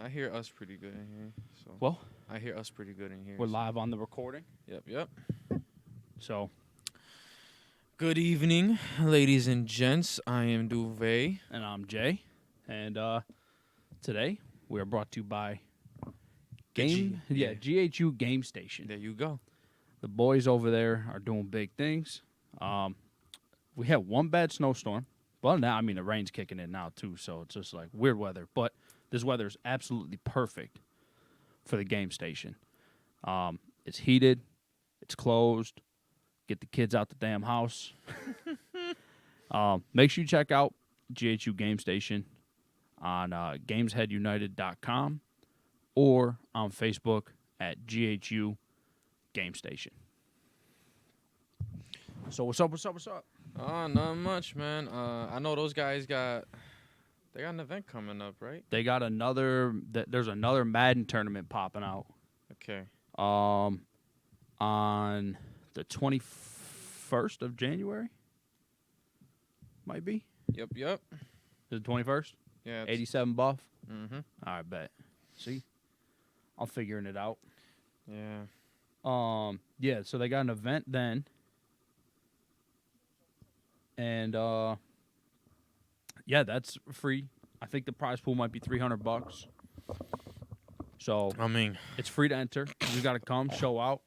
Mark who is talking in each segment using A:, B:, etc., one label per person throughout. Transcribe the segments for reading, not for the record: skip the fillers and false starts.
A: I hear us pretty good in here. So
B: Well,
A: I hear us pretty good in here.
B: we're
A: so-
B: live on the recording.
A: Yep.
B: So,
A: Good evening, ladies and gents. I am Duvet.
B: and I'm Jay. And today we are brought to you by GHU Game Station.
A: There you go.
B: The boys over there are doing big things. We had one bad snowstorm. Well, now, I mean, the rain's kicking in now, too, so it's just like weird weather. But this weather is absolutely perfect for the game station. It's heated. It's closed. Get the kids out the damn house. Make sure you check out GHU Game Station on gamesheadunited.com or on Facebook at GHU Game Station. So what's up?
A: Not much, man. I know those guys got an event coming up, right?
B: They got there's another Madden tournament popping out.
A: Okay.
B: On the 21st of January. Might be.
A: Yep.
B: Is it 21st?
A: Yeah.
B: 87 buff?
A: Mm-hmm.
B: All right, bet. See? I'm figuring it out.
A: Yeah.
B: Yeah, so they got an event then. And yeah, that's free. I think the prize pool might be $300. So
A: I mean,
B: it's free to enter. You got to come, show out.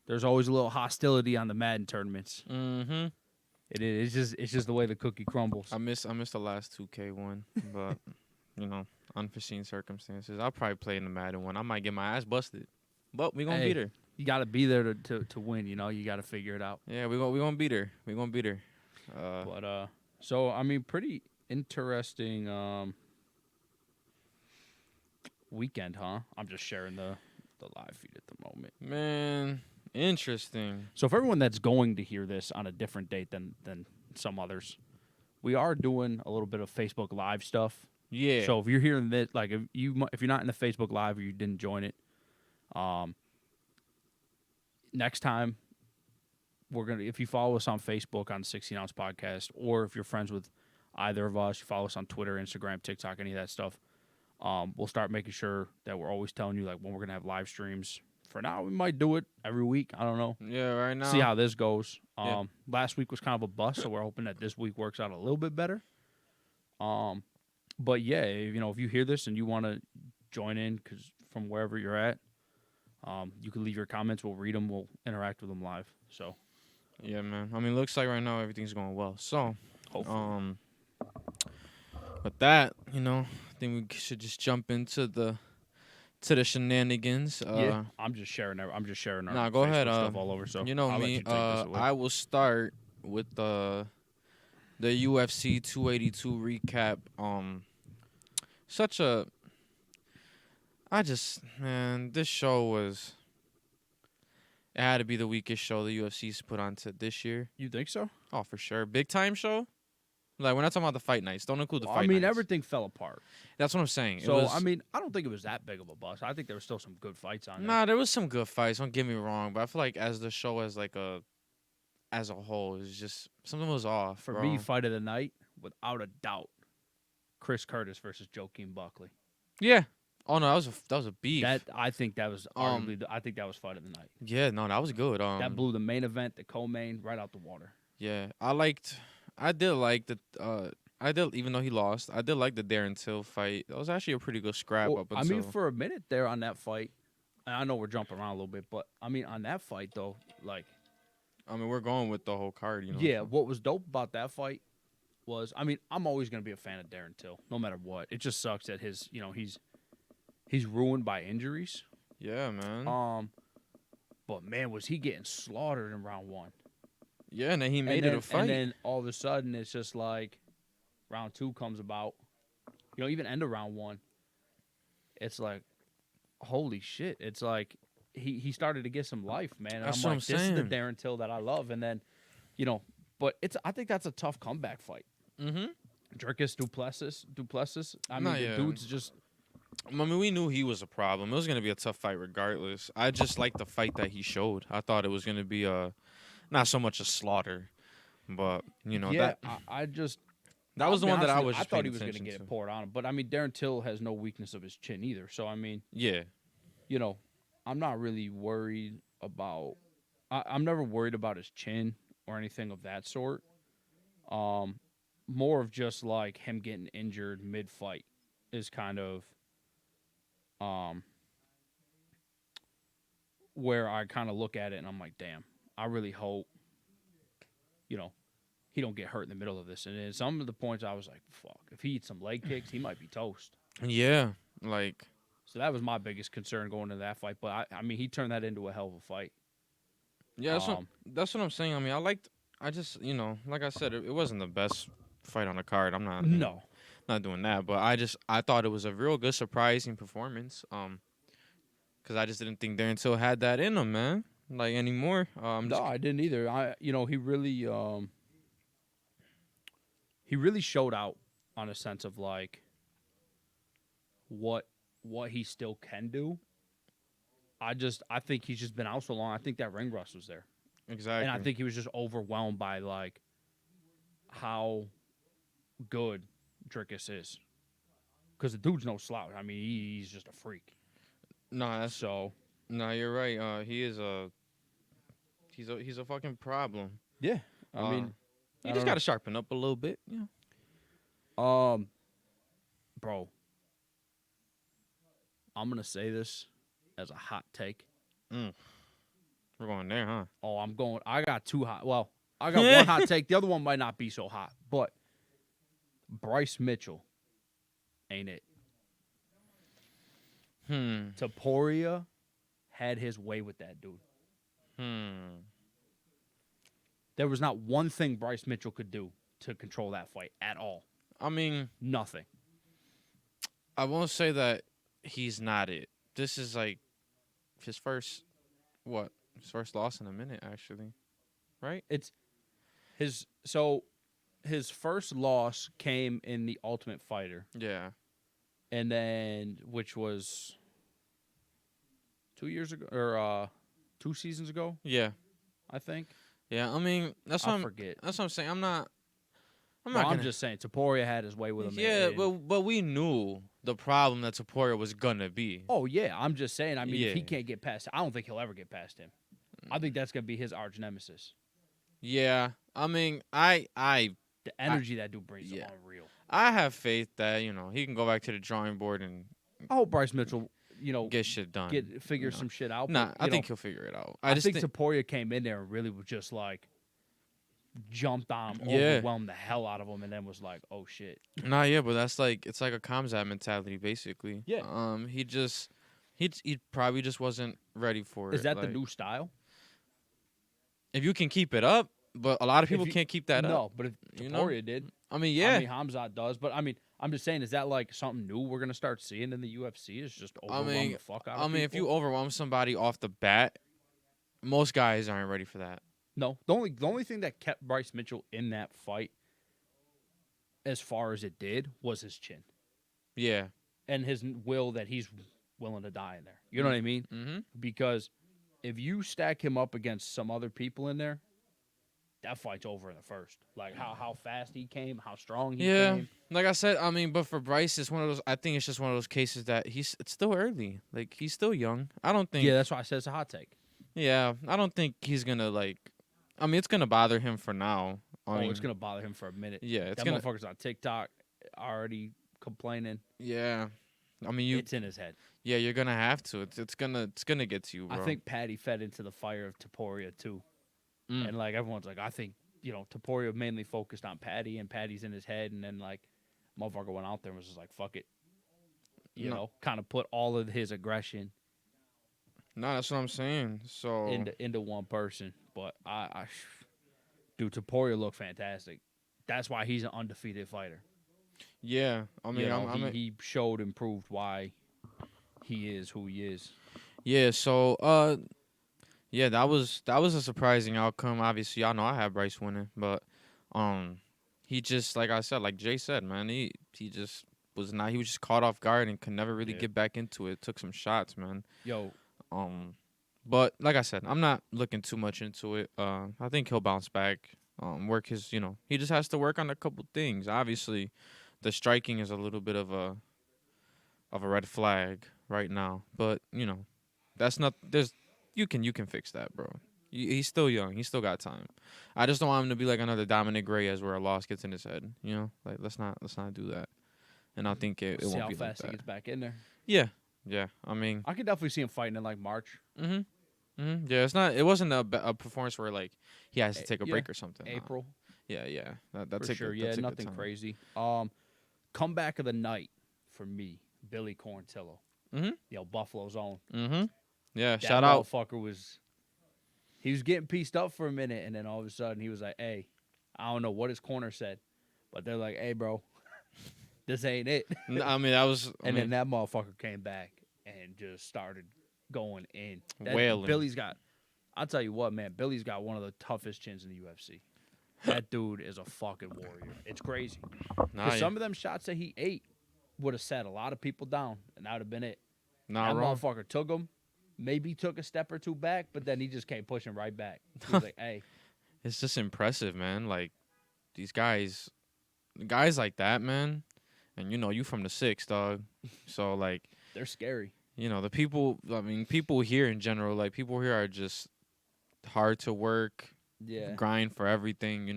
B: There's always a little hostility on the Madden tournaments.
A: mm-hmm.
B: It's just the way the cookie crumbles.
A: I missed the last 2K one, but unforeseen circumstances. I'll probably play in the Madden one. I might get my ass busted, but we gonna beat her.
B: You got to be there to win. You know, you got to figure it out.
A: Yeah, we gonna beat her. We gonna beat her.
B: But so I mean, pretty interesting weekend, huh? I'm just sharing the live feed at the moment.
A: Man, interesting.
B: So for everyone that's going to hear this on a different date than some others, we are doing a little bit of Facebook Live stuff.
A: Yeah.
B: So if you're hearing this, like if you're not in the Facebook Live or you didn't join it, next time if you follow us on Facebook on 16 Ounce Podcast, or if you're friends with either of us, you follow us on Twitter, Instagram, TikTok, any of that stuff. We'll start making sure that we're always telling you like when we're gonna have live streams. For now, we might do it every week. I don't know.
A: Yeah, right now.
B: See how this goes.
A: Yeah.
B: Last week was kind of a bust, so we're hoping that this week works out a little bit better. But yeah, if you hear this and you want to join in, because from wherever you're at, you can leave your comments. We'll read them. We'll interact with them live. So.
A: Yeah, man. I mean, looks like right now everything's going well. So,
B: hopefully.
A: With that, I think we should just jump into the shenanigans.
B: Yeah, I'm just sharing our
A: Nah, go
B: Facebook
A: ahead.
B: stuff all over. So
A: you know
B: I'll let
A: me.
B: you take this away.
A: I will start with the UFC 282 recap. This show was. It had to be the weakest show the UFC's put on to this year.
B: You think so?
A: Oh, for sure. Big time show? Like, we're not talking about the fight nights. Don't include the fight nights.
B: I mean, everything fell apart.
A: That's what I'm saying.
B: So, I mean, I don't think it was that big of a bust. I think there were still some good fights on there.
A: Nah, there was some good fights. Don't get me wrong. But I feel like as the show as a whole, it's just something was off.
B: For me, fight of the night, without a doubt, Chris Curtis versus Joaquin Buckley.
A: Yeah. Oh no, that was a beef.
B: I think that was arguably. I think that was fight of the night.
A: Yeah, no, that was good.
B: That blew the main event, the co-main, right out the water.
A: Yeah, even though he lost, I did like the Darren Till fight. That was actually a pretty good scrap up until.
B: I mean, for a minute there on that fight, and I know we're jumping around a little bit, but I mean, on that fight though, like,
A: I mean, we're going with the whole card,
B: Yeah, what was dope about that fight was, I mean, I'm always gonna be a fan of Darren Till, no matter what. It just sucks that he's ruined by injuries.
A: Yeah, man.
B: But man, was he getting slaughtered in round one?
A: Yeah, and then he made it a fight.
B: And then all of a sudden, it's just like round two comes about. Even end of round one, it's like, holy shit! It's like he started to get some life, man. And
A: That's
B: I'm
A: what
B: like,
A: I'm
B: this is the
A: saying.
B: Darren Till that I love. And then, but I think that's a tough comeback fight.
A: Mm-hmm.
B: Dricus Duplessis. I
A: Nah,
B: mean,
A: yeah.
B: the dude's just.
A: I mean, we knew he was a problem. It was going to be a tough fight regardless. I just liked the fight that he showed. I thought it was going to be not so much a slaughter, but,
B: Yeah,
A: that.
B: I just
A: That
B: I'll
A: was the
B: be
A: one that
B: honest
A: I
B: with you,
A: was
B: I
A: just
B: thought
A: paying
B: he was going to
A: attention
B: get
A: to.
B: it poured on him, but I mean, Darren Till has no weakness of his chin either. So I mean,
A: Yeah.
B: you know, I'm not really worried about. I'm never worried about his chin or anything of that sort. More of just like him getting injured mid fight is kind of um where I kind of look at it and I'm like, damn, I really hope, you know, he don't get hurt in the middle of this. And then some of the points I was like, fuck, if he eats some leg kicks, he might be toast.
A: Yeah. Like,
B: So that was my biggest concern going into that fight. But I mean, he turned that into a hell of a fight.
A: yeah, that's what I'm saying. I mean, I just, like I said, it wasn't the best fight on the card. I'm not,
B: No,
A: not doing that. But I thought it was a real good, surprising performance. Because I just didn't think Darren Till had that in him, man. Like anymore.
B: no, I didn't either. He really showed out on a sense of like what he still can do. I think he's just been out so long. I think that ring rust was there.
A: exactly.
B: And I think he was just overwhelmed by like how good Drickus is. Because the dude's no slouch. I mean, he's just a freak.
A: No,
B: So
A: you're right. He's a fucking problem.
B: yeah, I mean,
A: he just got to sharpen up a little bit. Yeah.
B: Bro, I'm gonna say this as a hot take.
A: We're going there, huh?
B: Oh, I got two hot. Well, I got one hot take. The other one might not be so hot, but Bryce Mitchell ain't it. Taporia had his way with that dude. There was not one thing Bryce Mitchell could do to control that fight at all.
A: I mean,
B: nothing.
A: I won't say that he's not it. This is like his first loss in a minute, actually. Right?
B: It's his first loss came in the Ultimate Fighter.
A: Yeah.
B: And then which was 2 years ago or 2 seasons ago?
A: Yeah.
B: I think.
A: Yeah, I mean,
B: I forget.
A: That's what I'm saying.
B: I'm just saying Taporia had his way with him.
A: Yeah, but we knew the problem that Taporia was gonna be.
B: Oh yeah, I'm just saying. I mean, if he can't get past, I don't think he'll ever get past him. I think that's gonna be his arch nemesis.
A: Yeah, I mean,
B: the energy that dude brings is unreal.
A: I have faith that he can go back to the drawing board and
B: I hope Bryce Mitchell,
A: get shit done,
B: figure some shit out.
A: Nah, I think he'll figure it out.
B: I think Taporia came in there and really was just like jumped on him, overwhelmed the hell out of him, and then was like, "Oh shit."
A: Nah, yeah, but that's like it's like a Kamzat mentality, basically.
B: Yeah.
A: He probably just wasn't ready for it.
B: Is that the new style?
A: If you can keep it up, but a lot of people can't keep that up.
B: No, but if Taporia did,
A: I mean, yeah.
B: I mean, Hamzat does, but I mean, I'm just saying, is that like something new we're gonna start seeing in the UFC? Is just overwhelm the fuck out of people?
A: If you overwhelm somebody off the bat, most guys aren't ready for that.
B: No, the only thing that kept Bryce Mitchell in that fight, as far as it did, was his chin.
A: Yeah,
B: and his will that he's willing to die in there. You know what I mean?
A: Mm-hmm.
B: Because if you stack him up against some other people in there, that fight's over in the first. Like how fast he came, how strong he came.
A: Like I said, I mean, but for Bryce, it's one of those. I think it's just one of those cases that it's still early. Like he's still young. I don't think.
B: Yeah, that's why I said it's a hot take.
A: Yeah, I don't think he's gonna like. I mean, it's gonna bother him for now.
B: It's gonna bother him for a minute.
A: Yeah,
B: motherfucker's on TikTok already complaining.
A: Yeah, I mean,
B: it's in his head.
A: Yeah, you're gonna have to. It's gonna get to you, bro.
B: I think Paddy fed into the fire of Taporia too, and like everyone's like, I think Taporia mainly focused on Paddy, and Paddy's in his head, and then like, motherfucker went out there and was just like, fuck it, you know, kind of put all of his aggression.
A: No, that's what I'm saying. So
B: into one person, but dude, Taporia looked fantastic. That's why he's an undefeated fighter.
A: Yeah, I mean,
B: he showed and proved why he is who he is.
A: Yeah, so yeah, that was a surprising outcome. Obviously, y'all know I have Bryce winning, but he just like I said, like Jay said, man, he just was not. He was just caught off guard and could never really get back into it. Took some shots, man. But like I said, I'm not looking too much into it. I think he'll bounce back. work his. He just has to work on a couple things. Obviously, the striking is a little bit of a red flag right now, but that's not. You can fix that, bro. He's still young. He's still got time. I just don't want him to be like another Dominic Reyes where a loss gets in his head. Like let's not do that. And I think it,
B: We'll
A: it
B: see
A: won't
B: how
A: be like
B: fast he
A: that.
B: gets back in there.
A: Yeah, yeah. I mean,
B: I could definitely see him fighting in like March,
A: yeah. It's not. It wasn't a performance where like he has to take a
B: yeah,
A: break or something. Nah.
B: April
A: Yeah, yeah. That's
B: for
A: a
B: sure.
A: good.
B: Yeah,
A: That's a good
B: nothing
A: time.
B: crazy. Comeback of the night for me, Billy Corntillo.
A: Mhm.
B: Buffalo's own.
A: Mhm. Yeah.
B: That
A: Shout out.
B: motherfucker was. He was getting pieced up for a minute, and then all of a sudden he was like, "Hey, I don't know what his corner said, but they're like, hey, bro, this ain't it."
A: I mean, that was. I
B: And then
A: mean,
B: that motherfucker came back and just started going in. That
A: wailing.
B: Billy's got. I'll tell you what, man. Billy's got one of the toughest chins in the UFC. That dude is a fucking warrior. It's crazy.
A: Nah,
B: Because
A: yeah.
B: some of them shots that he ate would have set a lot of people down, and that would have been it.
A: Not
B: That
A: wrong.
B: motherfucker took him, maybe took a step or two back, but then he just came pushing right back. He was like, hey,
A: It's just impressive, man. Like these guys like that, man. And you from the six, dog. So like,
B: they're scary.
A: the people. I mean, people here in general, like people here are just hard to work,
B: Yeah.
A: grind for everything.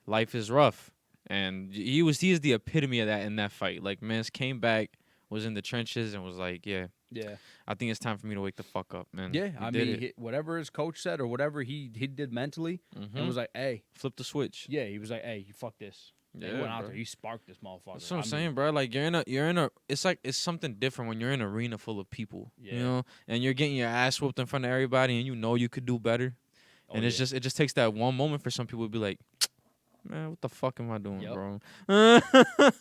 A: Life is rough, and he is the epitome of that in that fight. Like, man, came back, was in the trenches, and was like, yeah,
B: Yeah.
A: I think it's time for me to wake the fuck up, man.
B: Yeah,
A: He
B: I
A: did
B: mean,
A: it.
B: whatever his coach said or whatever he did mentally, and
A: Mm-hmm.
B: was like, "Hey,
A: Flip the switch.
B: yeah," he was like, "Hey, you fuck this." And he
A: Yeah,
B: went out
A: bro.
B: there, he sparked this motherfucker.
A: That's what I'm
B: I
A: saying,
B: mean,
A: bro. Like you're in a. It's like it's something different when you're in an arena full of people,
B: yeah,
A: and you're getting your ass whooped in front of everybody, and you could do better.
B: oh
A: And
B: yeah,
A: it just takes that one moment for some people to be like, man, what the fuck am I doing,
B: yep,
A: bro?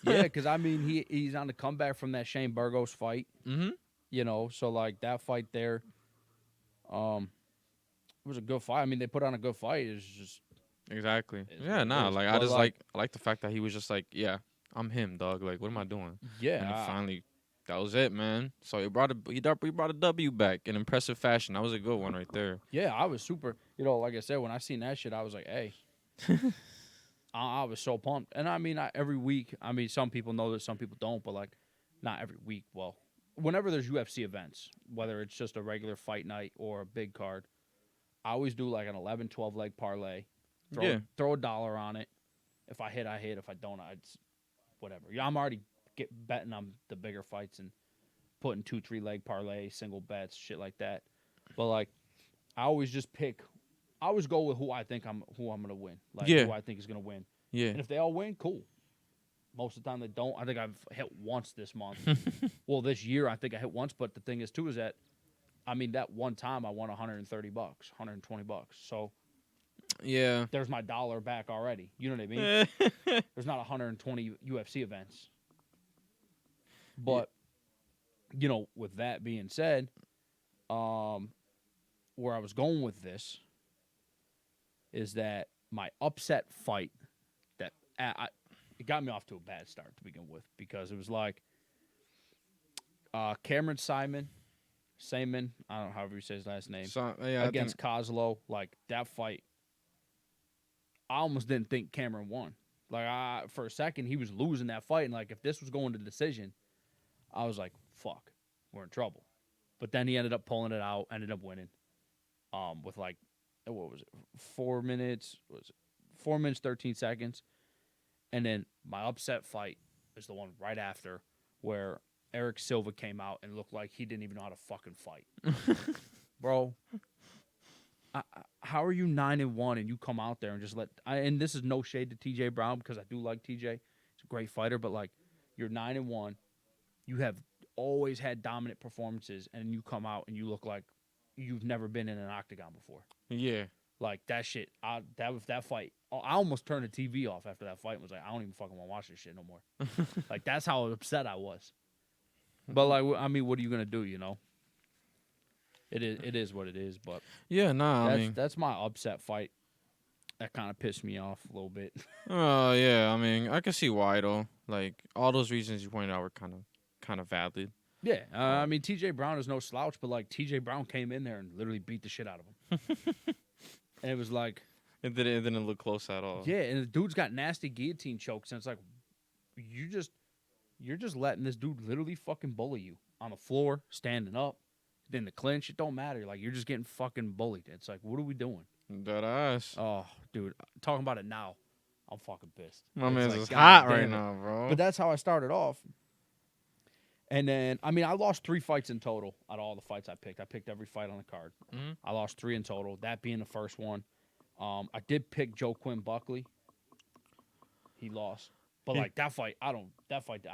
B: yeah. Because I mean, he's on the comeback from that Shane Burgos fight,
A: Mm-hmm.
B: so like that fight there, um, it was a good fight. I mean, they put on a good fight. It's just
A: Exactly.
B: is
A: Yeah,
B: what it
A: nah.
B: is.
A: Like I
B: But
A: just
B: like,
A: like the fact that he was just like, yeah, I'm him, dog. Like, what am I doing? And he
B: yeah,
A: finally, that was it, man. So he brought a W back in impressive fashion. That was a good one right there.
B: yeah, I was super. Like I said, when I seen that shit, I was like, hey. I was so pumped. And I mean, every week, I mean, some people know this, some people don't, but like, not every week. Well, whenever there's UFC events, whether it's just a regular fight night or a big card, I always do like an 11, 12 leg parlay.
A: Yeah.
B: Throw $1 on it. If I hit, I hit. If I don't, it's whatever. Yeah, I'm already betting on the bigger fights and putting 2, 3 leg parlay, single bets, shit like that. But like, I always just pick. I always go with who I'm gonna win. Like
A: Yeah.
B: who I think is gonna win.
A: Yeah.
B: And if they all win, cool. Most of the time they don't. I think I've hit once this month. Well, this year I think I hit once, but the thing is too is that I mean that one time I won $130, $120. So
A: Yeah.
B: there's my dollar back already. You know what I mean? There's not 120 UFC events. But with that being said, where I was going with this is that my upset fight that it got me off to a bad start to begin with because it was like Cameron Simon, I don't know however you say his last name,
A: So yeah,
B: against Kozlo. Like that fight, I almost didn't think Cameron won. Like for a second, he was losing that fight, and like if this was going to decision, I was like, "Fuck, we're in trouble." But then he ended up pulling it out, ended up winning, with like what was it, 4 minutes? Was it 4 minutes 13 seconds? And then my upset fight is the one right after where Eric Silva came out and looked like he didn't even know how to fucking fight. Bro, how are you 9-1 and you come out there and just and this is no shade to TJ Brown because I do like TJ. He's a great fighter, but like you're 9-1, you have always had dominant performances and you come out and you look like you've never been in an octagon before.
A: yeah.
B: Like that shit, that fight, I almost turned the TV off after that fight and was like, I don't even fucking want to watch this shit no more. Like that's how upset I was. But like, I mean, what are you gonna do? It is what it is. But
A: Yeah, nah. I mean,
B: that's my upset fight. That kind of pissed me off a little bit.
A: yeah. I mean, I can see why though. Like all those reasons you pointed out were kind of valid.
B: Yeah, I mean, TJ Brown is no slouch, but like TJ Brown came in there and literally beat the shit out of him. And it was like,
A: It didn't look close at all.
B: Yeah, and the dude's got nasty guillotine chokes, and it's like you just you're just letting this dude literally fucking bully you on the floor, standing up, then the clinch. It don't matter. Like you're just getting fucking bullied. It's like, what are we doing?
A: That ass.
B: Oh, dude, talking about it now, I'm fucking pissed.
A: My
B: It's
A: man's
B: like,
A: is
B: god
A: hot right
B: damn it.
A: now, bro.
B: But that's how I started off. And then, I mean, I lost 3 fights in total out of all the fights I picked. I picked every fight on the card.
A: Mhm.
B: I lost 3 in total, that being the first one. I did pick Joe Quinn Buckley. He lost. But,
A: He-
B: like, that fight, I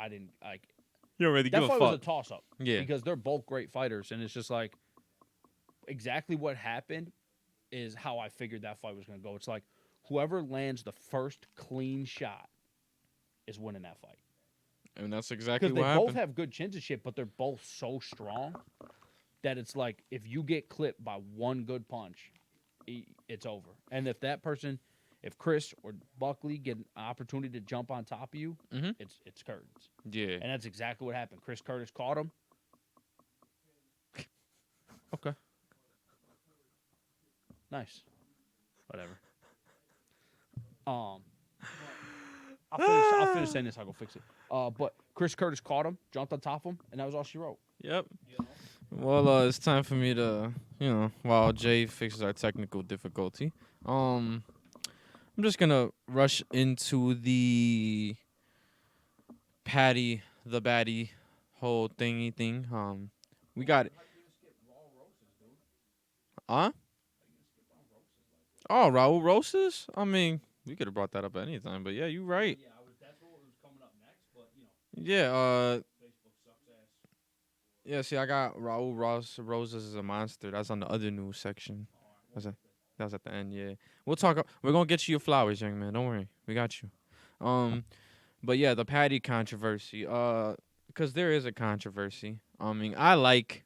B: didn't, like,
A: You don't really
B: that
A: give a
B: fight was a
A: fuck.
B: toss-up.
A: Yeah.
B: Because they're both great fighters, and it's just like, exactly what happened is how I figured that fight was going to go. It's like, whoever lands the first clean shot is winning that fight.
A: And that's exactly
B: Because they
A: what
B: both
A: happened.
B: have good chins and shit, but they're both so strong that it's like if you get clipped by one good punch, it's over. And if that person, if Chris or Buckley get an opportunity to jump on top of you,
A: Mhm.
B: it's curtains.
A: Yeah.
B: And that's exactly what happened. Chris Curtis caught him. Okay. Nice. Whatever. I'll finish saying this. I'll go fix it. But Chris Curtis caught him, jumped on top of him, and that was all she wrote.
A: Yep. Well, it's time for me to, while Jay fixes our technical difficulty, I'm just gonna rush into the the baddy whole thingy thing. We got, huh? Oh, Raul Rosas? I mean, we could have brought that up at any time, but yeah, you're right.
B: Yeah, that's what was coming up next, but
A: Yeah,
B: Facebook sucks ass.
A: yeah, see, I got Raul Rosas is a monster. That's on the other news section. That's a, that was at the end, yeah. We'll talk. We're gonna get you your flowers, young man. Don't worry, we got you. But yeah, the Paddy controversy. Because there is a controversy. I mean, I like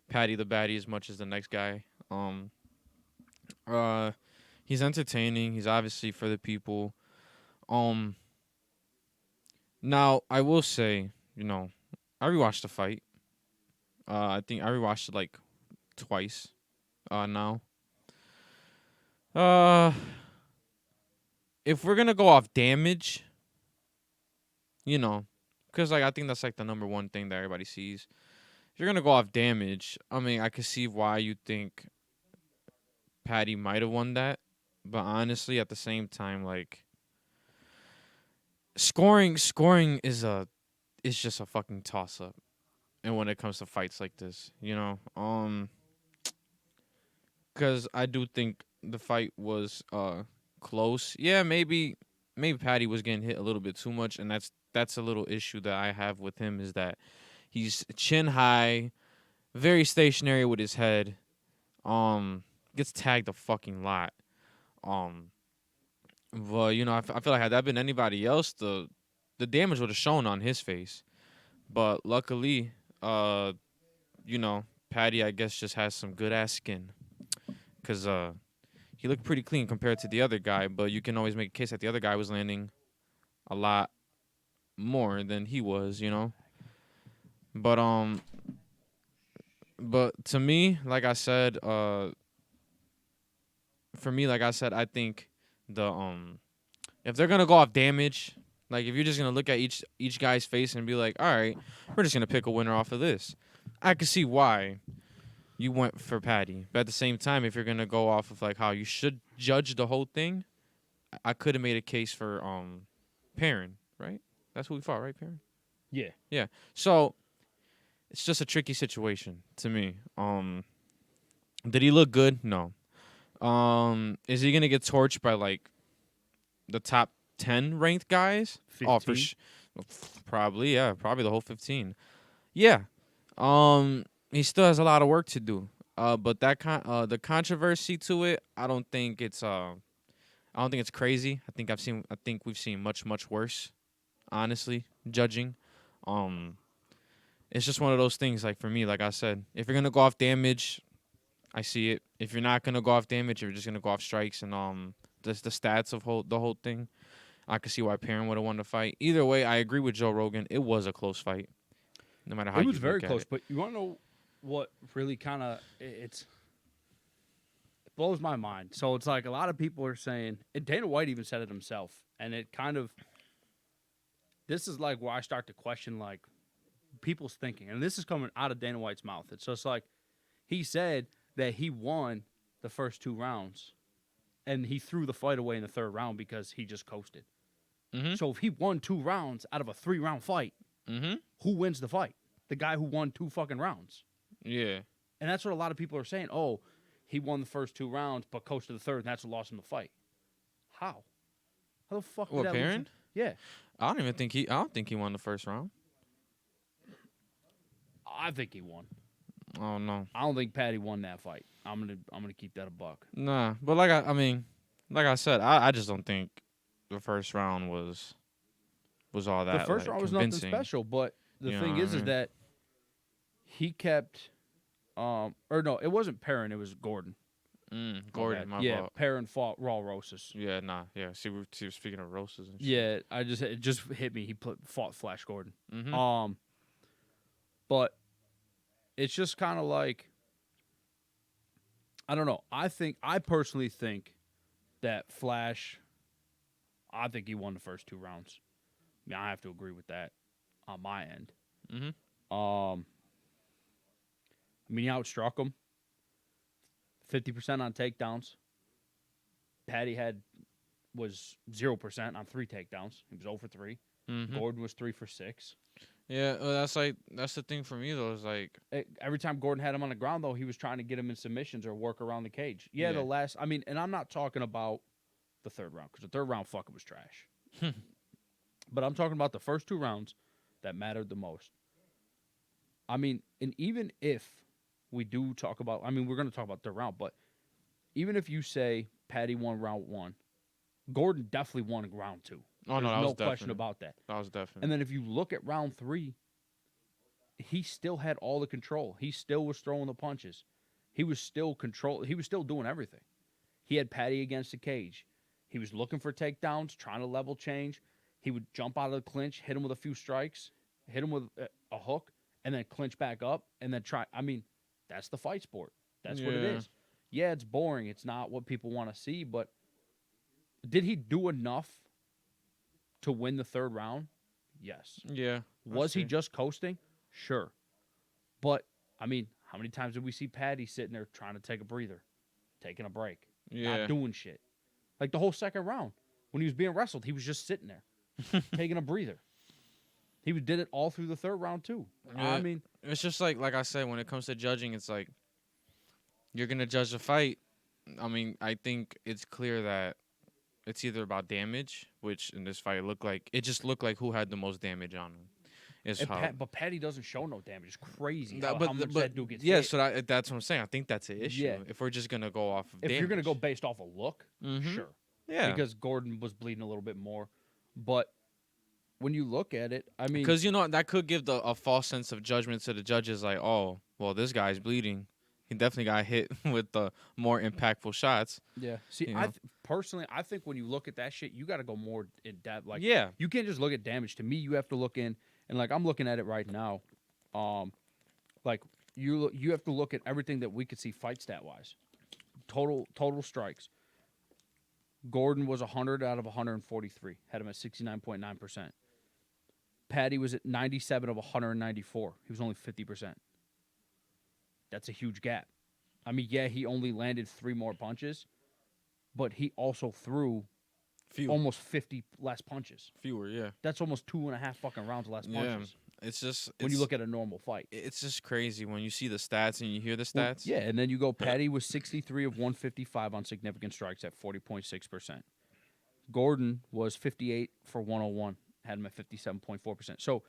A: Paddy the Baddy as much as the next guy. Uh, he's entertaining. He's obviously for the people. Um, Now I will say, I rewatched the fight. I think I rewatched it like twice. Now. Uh, if we're gonna go off damage, because like I think that's like the number one thing that everybody sees. If you're gonna go off damage, I mean, I could see why you think Paddy might have won that, but honestly, at the same time, like scoring is just a fucking toss up, and when it comes to fights like this, because I do think the fight was close. Yeah, maybe Paddy was getting hit a little bit too much, and that's a little issue that I have with him is that he's chin high, very stationary with his head. Gets tagged a fucking lot. Um, but I feel like had that been anybody else, the damage would have shown on his face. But luckily, Paddy I guess just has some good ass skin, cause he looked pretty clean compared to the other guy. But you can always make a case that the other guy was landing a lot more than he was. But to me, like I said, for me, like I said, I think the if they're gonna go off damage, like if you're just gonna look at each guy's face and be like, all right, we're just gonna pick a winner off of this, I can see why you went for Paddy. But at the same time, if you're gonna go off of like how you should judge the whole thing, I could have made a case for Perrin, right? That's who we fought, right, Perrin?
B: Yeah.
A: Yeah. So it's just a tricky situation to me. Did he look good? No. Is he gonna get torched by like the top 10 ranked guys?
B: 15?
A: Oh, probably, yeah, probably the whole 15. Yeah. He still has a lot of work to do. But the controversy to it, I don't think it's crazy. I think we've seen much worse, honestly, judging. Um, it's just one of those things. Like for me, like I said, if you're gonna go off damage, I see it. If you're not gonna go off damage, you're just gonna go off strikes and the stats of the whole thing. I could see why Perrin would have won the fight. Either way, I agree with Joe Rogan. It was a close fight, no matter how
B: It
A: you
B: was very
A: look at
B: close,
A: it.
B: but you want to know what really kind of it's blows my mind. So it's like a lot of people are saying, and Dana White even said it himself, and it kind of, this is like where I start to question like people's thinking, and this is coming out of Dana White's mouth. It's just like he said that he won the first 2 rounds, and he threw the fight away in the third round because he just coasted.
A: Mhm.
B: So if he won 2 rounds out of a 3-round fight,
A: Mhm.
B: who wins the fight? The guy who won 2 fucking rounds.
A: Yeah.
B: And that's what a lot of people are saying. Oh, he won the first 2 rounds, but coasted the third, and that's what lost him the fight. How? How the fuck did
A: What,
B: that lose
A: Perrin?
B: him? Yeah,
A: I don't even think he. I don't think he won the first round.
B: I think he won.
A: Oh no.
B: I don't think Paddy won that fight. I'm gonna keep that a buck.
A: Nah, but like I said, I just don't think the first round was all
B: The
A: that
B: first
A: like
B: round was nothing
A: convincing.
B: special, but the
A: You know
B: thing
A: what I
B: is
A: mean?
B: that he kept, or no, it wasn't Perrin, it was Gordon.
A: Gordon,
B: Bad.
A: my
B: Yeah,
A: fault.
B: Perrin fought Raul Rosas.
A: Yeah, nah, yeah. See, we were speaking of roses and shit.
B: Yeah, it just hit me. He fought Flash Gordon.
A: Mhm.
B: But it's just kind of like, I don't know. I personally think that Flash. I think he won the first 2 rounds. Yeah, I have to agree with that on my end.
A: Mhm.
B: I mean, he outstruck him 50% on takedowns. Paddy was 0% on 3 takedowns. He was 0 for 3.
A: Mhm.
B: Gordon was 3 for 6.
A: Yeah, that's the thing for me though. Is like,
B: Every time Gordon had him on the ground, though, he was trying to get him in submissions or work around the cage. Yeah,
A: yeah.
B: and I'm not talking about the third round because the third round fucking was trash. But I'm talking about the first 2 rounds that mattered the most. I mean, and even if we do talk about, I mean, we're going to talk about third round, but even if you say Paddy won round 1, Gordon definitely won round 2.
A: Oh no,
B: There's
A: that was
B: no question
A: definite.
B: about that.
A: That was definite.
B: And then if you look at round 3, he still had all the control. He still was throwing the punches. He was still He was still doing everything. He had Paddy against the cage. He was looking for takedowns, trying to level change. He would jump out of the clinch, hit him with a few strikes, hit him with a hook, and then clinch back up, and then try. I mean, that's the fight sport. That's what it
A: Yeah.
B: is. Yeah, it's boring. It's not what people want to see, but did he do enough to win the third round? Yes.
A: Yeah.
B: Was he just coasting? Sure. But, I mean, how many times did we see Paddy sitting there trying to take a breather, taking a break,
A: Yeah.
B: not doing shit? Like the whole second round, when he was being wrestled, he was just sitting there, taking a breather. He did it all through the third round, too.
A: Yeah.
B: I mean,
A: It's just like I said, when it comes to judging, it's like you're gonna judge a fight. I mean, I think it's clear that it's either about damage, which in this fight it just looked like who had the most damage on him. Is how
B: but Paddy doesn't show no damage. It's crazy
A: that,
B: how much that dude gets
A: yeah,
B: hit.
A: so that's what I'm saying. I think that's an issue.
B: Yeah.
A: If we're just gonna go off of
B: If
A: damage.
B: you're going to go based off a look,
A: Mhm.
B: sure.
A: Yeah,
B: Because Gordon was bleeding a little bit more. But when you look at it, I mean,
A: because that could give a false sense of judgment to the judges. Like, oh, well, this guy's bleeding. He definitely got hit with the more impactful shots.
B: yeah. See,
A: You know?
B: Personally, I think when you look at that shit, you got to go more in depth. Like,
A: Yeah.
B: you can't just look at damage. To me, you have to look in, and like I'm looking at it right now. Like you have to look at everything that we could see fight stat wise. Total strikes. Gordon was 100 out of 143. Had him at 69.9%. Paddy was at 97 of 194. He was only 50%. That's a huge gap. I mean, yeah, he only landed 3 more punches, but he also threw almost 50 less punches.
A: Fewer, yeah.
B: That's almost 2.5 fucking rounds less punches.
A: It's just
B: when you look at a normal fight.
A: It's just crazy when you see the stats and you hear the
B: Well,
A: stats.
B: yeah, and then you go Paddy was 63 of 155 on significant strikes at 40.6%. Gordon was 58 for 101, had him at 57.4%. So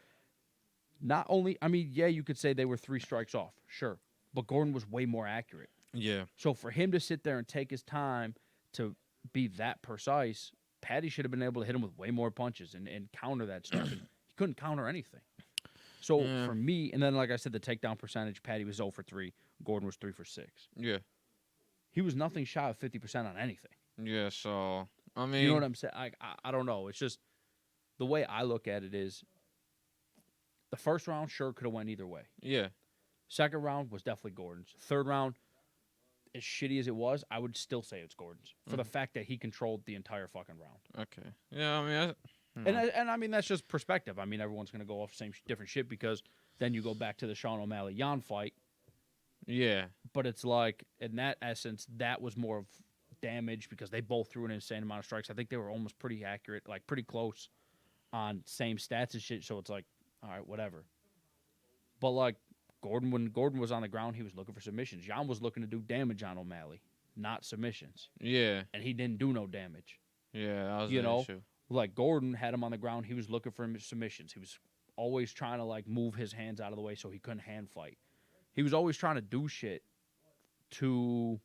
B: not only, I mean, yeah, you could say they were 3 strikes off, sure, but Gordon was way more accurate.
A: Yeah.
B: So for him to sit there and take his time to be that precise, Paddy should have been able to hit him with way more punches and counter that stuff. And he couldn't counter anything. So for me, and then like I said, the takedown percentage, Paddy was 0 for 3, Gordon was 3 for 6.
A: Yeah.
B: He was nothing shy of 50% on anything.
A: Yeah, so I mean,
B: you know what I'm saying? I don't know. It's just the way I look at it is the first round sure could have went either way.
A: Yeah.
B: Second round was definitely Gordon's. Third round, as shitty as it was, I would still say it's Gordon's for the
A: Mhm.
B: fact that he controlled the entire fucking round.
A: Okay. Yeah, I mean,
B: And
A: no.
B: and I mean that's just perspective. I mean everyone's gonna go off different shit because then you go back to the Sean O'Malley Jan fight,
A: Yeah.
B: but it's like in that essence that was more of damage because they both threw an insane amount of strikes. I think they were almost pretty accurate, like pretty close on same stats and shit. So it's like, all right, whatever. But like Gordon, when Gordon was on the ground, he was looking for submissions. Jan was looking to do damage on O'Malley, not submissions,
A: Yeah.
B: and he didn't do no damage.
A: Yeah, that was
B: You
A: the
B: know,
A: issue.
B: like Gordon had him on the ground. He was looking for submissions. He was always trying to like move his hands out of the way so he couldn't hand fight. He was always trying to do shit to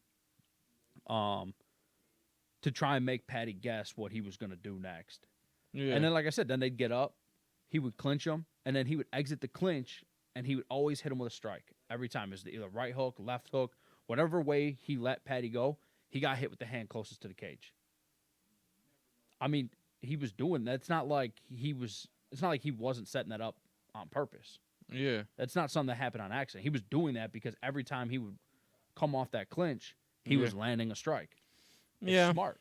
B: um to try and make Paddy guess what he was going to do next.
A: Yeah.
B: And then like I said, then they'd get up, he would clinch him, and then he would exit the clinch and he would always hit him with a strike. Every time it was either right hook, left hook, whatever way he let Paddy go, he got hit with the hand closest to the cage. I mean, he was doing that. It's not like he wasn't setting that up on purpose.
A: Yeah.
B: That's not something that happened on accident. He was doing that because every time he would come off that clinch, he
A: Yeah.
B: was landing a strike. It's
A: Yeah.
B: smart.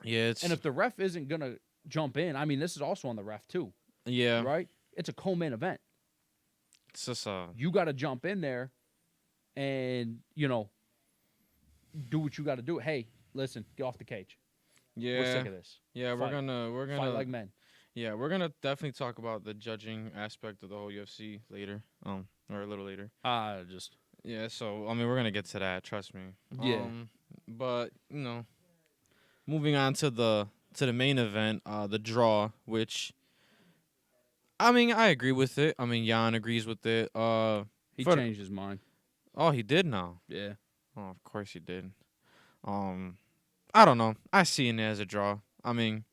A: Yeah, it's
B: And if the ref isn't gonna jump in, I mean, this is also on the ref too,
A: yeah.
B: right? It's a co-main event.
A: It's just
B: You got to jump in there, and do what you got to do. Hey, listen, get off the cage. We're sick
A: yeah.
B: of this.
A: Yeah,
B: Fight.
A: we're
B: Fight
A: gonna
B: like men.
A: yeah, we're gonna definitely talk about the judging aspect of the whole UFC later. Or a little later.
B: Just
A: Yeah, so I mean we're gonna get to that, trust me.
B: Yeah.
A: But moving on to the main event, the draw, which I mean I agree with it. I mean Jan agrees with it.
B: he
A: for-
B: changed his mind.
A: Oh, he did now.
B: Yeah.
A: Oh, of course he did. I don't know. I see it as a draw. I mean,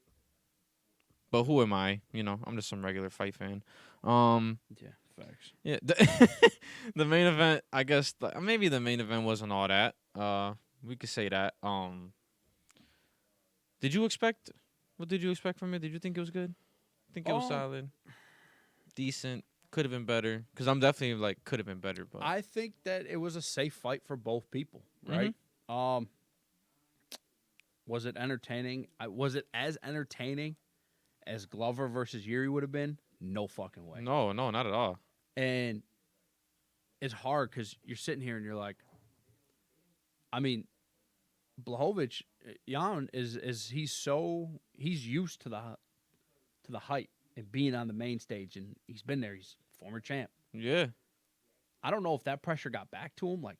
A: but who am I? I'm just some regular fight fan.
B: Yeah. Facts.
A: Yeah, the main event. I guess maybe the main event wasn't all that. We could say that. Did you expect? What did you expect from it? Did you think it was good? Think it was solid, decent. Could have been better. Cause I'm definitely like could have been better. But
B: I think that it was a safe fight for both people, right? Was it entertaining? Was it as entertaining as Glover versus Yuri would have been? No fucking way.
A: no, not at all.
B: And it's hard because you're sitting here and you're like, I mean, Blachowicz, Jan is he's used to the hype and being on the main stage, and he's been there. He's former champ.
A: Yeah,
B: I don't know if that pressure got back to him. Like,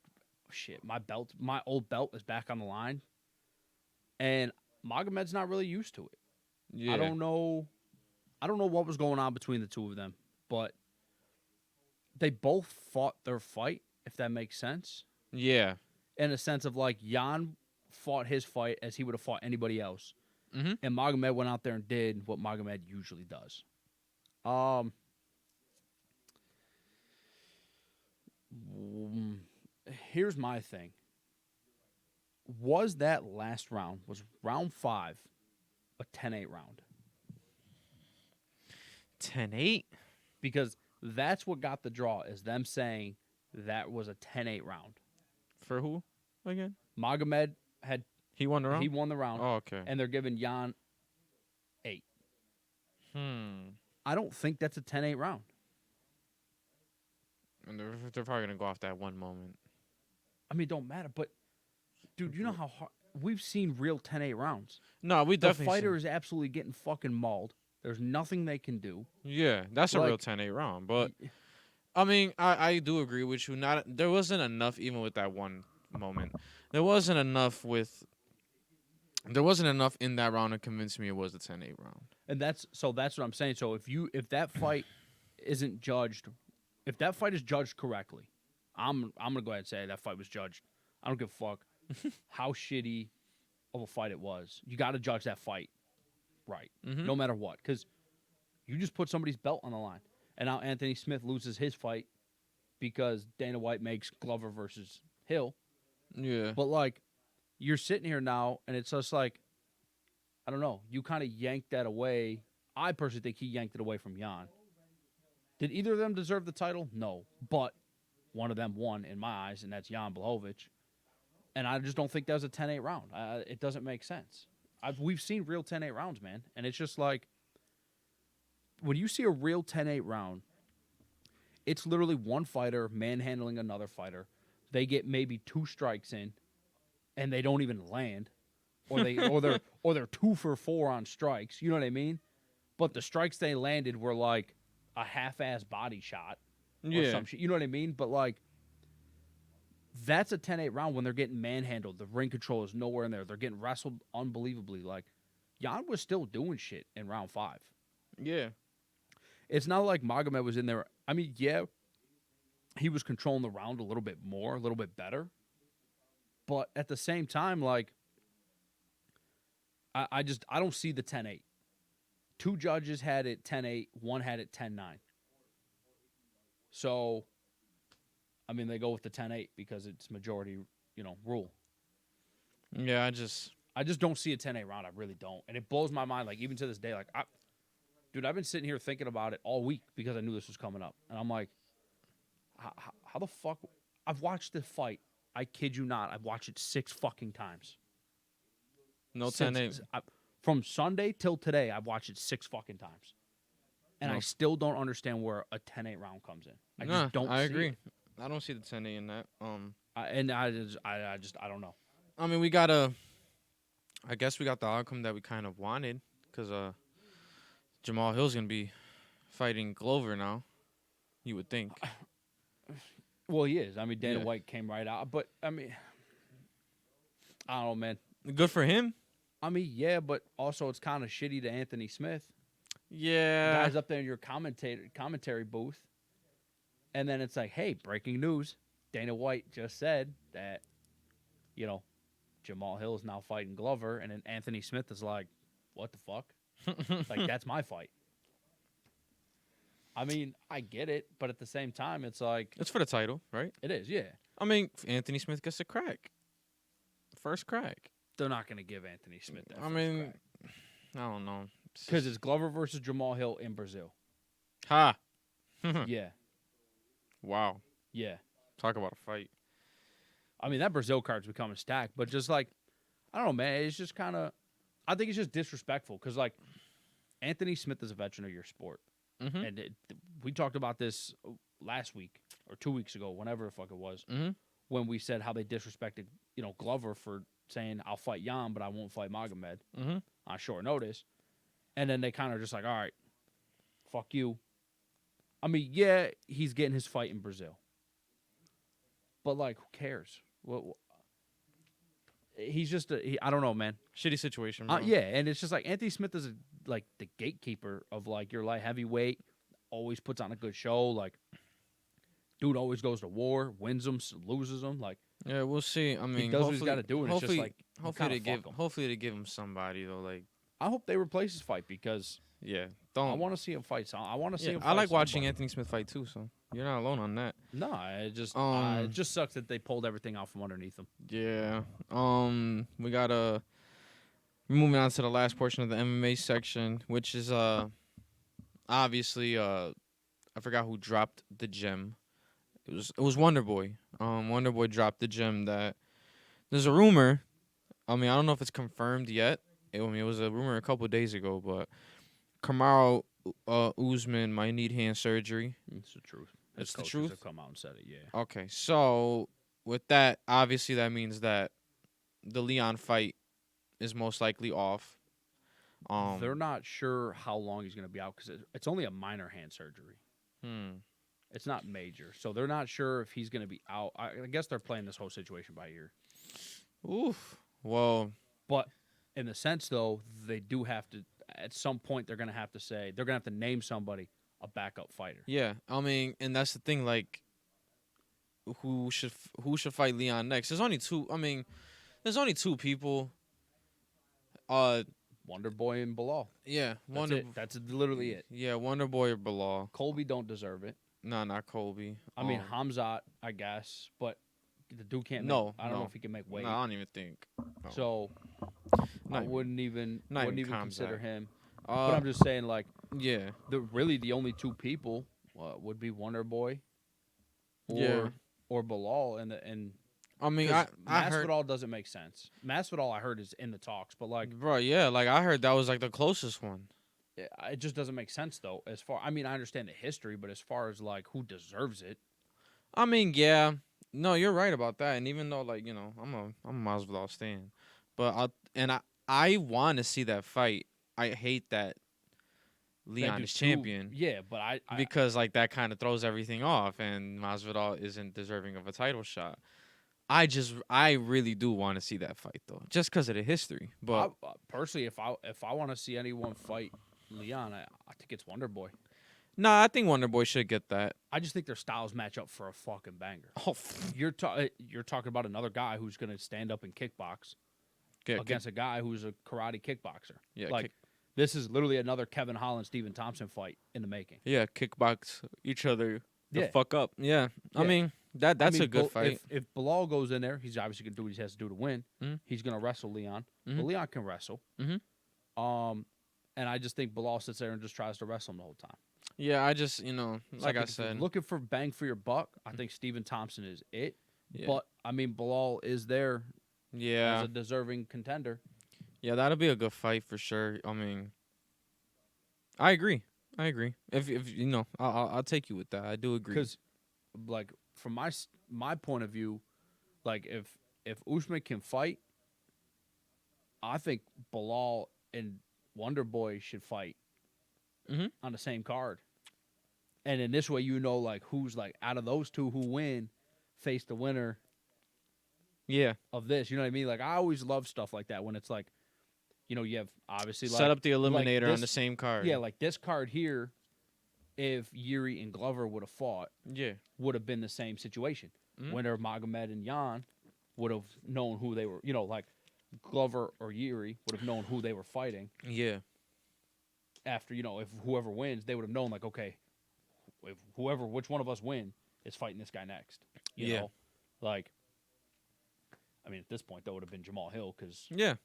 B: shit, my old belt is back on the line, and Magomed's not really used to it.
A: yeah.
B: I don't know what was going on between the two of them, but they both fought their fight, if that makes sense.
A: Yeah.
B: In a sense of like Jan fought his fight as he would have fought anybody else.
A: Mm-hmm.
B: And Magomed went out there and did what Magomed usually does. Here's my thing. Was that last round, was round 5 a 10-8 round?
A: 10-8?
B: Because that's what got the draw, is them saying that was a 10-8 round.
A: For who again?
B: Magomed
A: He won the round.
B: he won the round,
A: Oh, okay.
B: and they're giving Jan 8. I don't think that's a 10-8 round.
A: And they're probably gonna go off that one moment.
B: I mean, it don't matter, but dude, you know how hard we've seen real 10-8 rounds.
A: No, we
B: The
A: definitely.
B: fighter is absolutely getting fucking mauled. There's nothing they can do.
A: Yeah, that's a
B: Like-
A: real 10-8 round. But I mean, I do agree with you. There wasn't enough even with that one moment. There wasn't enough in that round to convince me it was a 10-8 round.
B: And that's what I'm saying. So if that fight isn't judged, if that fight is judged correctly, I'm gonna go ahead and say that fight was judged. I don't give a fuck how shitty of a fight it was. You got to judge that fight right,
A: Mhm.
B: no matter what, because you just put somebody's belt on the line. And now Anthony Smith loses his fight because Dana White makes Glover versus Hill.
A: Yeah.
B: But like, you're sitting here now, and it's just like, I don't know. You kind of yanked that away. I personally think he yanked it away from Jan. Did either of them deserve the title? No, but one of them won in my eyes, and that's Jan Blachowicz. And I just don't think that was a 10-8 round. It doesn't make sense. We've seen real 10-8 rounds, man, and it's just like when you see a real 10-8 round, it's literally one fighter manhandling another fighter. They get maybe 2 strikes in, and they don't even land, or they're 2 for 4 on strikes. You know what I mean? But the strikes they landed were like a half-ass body shot or
A: Yeah.
B: some shit. You know what I mean? But like that's a 10-8 round when they're getting manhandled. The ring control is nowhere in there. They're getting wrestled unbelievably. Like Jan was still doing shit in round 5.
A: Yeah.
B: It's not like Magomed was in there. I mean, yeah, he was controlling the round a little bit more, a little bit better. But at the same time, like, I don't see the 10-8. 2 judges had it 10-8, one had it 10-9. So, I mean, they go with the 10-8 because it's majority, rule.
A: Yeah,
B: I just don't see a 10-8 round. I really don't. And it blows my mind, like, even to this day, like, dude, I've been sitting here thinking about it all week because I knew this was coming up. And I'm like, how the fuck? I've watched this fight. I kid you not. I've watched it 6 fucking times.
A: no 10-8.
B: From Sunday till today, I've watched it 6 fucking times. And I still don't understand where a 10-8 round comes in. I just don't
A: I
B: see
A: agree.
B: it.
A: I don't see the 10-8 in that.
B: I don't know.
A: I mean, I guess we got the outcome that we kind of wanted because Jamal Hill's gonna be fighting Glover now. You would think.
B: Well, he is. I mean, Dana
A: Yeah.
B: White came right out. But, I mean, I don't know, man.
A: Good for him.
B: I mean, yeah, but also it's kind of shitty to Anthony Smith.
A: Yeah.
B: Guys up there in your commentary booth. And then it's like, hey, breaking news. Dana White just said that, Jamal Hill is now fighting Glover. And then Anthony Smith is like, what the fuck? Like, that's my fight. I mean, I get it. But at the same time, it's like.
A: It's for the title, right?
B: It is, yeah.
A: I mean, Anthony Smith gets a crack. First crack.
B: They're not going to give Anthony Smith that.
A: I mean, I don't know.
B: Because it's Glover versus Jamal Hill in Brazil.
A: Ha.
B: Yeah.
A: Wow.
B: Yeah.
A: Talk about a fight.
B: I mean, that Brazil card's becoming stacked, but just like, I don't know, man. It's just kind of, I think it's just disrespectful because, like, Anthony Smith is a veteran of your sport.
A: Mm-hmm.
B: And we talked about this last week or 2 weeks ago, whenever the fuck it was, when we said how they disrespected, Glover for saying, I'll fight Jan, but I won't fight Magomed on short notice. And then they kind of just like, all right, fuck you. I mean, yeah, he's getting his fight in Brazil. But, like, who cares? He's just, I don't know, man.
A: Shitty situation, bro.
B: Yeah, and it's just like Anthony Smith is, like, the gatekeeper of, like, your light heavyweight, always puts on a good show. Like, dude always goes to war, wins them, loses them. Like,
A: yeah, we'll see. I mean,
B: he does what he's got to do, and it's just like,
A: hopefully they give him somebody though. Like,
B: I hope they replace his fight because
A: yeah,
B: I want to see him fight. I want to see him.
A: I like watching Anthony Smith fight too. So you're not alone on that.
B: No, it just sucks that they pulled everything out from underneath him.
A: Yeah. We gotta. We're moving on to the last portion of the MMA section, which is obviously I forgot who dropped the gem. It was Wonder Boy. Wonder Boy dropped the gem that there's a rumor. I mean, I don't know if it's confirmed yet. It was a rumor a couple of days ago, but Kamaru Usman might need hand surgery.
B: It's the truth.
A: It's the
B: coaches
A: truth?
B: have come out and said it. Yeah.
A: Okay, so with that, obviously that means that the Leon fight is most likely off.
B: They're not sure how long he's going to be out because it's only a minor hand surgery. It's not major, so they're not sure if he's going to be out. I guess they're playing this whole situation by ear.
A: Oof. Well,
B: but in the sense though, they do have to. At some point, they're going to have to say they're going to have to name somebody a backup fighter.
A: Yeah, I mean, and that's the thing. Like, who should fight Leon next? There's only two. I mean, there's only two people.
B: Wonder Boy and Bilal.
A: Yeah,
B: That's literally it.
A: Yeah, Wonder Boy or Bilal.
B: Colby don't deserve it.
A: No, not Colby.
B: I mean, Hamzat, I guess, but the dude can't. I don't know if he can make weight.
A: No, I don't even think. No.
B: So I wouldn't even consider him.
A: But
B: I'm just saying, like,
A: yeah,
B: the only two people would be Wonder Boy, or Bilal, and
A: I mean,
B: because
A: I heard,
B: Masvidal doesn't make sense. Masvidal, I heard, is in the talks, but like,
A: bro. Yeah, like I heard that was like the closest one.
B: it just doesn't make sense though. As far, I mean, I understand the history, but as far as like who deserves it,
A: I mean, yeah, no, you're right about that. And even though, like, I'm a Masvidal stan, but I want to see that fight. I hate that
B: they
A: Leon
B: do
A: is
B: too.
A: champion
B: Yeah, but
A: because like that kind of throws everything off, and Masvidal isn't deserving of a title shot. I really do want to see that fight though, just because of the history.
B: I
A: But
B: personally, if I want to see anyone fight Leon, I think it's Wonder Boy.
A: nah, I think Wonder Boy should get that.
B: I just think their styles match up for a fucking banger.
A: Oh,
B: You're talking about another guy who's going to stand up and kickbox
A: yeah,
B: against a guy who's a karate kickboxer.
A: yeah,
B: Like this is literally another Kevin Holland Stephen Thompson fight in the making.
A: yeah, kickbox each other the
B: Yeah.
A: fuck up. Yeah, I
B: Yeah.
A: mean that's a good fight.
B: If Bilal goes in there, he's obviously gonna do what he has to do to win.
A: Mhm.
B: He's gonna wrestle Leon, but
A: Mhm.
B: Leon can wrestle.
A: Mhm.
B: And I just think Bilal sits there and just tries to wrestle him the whole time.
A: Yeah, I just
B: So
A: like I
B: think if you're
A: said,
B: looking for bang for your buck, I think Stephen Thompson is it.
A: yeah,
B: But I mean, Bilal is there as
A: yeah,
B: a deserving contender.
A: yeah, that'll be a good fight for sure. I mean, I agree. I agree. If I'll take you with that. I do agree.
B: Because, like, from my point of view, like if Usman can fight, I think Bilal and Wonder Boy should fight
A: Mhm.
B: on the same card. And in this way, like who's like out of those two who win, face the winner
A: Yeah,
B: of this. You know what I mean? Like I always love stuff like that when it's like, you have obviously
A: set up the
B: like
A: eliminator on the
B: this,
A: same card.
B: yeah, like this card here. If Yuri and Glover would have fought,
A: Yeah.
B: would have been the same situation.
A: Mhm.
B: Winner Magomed and Jan would have known who they were. Like Glover or Yuri would have known who they were fighting.
A: Yeah.
B: After if whoever wins, they would have known like, okay, if which one of us win is fighting this guy next. You
A: Yeah.
B: know, like, I mean, at this point that would have been Jamal Hill because
A: Yeah.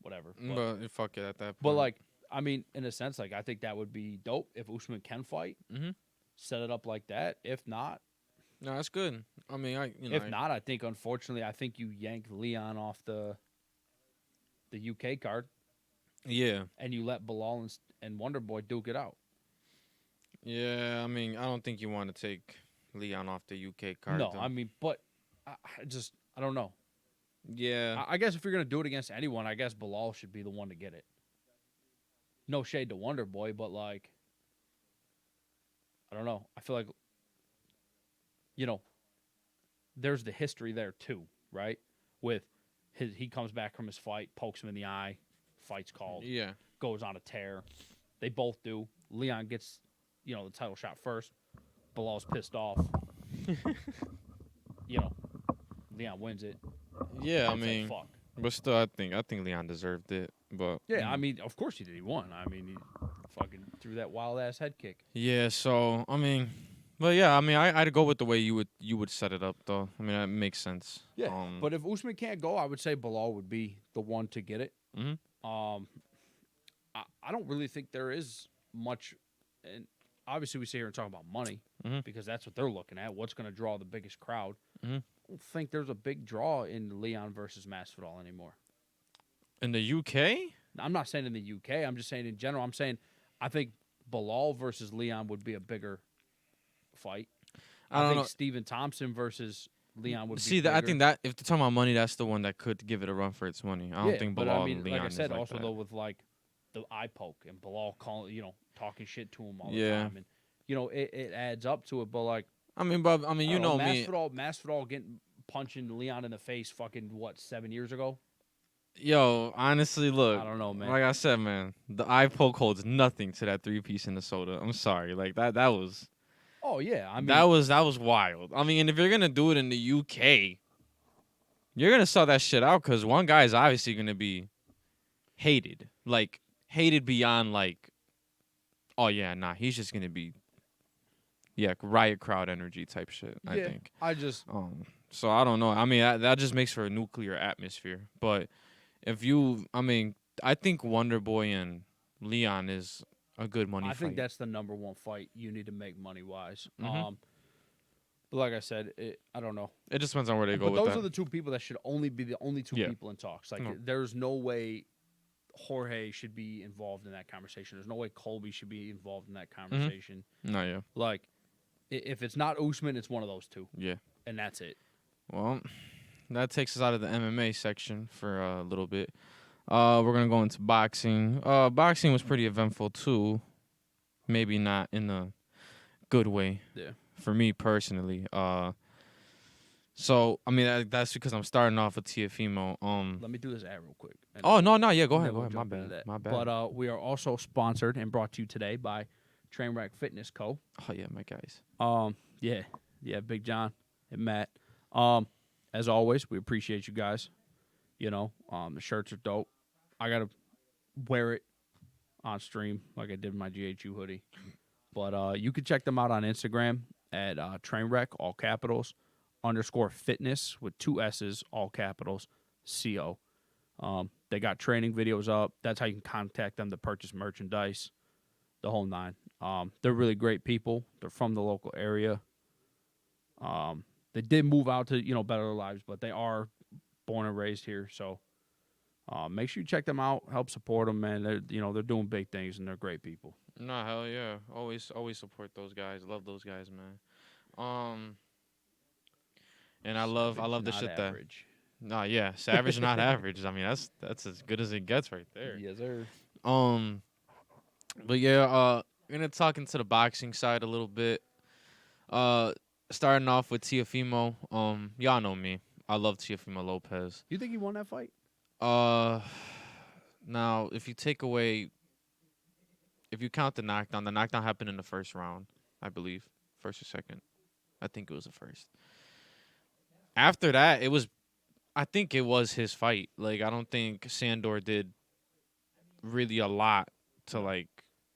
B: whatever.
A: But fuck it at that point.
B: But like, I mean, in a sense, like I think that would be dope if Usman can fight.
A: Mhm.
B: Set it up like that. If not,
A: No, that's good. I mean,
B: I think unfortunately, I think you yank Leon off the UK card
A: Yeah.
B: and you let Bilal and Wonder Boy duke it out.
A: Yeah, I mean, I don't think you want to take Leon off the UK card.
B: No,
A: though.
B: I mean, but I don't know.
A: Yeah.
B: I guess if you're gonna do it against anyone, I guess Bilal should be the one to get it. No shade to Wonder Boy, but like, I don't know. I feel like, there's the history there too, right? With he comes back from his fight, pokes him in the eye, fight's called,
A: Yeah.
B: goes on a tear. They both do. Leon gets, the title shot first. Bilal's pissed off. Leon wins it.
A: Yeah, I
B: It's like,
A: mean,
B: fuck.
A: but still, I think Leon deserved it. But
B: Yeah, I mean, of course he did. He won. I mean, he fucking threw that wild ass head kick.
A: yeah. So I mean, but yeah, I mean, I'd go with the way you would set it up, though. I mean, that makes sense.
B: Yeah, but if Usman can't go, I would say Bilal would be the one to get it.
A: Mhm.
B: I don't really think there is much, and obviously we sit here and talk about money
A: Mhm.
B: because that's what they're looking at. What's going to draw the biggest crowd?
A: Mhm.
B: I don't think there's a big draw in Leon versus Masvidal anymore.
A: In the UK,
B: I'm not saying in the UK. I'm just saying in general. I'm saying I think Bilal versus Leon would be a bigger fight.
A: I don't
B: think
A: know.
B: Stephen Thompson versus Leon would
A: See
B: be
A: that I
B: bigger.
A: think that if they're talking about money, that's the one that could give it a run for its money. I don't think
B: but
A: Bilal
B: I mean,
A: and Leon
B: like I said,
A: is like
B: also
A: that.
B: though with like the eye poke and Bilal calling, talking shit to him all the
A: Yeah.
B: time, and it adds up to it. But like,
A: I mean, but I mean,
B: I
A: you
B: don't
A: know me.
B: Masvidal getting punching Leon in the face, fucking 7 years ago?
A: Yo, honestly, look.
B: I don't know, man.
A: Like I said, man, the eye poke holds nothing to that 3-piece in the soda. I'm sorry. Like that was
B: Oh yeah, I mean,
A: that was wild. I mean, and if you're gonna do it in the UK, you're gonna sell that shit out because one guy is obviously gonna be hated, like hated beyond like, oh yeah, nah, he's just gonna be, yeah, riot crowd energy type shit. I
B: yeah,
A: think.
B: I just
A: So I don't know. I mean, that just makes for a nuclear atmosphere. But if you, I mean, I think Wonder Boy and Leon is a good money
B: I
A: fight.
B: think that's the number one fight you need to make money wise.
A: Mhm.
B: But like I said, I don't know.
A: It just depends on where they go
B: But
A: with
B: those
A: that.
B: are the two people that should only be the only two
A: Yeah.
B: people in talks. Like,
A: No.
B: there's no way Jorge should be involved in that conversation. There's no way Colby should be involved in that
A: Mm-hmm.
B: conversation.
A: No, yeah.
B: Like, if it's not Usman, it's one of those two,
A: Yeah.
B: and that's it.
A: Well, that takes us out of the MMA section for a little bit. We're gonna go into boxing. Boxing was pretty eventful too. Maybe not in a good way.
B: Yeah.
A: For me personally. So I mean that's because I'm starting off with Teofimo.
B: Let me do this ad real quick.
A: Oh no, yeah, go
B: and
A: ahead,
B: then
A: go
B: we'll
A: ahead. My
B: jump into
A: bad,
B: that.
A: my bad.
B: But we are also sponsored and brought to you today by Trainwreck Fitness Co.
A: Oh yeah, my guys.
B: Yeah, Big John and Matt. As always, we appreciate you guys. You know, the shirts are dope. I gotta wear it on stream like I did my GHU hoodie. But you can check them out on Instagram at Trainwreck, all capitals, _fitness with 2 S's, all capitals, CO. They got training videos up. That's how you can contact them to purchase merchandise, the whole nine. They're really great people. They're from the local area. They did move out to better lives, but they are born and raised here. So make sure you check them out. Help support them, man. They're doing big things and they're great people.
A: No, hell yeah. Always support those guys. Love those guys, man. And I love the
B: Not
A: shit
B: average.
A: that. Nah, yeah, savage, not average. I mean, that's as good as it gets right there.
B: Yes, sir.
A: But yeah, we're gonna talk into the boxing side a little bit. Starting off with Teofimo. Y'all know me. I love Teofimo Lopez.
B: You think he won that fight?
A: Now if you count the knockdown happened in the first round, I believe, first or second. I think it was the first. After that, I think it was his fight. Like, I don't think Sandor did really a lot to like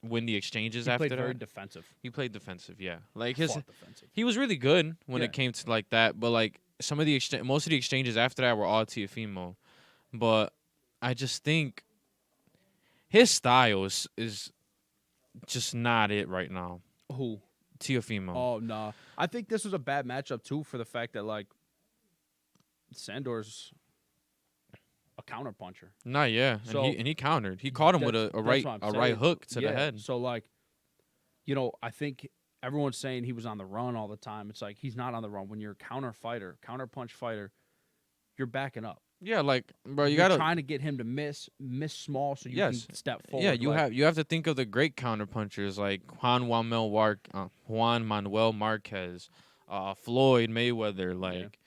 A: win the exchanges
B: He
A: after
B: played very
A: that.
B: defensive.
A: He played defensive, yeah. Like
B: Fought defensive.
A: he was really good when
B: Yeah.
A: it came to like that, but like some of the most of the exchanges after that were all Teofimo. But I just think his style is just not it right now.
B: Who?
A: Teofimo.
B: Oh, no. I think this was a bad matchup, too, for the fact that, like, Sandor's a counterpuncher.
A: Nah, yeah.
B: So,
A: and he countered. He caught him with a right hook to the head.
B: So, like, I think everyone's saying he was on the run all the time. It's like he's not on the run. When you're a counterpunch fighter, you're backing up.
A: Yeah, like, bro, you're
B: gotta trying to get him to miss small so you can step forward.
A: Yeah, you have to think of the great counterpunchers like Juan Manuel Marquez, Floyd Mayweather, like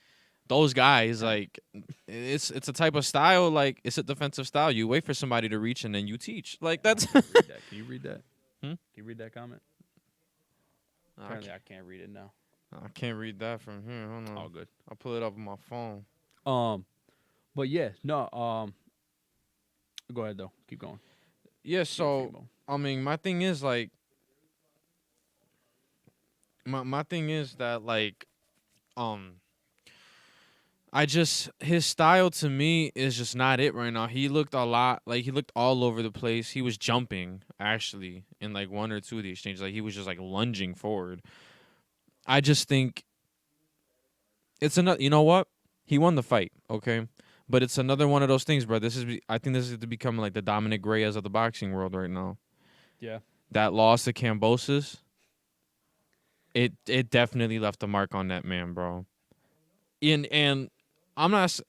A: those guys. Like, it's a type of style. Like, it's a defensive style. You wait for somebody to reach and then you teach. Like, that's.
B: Can you read that? Can you read that comment? Apparently, I can't read it now.
A: I can't read that from here. Hold on.
B: All good.
A: I'll pull it up on my phone.
B: But yeah, no. Go ahead though. Keep going.
A: Yeah. So I mean, my thing is like, my thing is that like, his style to me is just not it right now. He looked all over the place. He was jumping actually in like one or two of the exchanges. Like he was just like lunging forward. I just think it's another. You know what? He won the fight. Okay. But it's another one of those things, bro. I think this is to become like the Dominic Reyes of the boxing world right now.
B: Yeah.
A: That loss to Kambosos, it definitely left a mark on that man, bro. And I'm not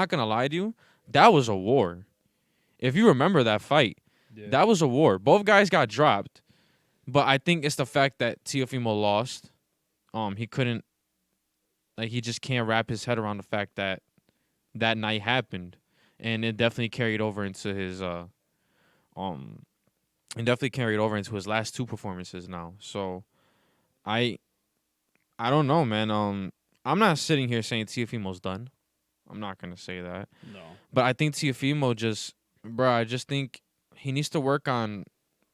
A: gonna lie to you, that was a war. If you remember that fight, that was a war. Both guys got dropped, but I think it's the fact that Teofimo lost. He couldn't, like, he just can't wrap his head around the fact that night happened, and it definitely carried over into his last two performances now. So I don't know, man. I'm not sitting here saying Teofimo's done. I'm not gonna say that.
B: No.
A: But I think Teofimo I just think he needs to work on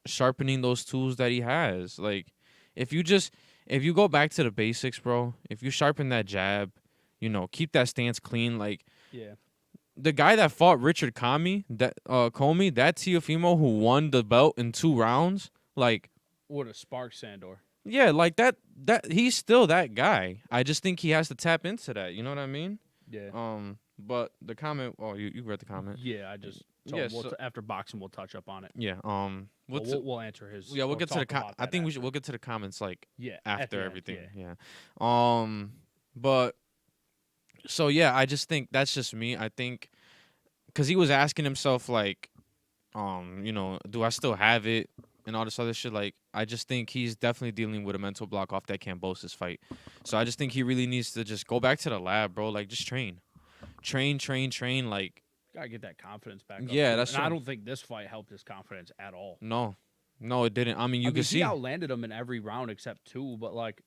A: sharpening those tools that he has. Like, if you go back to the basics, bro, if you sharpen that jab, keep that stance clean, like,
B: yeah.
A: The guy that fought Richard Comey, that Teofimo who won the belt in 2 rounds, like,
B: would have sparked Sandor.
A: Yeah, like that he's still that guy. I just think he has to tap into that. You know what I mean?
B: Yeah.
A: But the comment. Oh, you read the comment.
B: Yeah, I just
A: Yeah.
B: so
A: So
B: after boxing we'll touch up on it.
A: yeah.
B: Well, we'll answer his
A: Yeah, we'll
B: or
A: get to the.
B: talk about
A: I
B: that
A: think we should.
B: after.
A: We'll get to the comments like
B: Yeah, at
A: after
B: the end.
A: everything.
B: Yeah.
A: Yeah. But so yeah, I just think that's just me. I think because he was asking himself like, do I still have it and all this other shit. Like, I just think he's definitely dealing with a mental block off that Cambosis fight. So I just think he really needs to just go back to the lab, bro. Like, just train. Like,
B: Gotta get that confidence back up
A: yeah,
B: too.
A: that's
B: And
A: what
B: I
A: I'm.
B: don't think this fight helped his confidence at all.
A: No, no, it didn't. I mean,
B: I
A: you can
B: mean, he
A: see.
B: outlanded him in every round except two, but like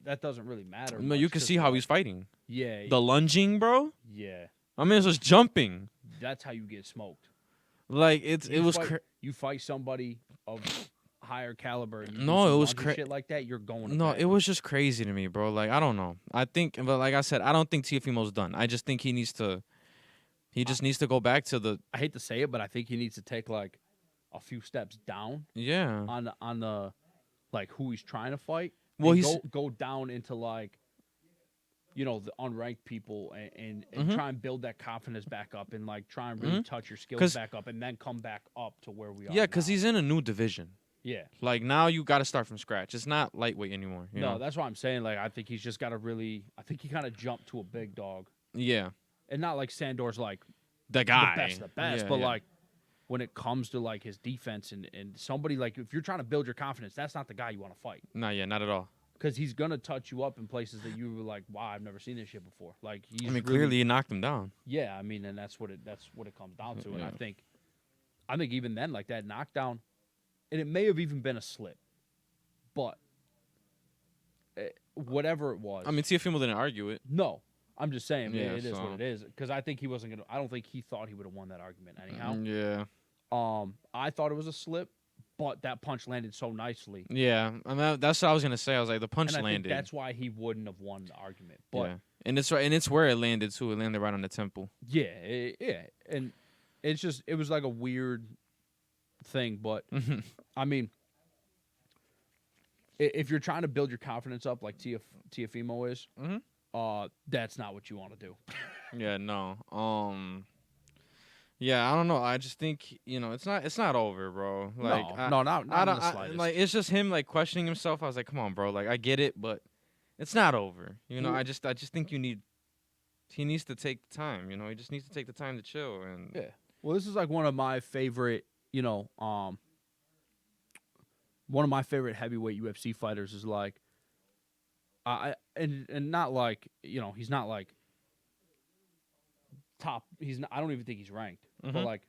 B: that doesn't really matter
A: No,
B: much.
A: you can
B: 'Cause,
A: see how
B: like,
A: he's fighting.
B: yeah,
A: The lunging, bro.
B: yeah.
A: I mean, it's just jumping.
B: That's how you get smoked.
A: Like it
B: You
A: was.
B: fight, you fight somebody of higher caliber and you do
A: No,
B: some
A: it was
B: lungy shit like that, you're going to
A: No,
B: bed.
A: it was just crazy to me, bro. Like I don't know. I think, but like I said, I don't think Teofimo's done. I just think he needs to. He just needs to go back to the.
B: I hate to say it, but I think he needs to take like a few steps down
A: Yeah.
B: on the like who he's trying to fight.
A: Well,
B: And
A: he's.
B: go down into like the unranked people and
A: Mhm.
B: try and build that confidence back up and like try and really touch your skills
A: 'Cause-
B: back up and then come back up to where we are.
A: Yeah, because
B: now.
A: he's in a new division.
B: Yeah.
A: Like now, you got to start from scratch. It's not lightweight anymore. You
B: No,
A: know.
B: that's what I'm saying. Like I think he's just got to really. I think he kind of jumped to a big dog,
A: Yeah.
B: and not like Sandor's like
A: The guy.
B: the best,
A: Yeah,
B: but
A: yeah.
B: like when it comes to like his defense and somebody like if you're trying to build your confidence, that's not the guy you want to fight
A: Nah, yeah, not at all.
B: because he's gonna touch you up in places that you were like, wow, I've never seen this shit before. Like he's
A: I mean,
B: really,
A: clearly he knocked him down.
B: yeah. I mean, and that's what it comes down to. And
A: Yeah.
B: I think even then, like that knockdown, and it may have even been a slip, but whatever it was,
A: I mean, Teofimo didn't argue it.
B: no. I'm just saying,
A: Yeah,
B: it is
A: so-
B: what it is. Because I think he wasn't gonna. I don't think he thought he would have won that argument anyhow.
A: Yeah.
B: I thought it was a slip, but that punch landed so nicely.
A: Yeah. I mean, that's what I was gonna say. I was like, the punch
B: And I
A: landed.
B: think that's why he wouldn't have won the argument. But
A: yeah. And it's right, and it's where it landed too. It landed right on the temple.
B: yeah, and it's just it was like a weird thing. But I mean, if you're trying to build your confidence up like Teofimo is,
A: Mhm.
B: that's not what you want to do.
A: Yeah, no. Yeah, I don't know. I just think it's not over, bro. Like,
B: not in
A: I
B: the
A: don't.
B: slightest.
A: Like, it's just him like questioning himself. I was like, come on, bro. Like, I get it, but it's not over.
B: Well-
A: I just think he needs to take the time. He just needs to take the time to chill. And
B: Yeah. Well, this is like one of my favorite, one of my favorite heavyweight UFC fighters is like, and not like he's not like top. He's not. I don't even think he's ranked. But
A: Mhm.
B: like,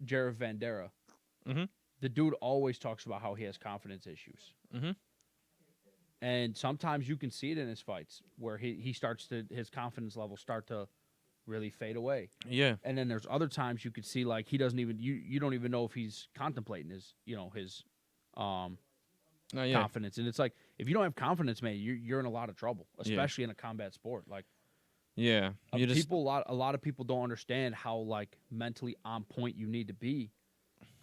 B: Jared Vandera,
A: Mhm.
B: the dude always talks about how he has confidence issues.
A: Mhm.
B: And sometimes you can see it in his fights where he starts to his confidence levels start to really fade away.
A: yeah,
B: And then there's other times you could see like he doesn't even you don't even know if he's contemplating his
A: no, yeah,
B: confidence. And it's like if you don't have confidence, man, you're in a lot of trouble, especially in a combat sport. Like
A: yeah. You just
B: a lot of people don't understand how like mentally on point you need to be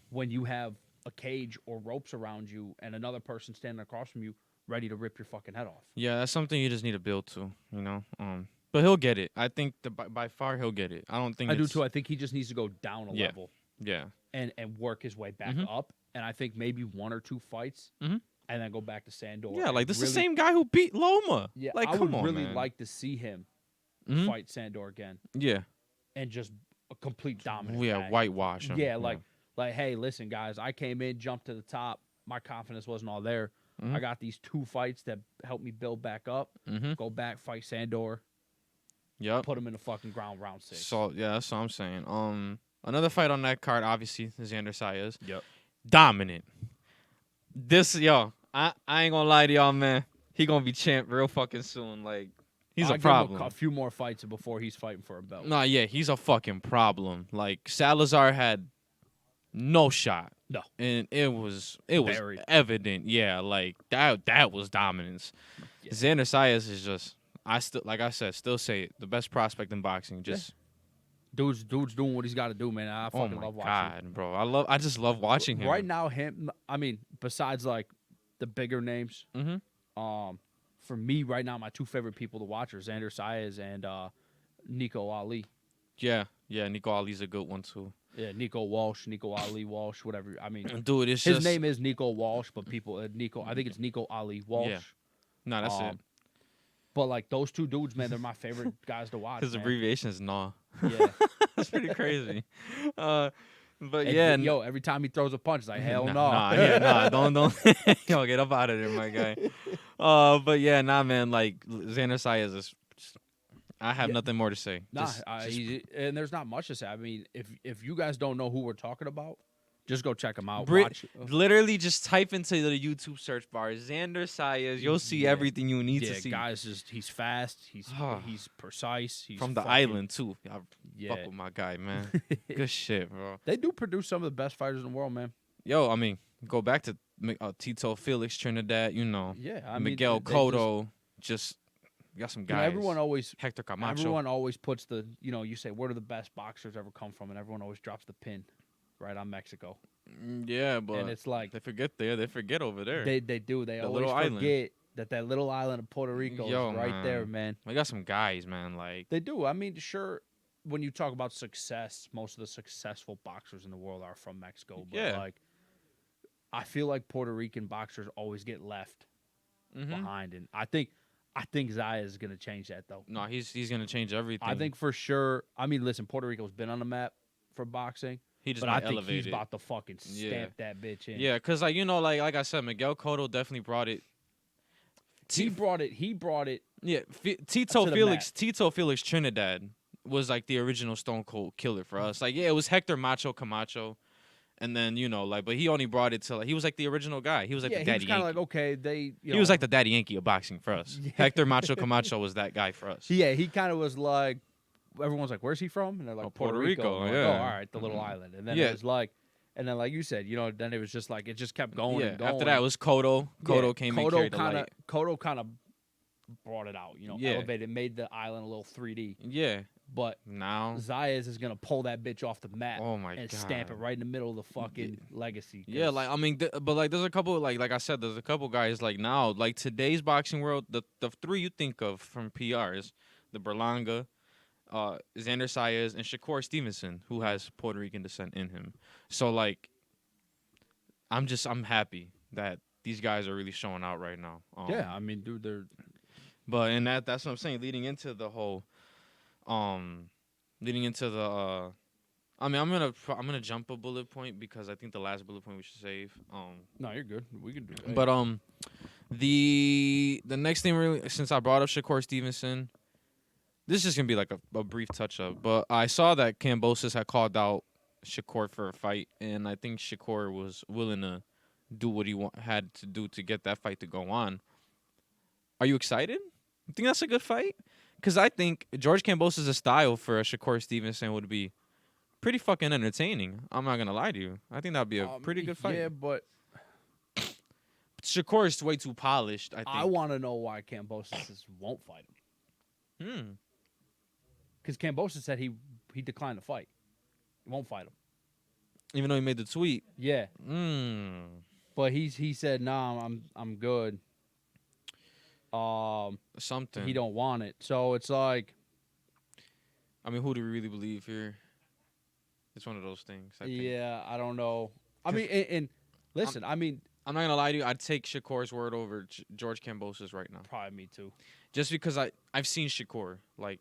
B: when you have a cage or ropes around you and another person standing across from you ready to rip your fucking head off.
A: yeah. That's something you just need to build to. But he'll get it. I think by far he'll get it. I don't think
B: I do
A: it's-
B: too. I think he just needs to go down a
A: Yeah.
B: level
A: Yeah.
B: and work his way back
A: Mhm.
B: up. And I think maybe one or two fights,
A: Mhm.
B: and then go back to Sandor.
A: Yeah,
B: and
A: like this is the
B: really-
A: same guy who beat Loma.
B: Yeah,
A: like
B: I
A: come
B: would
A: on,
B: really
A: man.
B: like to see him
A: Mhm.
B: fight Sandor again
A: Yeah,
B: and just a complete dominant.
A: yeah,
B: bag.
A: whitewash him.
B: Yeah, like hey, listen, guys, I came in, jumped to the top. My confidence wasn't all there.
A: Mhm.
B: I got these two fights that helped me build back up.
A: Mm-hmm.
B: Go back, fight Sandor,
A: Yep.
B: put him in the fucking ground round 6.
A: So yeah, that's what I'm saying. Another fight on that card, obviously, is Xander Sayas.
B: Yep.
A: Dominant. I ain't gonna lie to y'all, man. He gonna be champ real fucking soon. Like, he's
B: I'll
A: a
B: give him
A: problem.
B: a few more fights before he's fighting for a belt.
A: Nah, yeah, he's a fucking problem. Like, Salazar had no shot.
B: No.
A: And it was
B: Buried.
A: evident. Yeah, like that was dominance.
B: Yeah.
A: Xander Sayas is just, still say it, the best prospect in boxing. Just
B: Dude's doing what he's got to do, man. I
A: oh
B: fucking
A: my
B: love watching.
A: god, bro. I just love watching him.
B: Right now, him. I mean, besides like the bigger names. For me right now, my two favorite people to watch are Xander Saez and Nico Ali.
A: Yeah, yeah. Nico Ali's a good one too.
B: Yeah, Nico Walsh, Nico Ali Walsh, whatever. I mean,
A: Dude, it's
B: his
A: just
B: name is Nico Walsh, but people Nico. I think it's Nico Ali
A: yeah.
B: Walsh.
A: No, that's it.
B: Um, but like those two dudes, man, they're my favorite guys to watch.
A: His
B: Man.
A: abbreviation is NAW.
B: Yeah,
A: That's pretty crazy. But
B: and
A: yeah,
B: yo, every time he throws a punch, it's like hell no.
A: nah, don't, yo, get up out of there, my guy. But yeah, nah, man, like Xander Saez is. I have
B: Yeah.
A: nothing more to say.
B: Nah,
A: Just-
B: and there's not much to say. I mean, if you guys don't know who we're talking about, just go check him out.
A: Brit-
B: Watch.
A: literally just type into the YouTube search bar Xander Saez. You'll see
B: Yeah.
A: everything you need
B: Yeah,
A: to see.
B: guys, he's fast. He's precise. He's
A: From the
B: fucking-
A: island too. I
B: Yeah,
A: fuck with my guy, man. Good shit, bro.
B: they do produce some of the best fighters in the world, man.
A: Yo, I mean, go back to Tito Felix Trinidad. You know,
B: Yeah, I mean,
A: Miguel
B: they
A: Cotto. Just got some
B: You know,
A: guys.
B: everyone always
A: Hector Camacho.
B: everyone always puts the you say where do the best boxers ever come from, and everyone always drops the pin right on Mexico,
A: Yeah, but
B: and it's like
A: they forget there. They forget over there.
B: they do they
A: The
B: always
A: little island.
B: forget that little island of Puerto Rico
A: Yo,
B: is right there, man.
A: We got some guys, man. Like
B: They do. I mean, sure. When you talk about success, most of the successful boxers in the world are from Mexico. But
A: Yeah.
B: like, I feel like Puerto Rican boxers always get left behind, and I think Zaya is going to change that though.
A: no, he's gonna change everything.
B: I think for sure. I mean, listen, Puerto Rico's been on the map for boxing,
A: he just
B: but I
A: might
B: think
A: elevate
B: he's
A: it.
B: about to fucking stamp that bitch in.
A: Yeah, cause like like I said, Miguel Cotto definitely brought it.
B: He brought it.
A: Yeah, Tito
B: to the
A: Felix.
B: mat.
A: Tito Felix Trinidad was like the original Stone Cold Killer for us. Like, yeah, it was Hector Macho Camacho, and then but he only brought it to like he was like the original guy. He was like
B: Yeah,
A: the
B: he was
A: daddy
B: kind of
A: Yankee.
B: like okay, they.
A: He was like the daddy Yankee of boxing for us.
B: Yeah.
A: Hector Macho Camacho was that guy for us.
B: Yeah, he kind of was like. Everyone's like, "Where's he from?" And they're like,
A: Oh,
B: "Puerto
A: Puerto
B: Rico."
A: Rico,
B: And
A: yeah.
B: like, oh, all right, the little island. And then
A: Yeah.
B: it was like, and then like you said, then it was just like it just kept going and going.
A: After that it was Cotto. Cotto came and carried the light.
B: Cotto kind of brought it out.
A: Yeah.
B: Elevated, made the island a little 3D.
A: Yeah.
B: But
A: Now.
B: Zayas is gonna pull that bitch off the mat
A: Oh my
B: and
A: god.
B: stamp it right in the middle of the fucking legacy.
A: Yeah,
B: 'cause-
A: like I mean, but like there's a couple like I said, there's a couple guys like now like today's boxing world. The three you think of from PRs, the Berlanga, Xander Saez, and Shakur Stevenson, who has Puerto Rican descent in him. So like, I'm happy that these guys are really showing out right now.
B: yeah, I mean, dude, they're
A: But and that's what I'm saying. Leading into the whole, leading into the. I mean, I'm gonna jump a bullet point because I think the last bullet point we should save.
B: no, you're good. We can do that.
A: But the next thing really, since I brought up Shakur Stevenson, this is just gonna be like a brief touch up. But I saw that Kambosos had called out Shakur for a fight, and I think Shakur was willing to do what he had to do to get that fight to go on. Are you excited? You think that's a good fight? Because I think George Kambosos' style for a Shakur Stevenson would be pretty fucking entertaining. I'm not gonna lie to you. I think that'd be a pretty good fight.
B: Yeah, but
A: Shakur is way too polished. I think.
B: I want to know why Kambosos won't fight him. Because Kambosos said he declined to fight. He won't fight him.
A: Even though he made the tweet.
B: Yeah,
A: Mm.
B: but he said, "Nah, I'm good."
A: Something.
B: He don't want it. So it's like,
A: I mean, who do we really believe here? It's one of those things. I think.
B: yeah, I don't know. I mean, and listen, I mean,
A: I'm not gonna lie to you. I'd take Shakur's word over George Kambosos right now,
B: probably me too.
A: just because I've seen Shakur like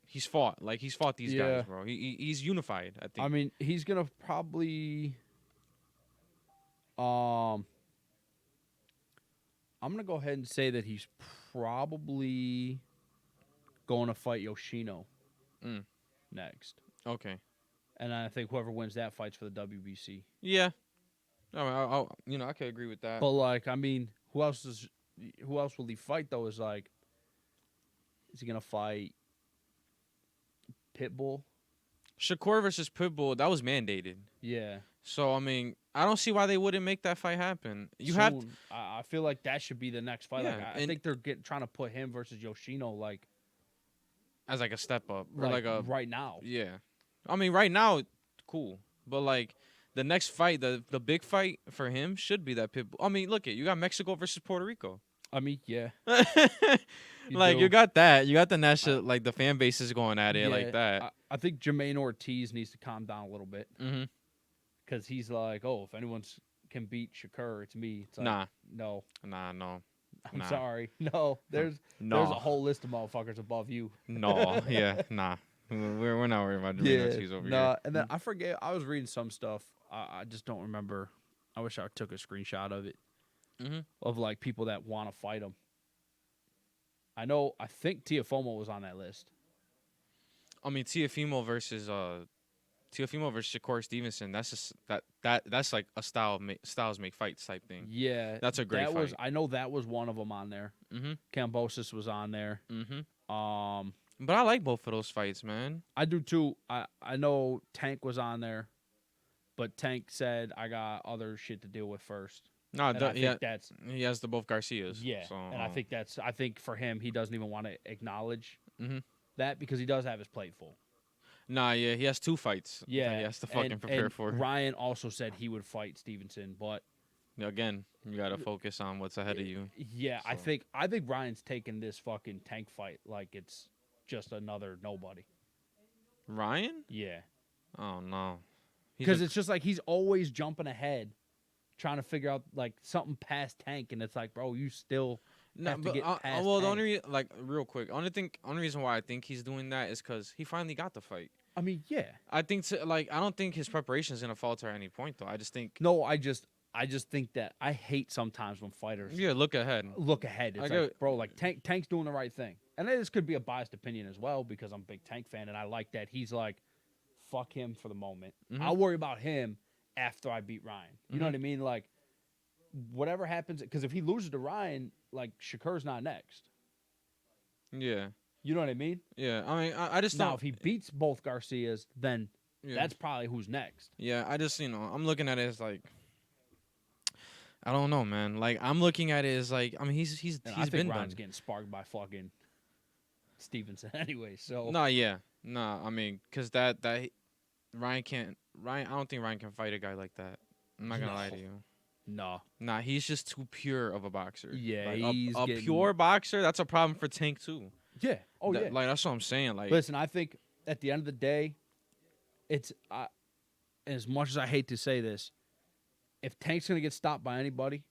A: he's fought these
B: Yeah.
A: guys, bro. He's unified. I think.
B: I mean, he's gonna probably. I'm gonna go ahead and say that he's probably going to fight Yoshino next,
A: okay.
B: and I think whoever wins that fights for the WBC.
A: Yeah. I I could agree with that.
B: But like, I mean, who else will he fight though? Is like, is he gonna fight Pitbull?
A: Shakur versus Pitbull, that was mandated.
B: Yeah.
A: So I mean, I don't see why they wouldn't make that fight happen. You have
B: Soon. I feel like that should be the next fight.
A: Yeah,
B: Like, I
A: and-
B: think they're trying to put him versus Yoshino like
A: as like a step up or like a
B: right now.
A: yeah. I mean, right now, cool, but like the next fight, the big fight for him should be that Pitbull. I mean, look at you got Mexico versus Puerto Rico.
B: I mean, yeah, you
A: Like you
B: do.
A: got that, you got the
B: I,
A: national, like the fan base is going at it like
B: yeah,
A: that.
B: I think Jermaine Ortiz needs to calm down a little bit
A: Hmm.
B: because he's like, oh, if anyone's can beat Shakur, it's me. It's like,
A: Nah,
B: no,
A: nah, no,
B: I'm
A: nah,
B: sorry, no. There's a
A: no,
B: whole list of motherfuckers above you.
A: no, yeah, nah. We're not worried about Jermaine
B: Yeah,
A: Ortiz over here.
B: nah. And then I forget. I was reading some stuff. I just don't remember. I wish I took a screenshot of it
A: Hmm.
B: of like people that want to fight him. I know. I think Teofimo was on that list.
A: I mean, Teofimo versus Shakur Stevenson. That's just that's like a styles make fights type thing.
B: Yeah,
A: That's a great
B: that was.
A: fight.
B: I know that was one of them on there.
A: Hmm.
B: Cambosis was on there.
A: Hmm.
B: Um,
A: But I like both of those fights, man.
B: I do too. I know Tank was on there, but Tank said I got other shit to deal with first.
A: No,
B: And I think that's
A: he has the both Garcias.
B: yeah.
A: So,
B: And I think for him he doesn't even want to acknowledge
A: hmm.
B: that because he does have his plate full.
A: Nah, yeah, he has two fights.
B: Yeah,
A: that he has to fucking prepare
B: and
A: for.
B: Ryan also said he would fight Stevenson, but
A: Again, you gotta focus on what's ahead of you.
B: yeah,
A: So.
B: I think Ryan's taking this fucking Tank fight like it's just another nobody.
A: Ryan?
B: Yeah,
A: Oh no.
B: because it's just like he's always jumping ahead, trying to figure out like something past Tank, and it's like, bro, you still
A: no,
B: have to
A: but
B: get past
A: well, the
B: Tank.
A: only like real quick, only reason why I think he's doing that is because he finally got the fight.
B: I mean, yeah,
A: I think I don't think his preparation is gonna falter at any point though. I just think
B: no, I just think that I hate sometimes when fighters
A: yeah, look ahead.
B: look ahead. It's
A: I
B: like,
A: get-
B: bro, like Tank's doing the right thing, and this could be a biased opinion as well because I'm a big Tank fan, and I like that he's like, fuck him for the moment.
A: Mhm.
B: I'll worry about him after I beat Ryan. You know
A: Mhm.
B: what I mean? Like, whatever happens, because if he loses to Ryan, like Shakur's not next.
A: Yeah,
B: You know what I mean?
A: yeah. I mean, I just
B: Now,
A: don't.
B: if he beats both Garcias, then
A: Yeah.
B: that's probably who's next.
A: Yeah, I just I'm looking at it as like I don't know, man. Like I'm looking at it as like I mean
B: And I
A: he's
B: think
A: been
B: Ryan's
A: done.
B: getting sparked by fucking Stevenson anyway. So
A: No, yeah, no. I mean, cause that Ryan can't. Ryan, I don't think Ryan can fight a guy like that. I'm not gonna lie to
B: No.
A: you.
B: no,
A: Nah, he's just too pure of a boxer.
B: Yeah,
A: like,
B: he's
A: a
B: getting-
A: pure boxer. That's a problem for Tank too.
B: yeah, oh yeah.
A: Like that's what I'm saying. Like,
B: Listen, I think at the end of the day, it's as much as I hate to say this, if Tank's gonna get stopped by anybody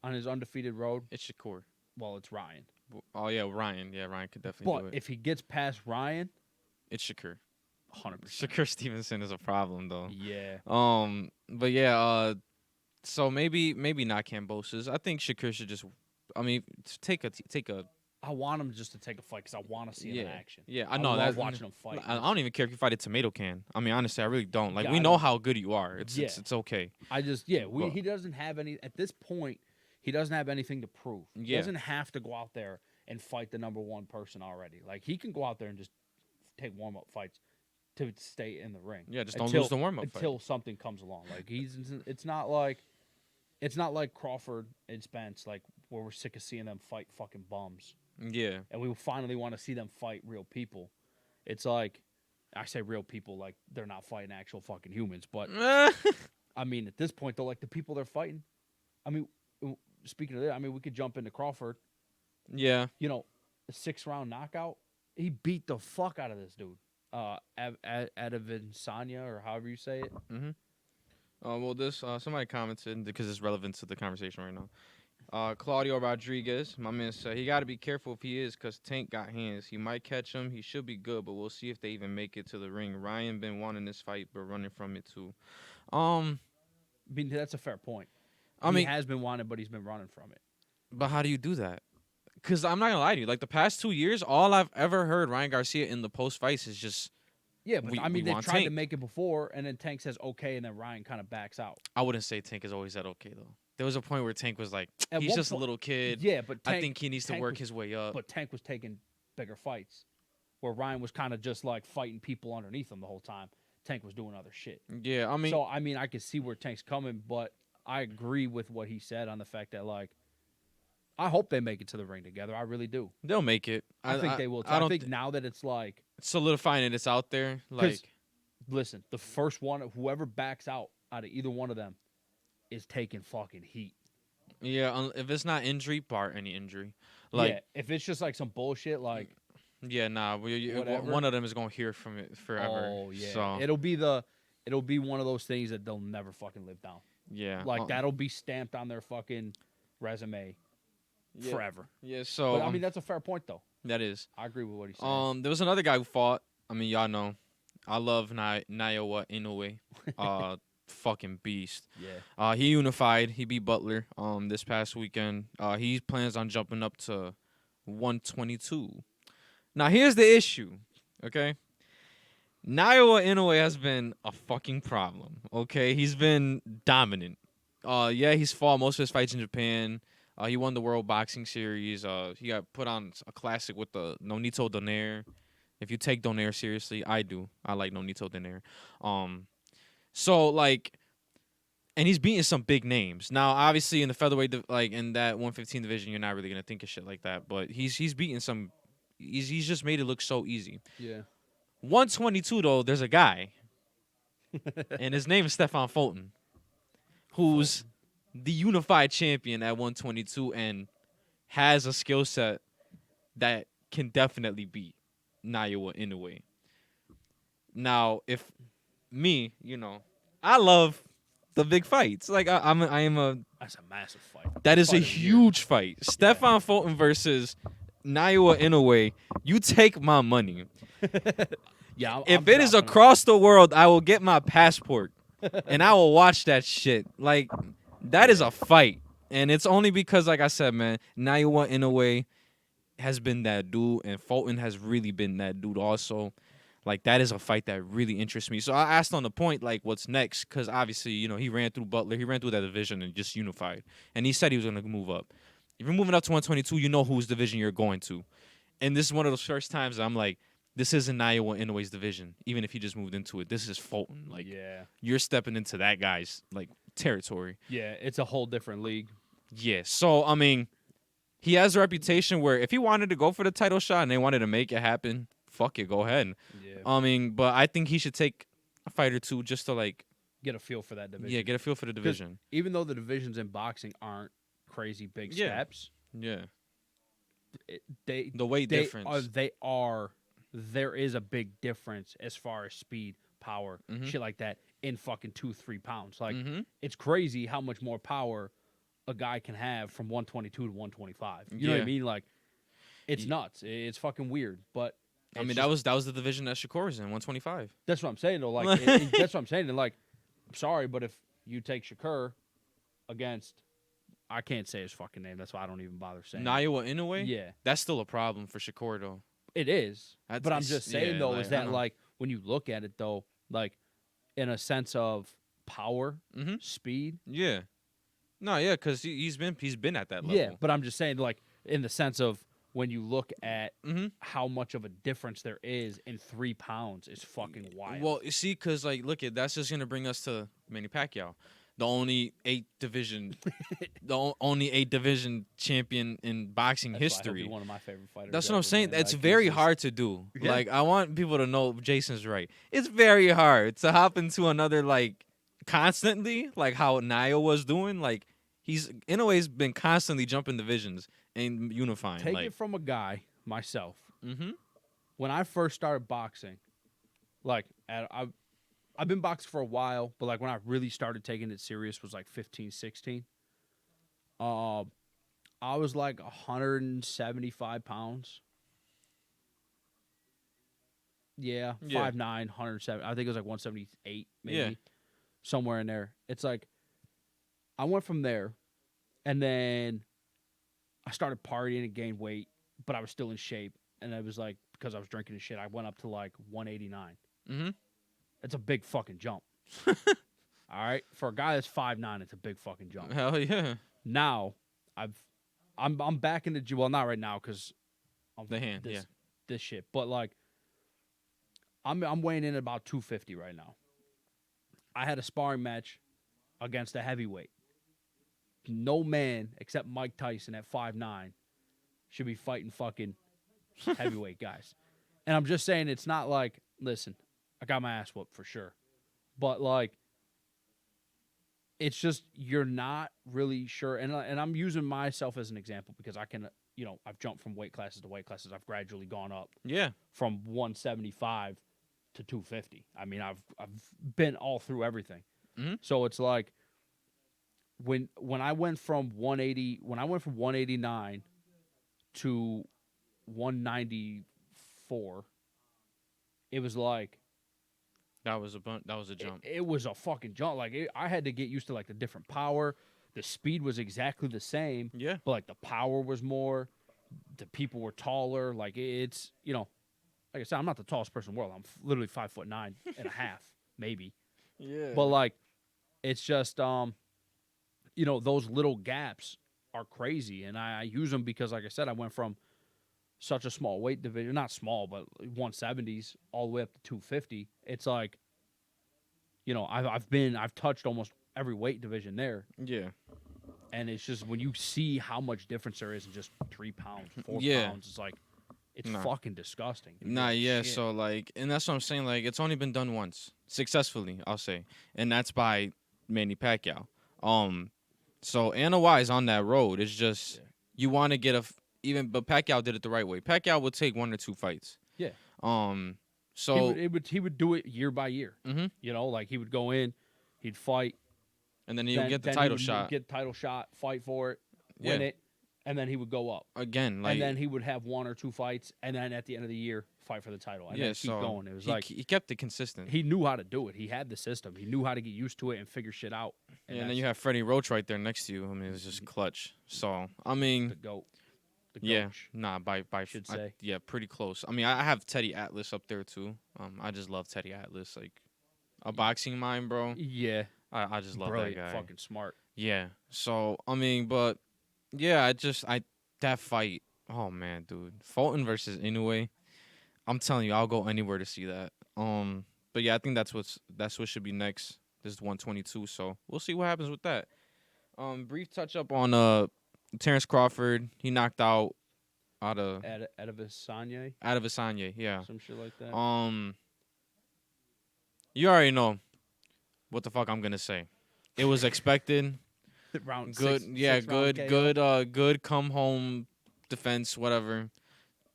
B: on his undefeated road,
A: it's Shakur.
B: well, it's Ryan.
A: Oh yeah, Ryan. Yeah, Ryan could definitely do
B: But
A: it.
B: if he gets past Ryan,
A: It's Shakur.
B: 100%.
A: Shakur Stevenson is a problem though.
B: Yeah,
A: But yeah, so maybe not Cambosis. I think Shakur should just. I mean, take a.
B: I want him just to take a fight because I want to see him in action.
A: Yeah,
B: I
A: I know
B: love
A: that.
B: watching him fight.
A: I don't even care if you fight a tomato can. I mean, honestly, I really don't. Like,
B: Yeah,
A: we
B: I
A: know
B: don't-
A: how good you are.
B: Yeah.
A: It's okay.
B: But he doesn't have any at this point. He doesn't have anything to prove. He
A: Yeah.
B: doesn't have to go out there and fight the number one person already. Like he can go out there and just take warm up fights to stay in the ring.
A: Yeah, just don't lose the warm-up fight.
B: until something comes along. Like it's not like Crawford and Spence, like where we're sick of seeing them fight fucking bums,
A: Yeah.
B: and we finally want to see them fight real people. It's like I say real people, like they're not fighting actual fucking humans, but I mean at this point though, like the people they're fighting. I mean, speaking of that, I mean we could jump into Crawford.
A: Yeah.
B: You know, a 6-round knockout. He beat the fuck out of this dude. Adavansanya, or however you say it.
A: Mm-hmm. Well, this somebody commented because it's relevant to the conversation right now. Claudio Rodriguez, my man, said he got to be careful if he is, cause Tank got hands. He might catch him. He should be good, but we'll see if they even make it to the ring. Ryan been wanting this fight, but running from it too.
B: I mean, that's a fair point.
A: I mean,
B: he has been wanted, but he's been running from it.
A: but how do you do that? Cause I'm not gonna lie to you. Like the past 2 years, all I've ever heard Ryan Garcia in the post fights is just.
B: Yeah, but I mean,
A: we
B: they
A: want
B: tried to
A: Tank.
B: make it before, and then Tank says okay, and then Ryan kind of backs out.
A: I wouldn't say Tank is always that okay though. There was a point where Tank was like,
B: At
A: he's
B: one
A: just a
B: point-
A: little kid.
B: Yeah, but Tank,
A: I think he needs to
B: Tank
A: work
B: was-
A: his way up.
B: But Tank was taking bigger fights, where Ryan was kind of just like fighting people underneath him the whole time. Tank was doing other shit.
A: Yeah, I mean,
B: So I mean, I can see where Tank's coming, but I agree with what he said on the fact that like, I hope they make it to the ring together. I really do.
A: they'll make it.
B: I think they will. Too.
A: I
B: I
A: don't
B: think now that it's like,
A: solidifying it. It's out there. Like,
B: listen, the first one, whoever backs out out of either one of them is taking fucking heat.
A: Yeah, if it's not injury, bar any injury. Like,
B: Yeah, if it's just like some bullshit, like
A: yeah, nah,
B: whatever.
A: one of them is gonna hear from it forever.
B: Oh yeah,
A: So
B: it'll be one of those things that they'll never fucking live down.
A: yeah,
B: Like that'll be stamped on their fucking resume
A: yeah,
B: forever.
A: yeah.
B: But
A: So
B: I mean, that's a fair point though.
A: that is.
B: I agree with what he's saying.
A: There was another guy who fought. I mean, y'all know, I love Naoya Inoue. Fucking beast.
B: Yeah.
A: He unified. He beat Butler. This past weekend. He plans on jumping up to 122. Now here's the issue. Okay. Naoya Inoue has been a fucking problem. Okay, he's been dominant. Yeah, he's fought most of his fights in Japan. He won the World Boxing Series. He got put on a classic with the Nonito Donaire. If you take Donaire seriously, I do. I like Nonito Donaire. So like, and he's beating some big names. Now, obviously, in the featherweight, like in that 115 division, you're not really gonna think of shit like that. But he's beating some. He's just made it look so easy.
B: Yeah.
A: 122 though, there's a guy, and his name is Stefan Fulton, who's the unified champion at 122 and has a skill set that can definitely beat Naoya Inoue. Now, if me, I love the big fights. Like I am a
B: That's a massive fight.
A: that is a
B: Fight of the year.
A: huge fight. Stefan Fulton versus Naoya Inoue. You take my money.
B: Yeah.
A: If it is across the world, I will get my passport and I will watch that shit. Like, that is a fight. And it's only because, like I said, man, Naoya Inoue has been that dude, and Fulton has really been that dude also. Like, that is a fight that really interests me. So I asked on the point, like, what's next? Because obviously, he ran through Butler. He ran through that division and just unified. And he said he was going to move up. If you're moving up to 122, you know whose division you're going to. And this is one of those first times I'm like, this isn't Naoya Inoue's division, even if he just moved into it. This is Fulton. Like,
B: Yeah.
A: you're stepping into that guy's, like, territory.
B: Yeah, it's a whole different league.
A: Yeah. So, I mean, he has a reputation where if he wanted to go for the title shot and they wanted to make it happen, fuck it, go ahead.
B: Yeah.
A: I mean, but I think he should take a fight or two just to, like,
B: Get a feel for that division.
A: yeah, get a feel for the division.
B: Even though the divisions in boxing aren't crazy big
A: Yeah.
B: steps,
A: Yeah.
B: they
A: The weight
B: they
A: difference.
B: there is a big difference as far as speed, power,
A: Mhm.
B: shit like that in fucking 2-3 pounds. Like
A: Mm-hmm.
B: it's crazy how much more power a guy can have from 122 to 125. You know what
A: Yeah.
B: I mean? Like it's
A: Ye-
B: nuts. It's fucking weird, but
A: I
B: it's
A: mean,
B: just-
A: that was the division that Shakur is in, 125.
B: that's what I'm saying though. Like that's what I'm saying. And like, I'm sorry, but if you take Shakur against, I can't say his fucking name. That's why I don't even bother saying.
A: Naoya Inoue?
B: Yeah,
A: That's still a problem for Shakur, though.
B: it is.
A: That's-
B: But I'm
A: it's-
B: just saying
A: yeah,
B: though,
A: like,
B: is
A: I
B: that
A: know.
B: like when you look at it though, like in a sense of power,
A: Mm-hmm.
B: speed.
A: Yeah. No, yeah, because he's been at that level.
B: Yeah, but I'm just saying like in the sense of when you look at
A: Mm-hmm.
B: how much of a difference there is in 3 pounds is fucking wild.
A: Well, you see, because, like, look at that's just gonna bring us to Manny Pacquiao, the only only 8 division champion in boxing
B: That's why he'll
A: history.
B: be one of my favorite fighters.
A: That's what I'm
B: ever,
A: saying.
B: man.
A: That's
B: Like,
A: very
B: he's just-
A: hard to do.
B: Yeah.
A: Like, I want people to know Jason's right. It's very hard to hop into another, like, constantly, like how Nio was doing. Like, he's in a way he's been constantly jumping divisions and unifying.
B: Take
A: like,
B: it from a guy myself.
A: mm-hmm.
B: When I first started boxing, like I've been boxing for a while, but like when I really started taking it serious was like 15, 16. I was like 175 pounds. Yeah,
A: Yeah.
B: 5'9", 107. I think it was like 178, maybe.
A: Yeah.
B: Somewhere in there. It's like I went from there, and then I started partying and gained weight, but I was still in shape. And it was like, because I was drinking and shit, I went up to like 189.
A: Mm-hmm.
B: It's a big fucking jump. All right? For a guy that's 5'9", it's a big fucking jump.
A: Hell yeah.
B: Now, I'm back in the gym. Well, not right now because
A: The hand,
B: this,
A: yeah.
B: this shit. But like, I'm weighing in at about 250 right now. I had a sparring match against a heavyweight. No man except Mike Tyson at 5'9" should be fighting fucking heavyweight guys. And I'm just saying, it's not like, listen, I got my ass whooped for sure, but like, it's just you're not really sure. And I'm using myself as an example because I can, I've jumped from weight classes to weight classes. I've gradually gone up
A: Yeah.
B: from 175 to 250. I mean, I've been all through everything.
A: Mhm.
B: So it's like when I went from 180 when I went from 189 to 194, it was like
A: That was a
B: it,
A: jump.
B: it was a fucking jump. Like I had to get used to like the different power. The speed was exactly the same,
A: Yeah.
B: but like the power was more. The people were taller. Like it's like I said, I'm not the tallest person in the world. I'm literally 5'9" and a half, maybe.
A: Yeah.
B: But like it's just those little gaps are crazy, and I use them because, like I said, I went from such a small weight division, not small, but 170s all the way up to 250. It's like, I've touched almost every weight division there,
A: Yeah.
B: and it's just when you see how much difference there is in just 3 pounds, four
A: Yeah.
B: pounds, it's like it's
A: Nah.
B: fucking disgusting. You're
A: Nah,
B: like,
A: yeah.
B: shit.
A: So like, and that's what I'm saying. Like, it's only been done once successfully, I'll say, and that's by Manny Pacquiao. So Wise on that road. It's just
B: Yeah.
A: you want to get but Pacquiao did it the right way. Pacquiao would take 1 or 2 fights.
B: Yeah.
A: Um,
B: He would,
A: so
B: he would do it year by year.
A: mhm.
B: Like he would go in, he'd fight,
A: And then you
B: then
A: get the
B: then he
A: title
B: would
A: shot.
B: get title shot, fight for it, win
A: Yeah.
B: it, and then he would go up.
A: Again,
B: And
A: like
B: then he would have 1 or 2 fights, and then at the end of the year, fight for the title, and
A: yeah.
B: then keep
A: So
B: going. It was
A: he
B: like
A: he kept it consistent.
B: he knew how to do it. He had the system. He knew how to get used to it and figure shit out.
A: Yeah, and then
B: that's
A: you have Freddie Roach right there next to you. I mean, it was just clutch. So I
B: the
A: mean,
B: goat. The
A: yeah,
B: coach,
A: nah, by
B: should say.
A: yeah, pretty close. I mean, I have Teddy Atlas up there too. I just love Teddy Atlas, like a boxing mind, bro.
B: Yeah,
A: I just love
B: brilliant,
A: that guy.
B: fucking smart.
A: Yeah. So I mean, but yeah, I that fight. Oh man, dude, Fulton versus Inoue. I'm telling you, I'll go anywhere to see that. But yeah, I think that's what should be next. This is 122, so we'll see what happens with that. Brief touch up on Terrence Crawford. He knocked
B: Out of his Sanye,
A: out of Asanya. Yeah.
B: some shit like that.
A: You already know what the fuck I'm gonna say. It was expected.
B: Round
A: Good.
B: six,
A: Yeah.
B: six round
A: Good.
B: KO.
A: Good. Good. Come home defense. Whatever.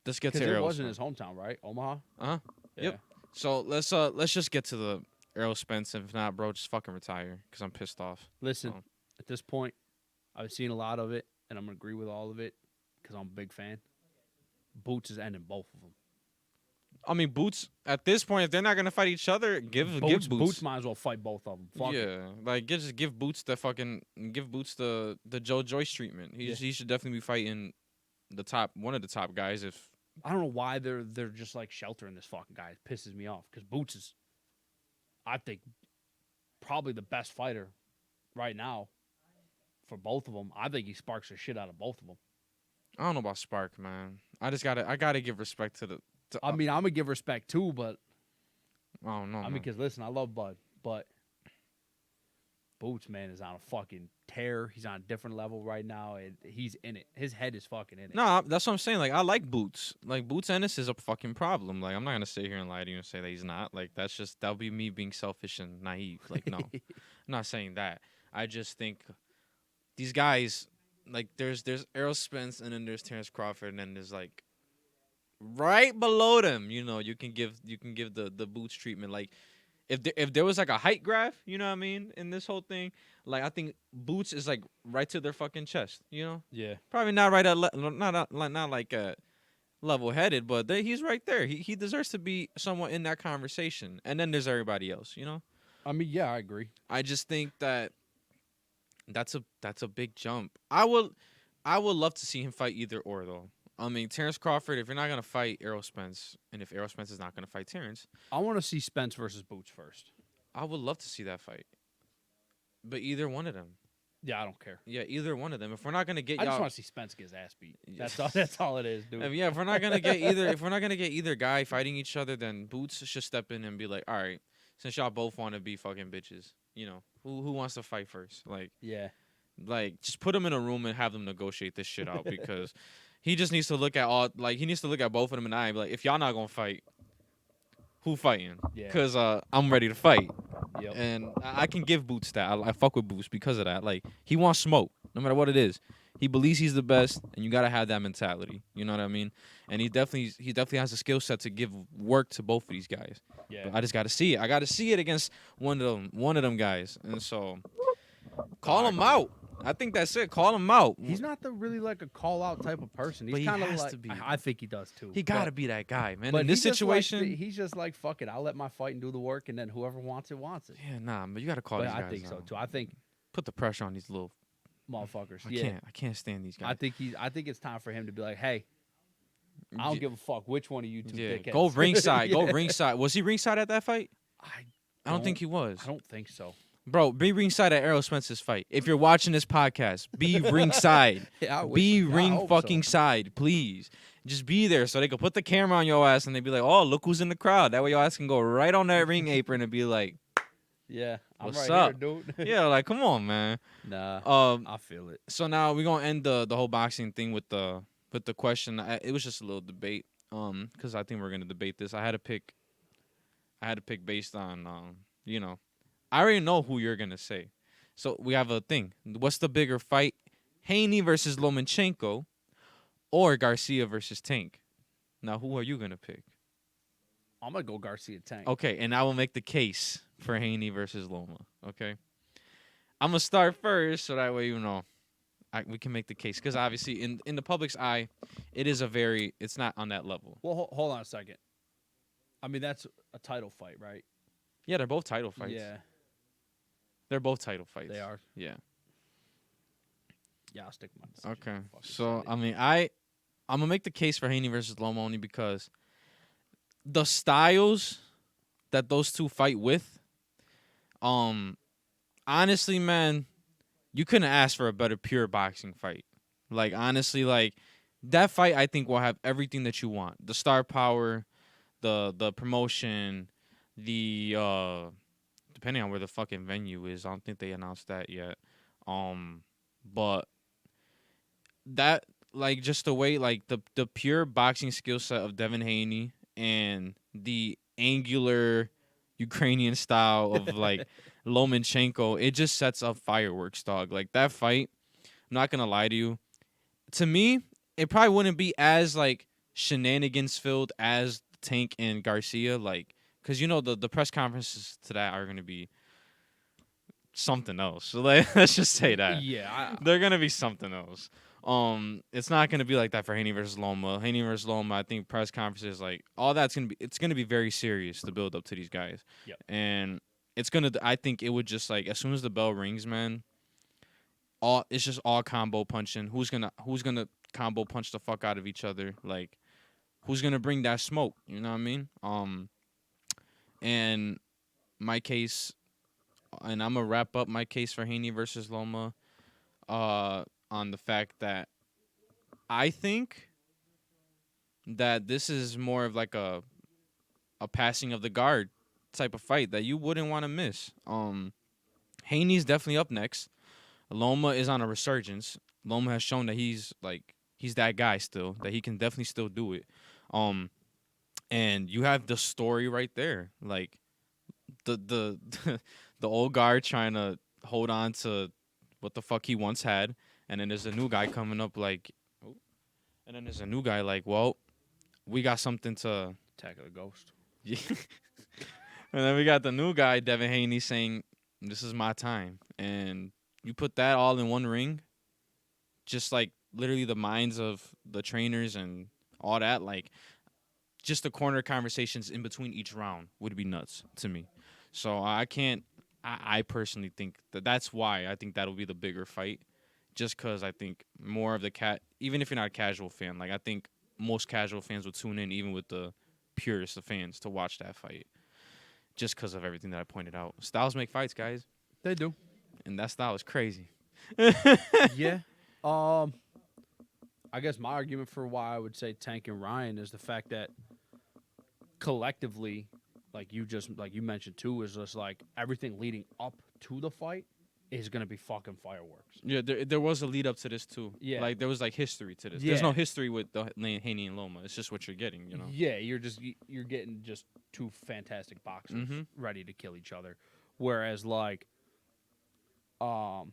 A: Let's get to
B: Because it
A: Errol
B: was in
A: Spence.
B: his hometown, right? Omaha.
A: Uh-huh.
B: Yeah.
A: Yep. So let's just get to the Errol Spence. If not, bro, just fucking retire because I'm pissed off.
B: Listen,
A: Oh.
B: at this point, I've seen a lot of it, and I'm gonna agree with all of it because I'm a big fan. Boots is ending both of them.
A: I mean, Boots. At this point, if they're not gonna fight each other, give Boots.
B: Boots might as well fight both of them. Fuck it.
A: Yeah, like just give Boots the Joe Joyce treatment. He should definitely be fighting one of the top guys. If
B: I don't know why they're just like sheltering this fucking guy. It pisses me off because Boots is, I think, probably the best fighter right now for both of them. I think he sparks the shit out of both of them.
A: I don't know about Spark, man. I gotta give respect to the.
B: I mean, I'm gonna give respect too, but
A: I don't know.
B: I mean,
A: man.
B: because listen, I love Bud, but Boots, man, is on a fucking tear. He's on a different level right now, and he's in it. His head is fucking in it.
A: No, that's what I'm saying. Like I like Boots. Like Boots Ennis is a fucking problem. Like I'm not gonna sit here and lie to you and say that he's not. Like that'll be me being selfish and naive. Like no, I'm not saying that. I just think these guys, like there's Errol Spence and then there's Terrence Crawford and then there's like right below them. You can give the Boots treatment. Like if there was like a height graph, you know what I mean, in this whole thing. Like I think Boots is like right to their fucking chest.
B: Yeah.
A: Probably not right at not like level headed, but he's right there. He deserves to be somewhat in that conversation. And then there's everybody else.
B: I mean, yeah, I agree.
A: I just think that that's a big jump. I would love to see him fight either or though. I mean, Terrence Crawford, if you're not gonna fight Errol Spence, and if Errol Spence is not gonna fight Terrence,
B: I want to see Spence versus Boots first.
A: I would love to see that fight. But either one of them.
B: Yeah, I don't care.
A: Yeah, either one of them. If we're not gonna get
B: I just
A: y'all,
B: want to see Spence get his ass beat. That's all it is, dude.
A: if we're not gonna get either guy fighting each other, then Boots should step in and be like, all right, since y'all both want to be fucking bitches, who wants to fight first?
B: Yeah.
A: Like just put them in a room and have them negotiate this shit out because he just needs to look at he needs to look at both of them in the eye and be like, if y'all not gonna fight, who fighting?
B: Yeah.
A: Because I'm ready to fight.
B: Yep.
A: And I can give Boots that. I fuck with Boots because of that. Like he wants smoke, no matter what it is. He believes he's the best, and you gotta have that mentality. You know what I mean? And he definitely has a skill set to give work to both of these guys.
B: Yeah.
A: But I just gotta see it. I gotta see it against one of them guys. And so call him out. I think that's it. Call him out.
B: He's not the really like a call out type of person. He's
A: But he
B: kind of
A: has
B: like
A: to be.
B: I think he does too.
A: He gotta be that guy, man.
B: But
A: In this
B: he just likes
A: situation,
B: he's just like fuck it. I'll let my fight and do the work, and then whoever wants it wants it.
A: yeah, nah. But you gotta call
B: But
A: these
B: I
A: guys
B: think so
A: out.
B: too. I think
A: Put the pressure on these little.
B: motherfuckers.
A: I can't stand these guys.
B: I think it's time for him to be like, hey, I don't give a fuck which one of you two dickheads.
A: Go ringside. Go
B: Yeah.
A: ringside. Was he ringside at that fight? I don't think he
B: I
A: was.
B: don't think so.
A: Bro, be ringside at Errol Spence's fight. If you're watching this podcast, be ringside.
B: Yeah, I wish-
A: Be
B: yeah, I
A: ring
B: hope
A: fucking
B: so.
A: side, please. Just be there so they can put the camera on your ass and they be like, oh, look who's in the crowd. That way your ass can go right on that ring apron and be like,
B: Yeah, I'm
A: What's
B: right
A: up?
B: here, dude.
A: yeah, like, come on, man.
B: Nah, I feel it.
A: So now we're gonna end the whole boxing thing with the question. It was just a little debate, because I think we're gonna debate this. I had to pick based on I already know who you're gonna say. So we have a thing. What's the bigger fight, Haney versus Lomachenko, or Garcia versus Tank? Now who are you gonna pick?
B: I'm gonna go Garcia Tank.
A: Okay, and I will make the case for Haney versus Loma. Okay, I'm gonna start first so that way we can make the case, because obviously in the public's eye, it's not on that level.
B: Well, hold on a second. I mean, that's a title fight, right?
A: Yeah, they're both title fights.
B: Yeah,
A: They're both title fights.
B: they are.
A: Yeah.
B: Yeah, I'll stick with my decision.
A: Okay.
B: Fucking
A: So
B: say it.
A: I mean, I'm gonna make the case for Haney versus Loma only because the styles that those two fight with, honestly, man, you couldn't ask for a better pure boxing fight. Like honestly, like that fight, I think will have everything that you want: the star power, the promotion, the depending on where the fucking venue is. I don't think they announced that yet. But that, like, just the way, like, the pure boxing skill set of Devin Haney and the angular Ukrainian style of like Lomachenko, it just sets up fireworks, dog. Like that fight, I'm not gonna lie to you. To me, it probably wouldn't be as like shenanigans filled as Tank and Garcia, like, because the press conferences to that are gonna be something else. So let's just say that.
B: Yeah,
A: They're gonna be something else. It's not gonna be like that for Haney versus Loma. Haney versus Loma, I think press conferences, like all that's it's gonna be very serious to build up to these guys.
B: Yep.
A: And I think it would just, like, as soon as the bell rings, man, it's just all combo punching. Who's gonna combo punch the fuck out of each other? Like, who's gonna bring that smoke? You know what I mean? And my case, and I'm gonna wrap up my case for Haney versus Loma, on the fact that I think that this is more of like a passing of the guard type of fight that you wouldn't want to miss. Haney's definitely up next. Loma is on a resurgence. Loma has shown that he's that guy still, that he can definitely still do it. And you have the story right there, like the the old guard trying to hold on to what the fuck he once had, and then there's a new guy coming up like, well, we got something to.
B: Attack of the Ghost.
A: Yeah. And then we got the new guy, Devin Haney, saying, this is my time. And you put that all in one ring, just like literally the minds of the trainers and all that, like just the corner conversations in between each round would be nuts to me. So I personally think that's why I think that'll be the bigger fight, just because I think more of even if you're not a casual fan, like I think most casual fans would tune in, even with the purest of fans, to watch that fight, just because of everything that I pointed out. Styles make fights, guys,
B: They do.
A: and that style is crazy.
B: Yeah. I guess my argument for why I would say Tank and Ryan is the fact that collectively, like you mentioned too, is just like everything leading up to the fight is gonna be fucking fireworks.
A: Yeah, there was a lead up to this too.
B: Yeah.
A: Like there was like history to this.
B: Yeah.
A: There's no history with the Haney and Loma. It's just what you're getting,
B: Yeah, you're getting just two fantastic boxers
A: Mhm.
B: ready to kill each other. Whereas um,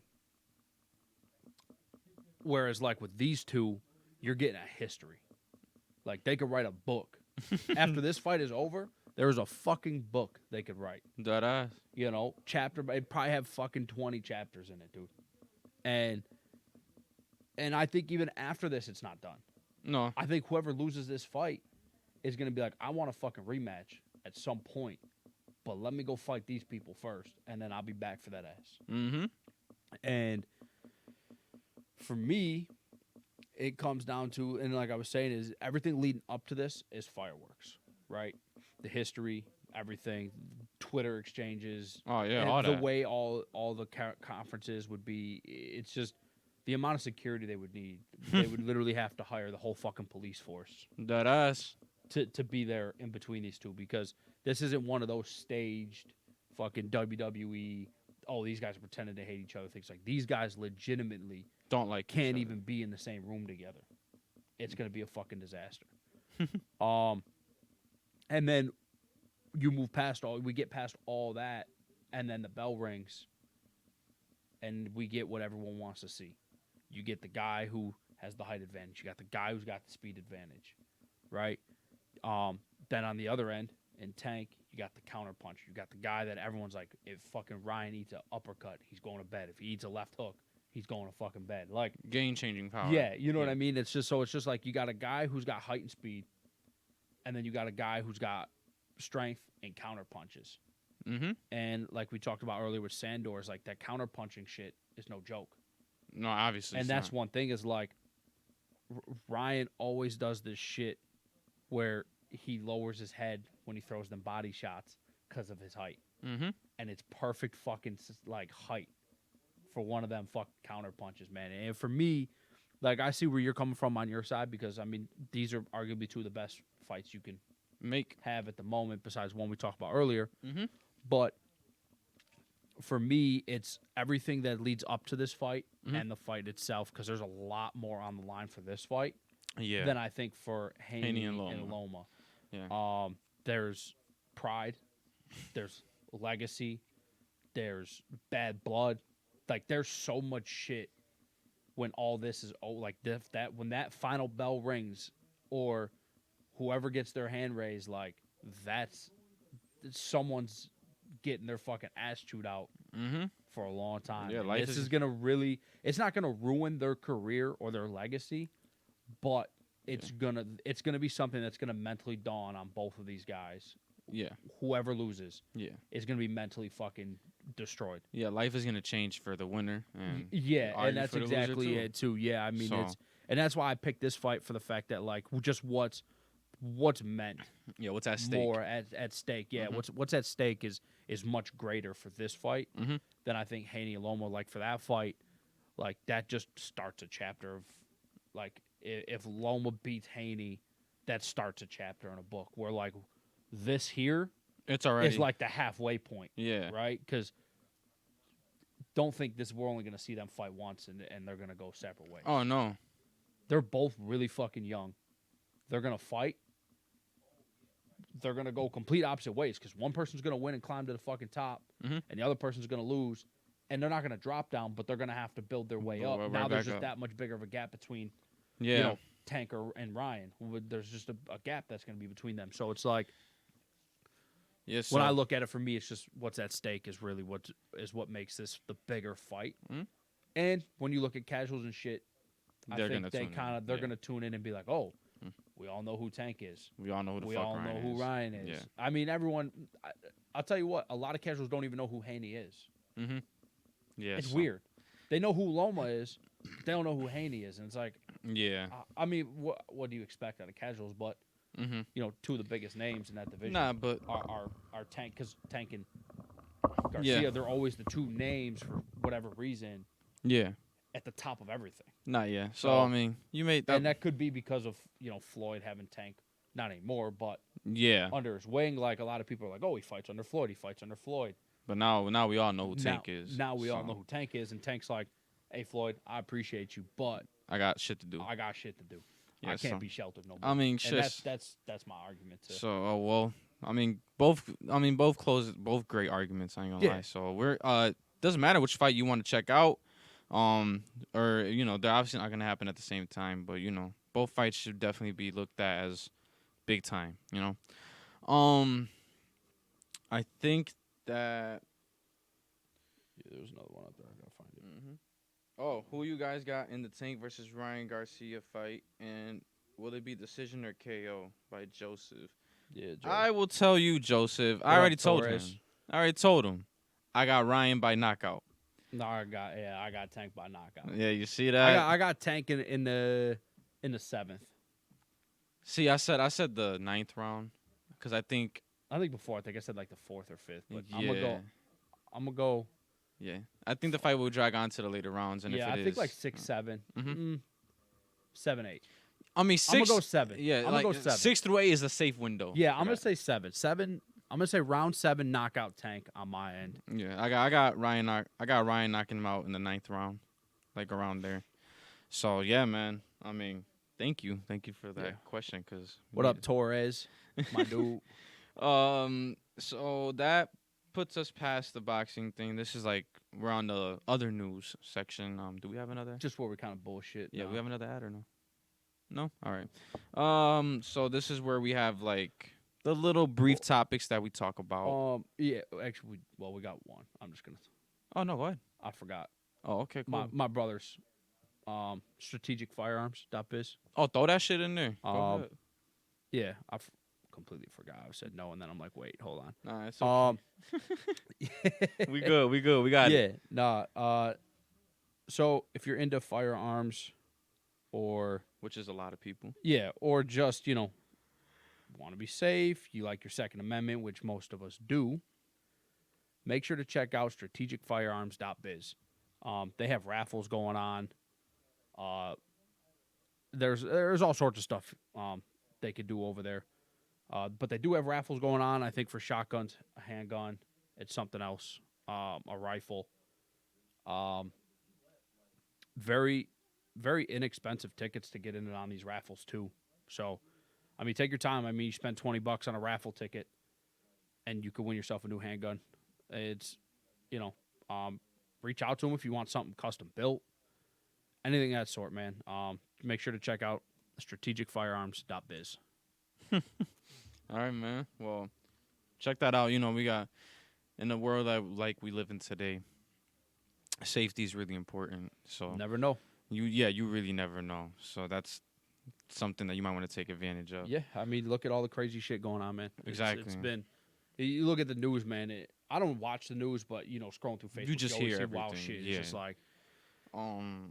B: with these two, you're getting a history. Like they could write a book. After this fight is over, there's a fucking book they could write.
A: That ass.
B: You know, chapter. It'd probably have fucking 20 chapters in it, dude. And I think even after this, it's not done.
A: No.
B: I think whoever loses this fight is gonna be like, I want a fucking rematch at some point, but let me go fight these people first, and then I'll be back for that ass.
A: Mm-hmm.
B: And for me, it comes down to, and like I was saying, is everything leading up to this is fireworks, right? The history, everything, Twitter exchanges.
A: Oh yeah,
B: and
A: all
B: the
A: that.
B: way all the conferences would be. It's just the amount of security they would need. They would literally have to hire the whole fucking police force
A: That ass.
B: to be there in between these two, because this isn't one of those staged fucking WWE. Oh, these guys are pretending to hate each other. Things like these guys legitimately
A: Don't like.
B: can't even be in the same room together. It's gonna be a fucking disaster. And then we get past all that, and then the bell rings, and we get what everyone wants to see. You get the guy who has the height advantage. You got the guy who's got the speed advantage, right? Then on the other end, in Tank, you got the counter punch. You got the guy that everyone's like, if fucking Ryan eats an uppercut, he's going to bed. If he eats a left hook, he's going to fucking bed. Like,
A: Game changing power.
B: yeah, you know what I mean? It's just like you got a guy who's got height and speed, and then you got a guy who's got strength and counter punches.
A: Mm-hmm.
B: And like we talked about earlier with Sandor's, like that counter punching shit is no joke.
A: No, obviously.
B: And
A: it's
B: that's
A: not.
B: one thing is like Ryan always does this shit where he lowers his head when he throws them body shots because of his height.
A: Mm-hmm.
B: And it's perfect fucking like height for one of them fucking counter punches, man. And for me, like I see where you're coming from on your side, because I mean these are arguably two of the best fights you can
A: Make.
B: have at the moment, besides one we talked about earlier.
A: Mm-hmm.
B: But for me, it's everything that leads up to this fight and the fight itself, because there's a lot more on the line for this fight
A: Yeah.
B: than I think for Haney
A: and
B: and
A: Loma.
B: Loma.
A: Yeah.
B: There's pride, there's legacy, there's bad blood. Like there's so much shit when all this is when that final bell rings, or whoever gets their hand raised, like that's someone's getting their fucking ass chewed out
A: Mm-hmm.
B: for a long time.
A: Yeah,
B: And
A: life
B: this
A: is-
B: is gonna really, it's not gonna ruin their career or their legacy, but it's gonna be something that's gonna mentally dawn on both of these guys.
A: Yeah.
B: Whoever loses
A: Yeah.
B: is gonna be mentally fucking destroyed.
A: Yeah. Life is gonna change for the winner. And
B: Yeah,
A: argue
B: and that's
A: for the loser,
B: exactly
A: too.
B: it too. Yeah, I mean
A: So-
B: and that's why I picked this fight, for the fact that like just what's meant
A: Yeah. What's at stake?
B: more at stake. Yeah,
A: Mhm.
B: what's at stake is much greater for this fight
A: Mhm.
B: than I think Haney and Loma. Like for that fight, like that just starts a chapter of like if Loma beats Haney, that starts a chapter in a book where like this here
A: It's already.
B: is like the halfway point,
A: Yeah.
B: right? Because don't think this we're only gonna see them fight once and they're gonna go separate ways.
A: Oh no.
B: They're both really fucking young. They're gonna fight. They're gonna go complete opposite ways, because one person's gonna win and climb to the fucking top,
A: Mhm.
B: and the other person's gonna lose, and they're not gonna drop down, but they're gonna have to build their way
A: Build
B: up.
A: right
B: Now there's
A: back
B: just
A: up.
B: that much bigger of a gap between
A: Yeah.
B: Tanker and Ryan. There's just a gap that's gonna be between them. So it's like
A: Yes.
B: when I look at it, for me, it's just what's at stake is really what makes this the bigger fight.
A: Mhm.
B: And when you look at casuals and shit, I
A: They're
B: think
A: gonna
B: they
A: tune in.
B: kind of they're
A: Yeah.
B: gonna tune in and be like, oh,
A: Mm.
B: we all know who Tank is.
A: we all know who the
B: We
A: fuck
B: all
A: Ryan
B: know who
A: is.
B: Ryan is.
A: Yeah.
B: I mean, everyone. I'll tell you what. A lot of casuals don't even know who Haney is.
A: Mm-hmm. Yeah.
B: It's
A: so-
B: weird. They know who Loma is, but they don't know who Haney is, and it's like,
A: Yeah.
B: I mean, what do you expect out of casuals? But
A: Mm-hmm.
B: two of the biggest names in that division
A: Nah, but
B: are Tank, because Tank and Garcia.
A: Yeah.
B: They're always the two names for whatever reason
A: yeah.
B: at the top of everything.
A: Not yet. So
B: So-
A: I mean, you made that.
B: And that could be because of Floyd having Tank, not anymore, but
A: yeah.
B: under his wing. Like a lot of people are like, oh, he fights under Floyd. He fights under Floyd.
A: But now we all know who Tank is.
B: Now we all
A: so
B: know who Tank is, and Tank's like, hey, Floyd, I appreciate you, but
A: I got shit to do.
B: I got shit to do.
A: Yeah,
B: I can't
A: so-
B: be sheltered no more.
A: I mean,
B: and
A: shit.
B: that's my argument too.
A: So well, I mean, both. I mean, both close. Both great arguments. I ain't gonna
B: Yeah.
A: lie. So we're doesn't matter which fight you want to check out. Or they're obviously not gonna happen at the same time. But both fights should definitely be looked at as big time. I think that.
B: Yeah, there was another one out there. I gotta find it.
A: hmm Oh, who you guys got in the Tank versus Ryan Garcia fight, and will it be decision or KO by Joseph?
B: Yeah, Joe.
A: I will tell you, Joseph. I
B: What
A: already
B: up,
A: told
B: Torres?
A: him. I already told him. I got Ryan by knockout.
B: No, I got Tank by knockout.
A: Yeah, you see that?
B: I got Tank in the seventh.
A: See, I said the ninth round because I think
B: I think before. I think I said like the fourth or fifth. But
A: yeah,
B: I'm gonna go.
A: yeah. I think the fight will drag on to the later rounds, and
B: Yeah,
A: if
B: I
A: it
B: think like
A: is,
B: 6, 7,
A: mm-hmm.
B: 7, 8.
A: I mean
B: I'm gonna
A: 6.
B: go 7.
A: Yeah,
B: I'm gonna
A: like
B: go 7.
A: 6 through 8 is a safe window.
B: Yeah,
A: for
B: I'm gonna
A: that.
B: say 7. 7. I'm gonna say round 7 knockout Tank on my end.
A: Yeah, I got Ryan. I got Ryan knocking him out in the ninth round, like around there. So yeah, man. I mean, thank you for that
B: Yeah.
A: question. Cause
B: What up, Torres? My dude.
A: So that puts us past the boxing thing. This is like we're on the other news section. Do we have another?
B: Just where we kind of bullshit.
A: Yeah,
B: no.
A: we have another ad or no? No. All right. So this is where we have like the little brief topics that we talk about.
B: Yeah. Actually, we got one. I'm just gonna.
A: Oh no, go ahead.
B: I forgot.
A: Oh, okay, cool.
B: My brother's strategic firearms.biz.
A: Oh, throw that shit in there. Go
B: Um,
A: ahead.
B: Yeah, completely forgot. I said no, and then I'm like, wait, hold on.
A: Nah, it's okay. We good. We good. We got it.
B: Yeah, nah. So if you're into firearms, or
A: Which is a lot of people.
B: or just want to be safe, you like your Second Amendment, which most of us do. Make sure to check out strategicfirearms.biz. They have raffles going on. There's all sorts of stuff they could do over there. But they do have raffles going on. I think for shotguns, a handgun, it's something else, a rifle. Very, very inexpensive tickets to get in on these raffles too. So, I mean, take your time. I mean, you spend $20 on a raffle ticket, and you could win yourself a new handgun. It's, reach out to them if you want something custom built, anything of that sort, man. Make sure to check out strategicfirearms.biz.
A: All right, man. Well, check that out. We got in the world that like we live in today. Safety is really important. So
B: Never know.
A: you really never know. So that's something that you might want to take advantage of.
B: Yeah, I mean, look at all the crazy shit going on, man.
A: Exactly.
B: It's been. You look at the news, man. I don't watch the news, but scrolling through Facebook,
A: You just
B: always
A: hear
B: see wild
A: everything,
B: shit.
A: yeah.
B: It's just like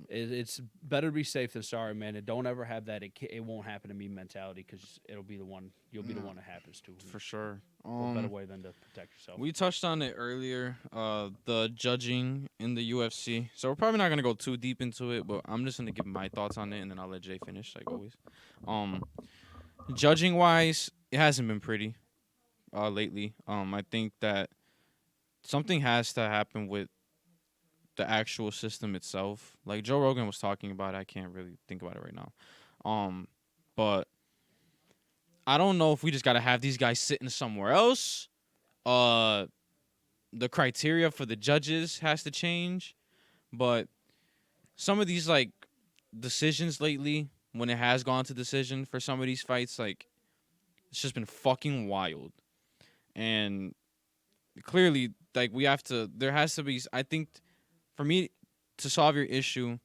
A: It's
B: it's better to be safe than sorry, man. And don't ever have that it won't happen to me mentality, because it'll be the one you'll be the one it happens to.
A: for sure.
B: What better way than to protect yourself?
A: We touched on it earlier, the judging in the UFC. So we're probably not gonna go too deep into it, but I'm just gonna give my thoughts on it, and then I'll let Jay finish, like always. Judging wise, it hasn't been pretty, lately. I think that something has to happen with the actual system itself. Like Joe Rogan was talking about it. I can't really think about it right now. But I don't know if we just gotta have these guys sitting somewhere else. The criteria for the judges has to change, but some of these like decisions lately, when it has gone to decision for some of these fights, like it's just been fucking wild. And clearly, like there has to be. I think for me to solve your issue,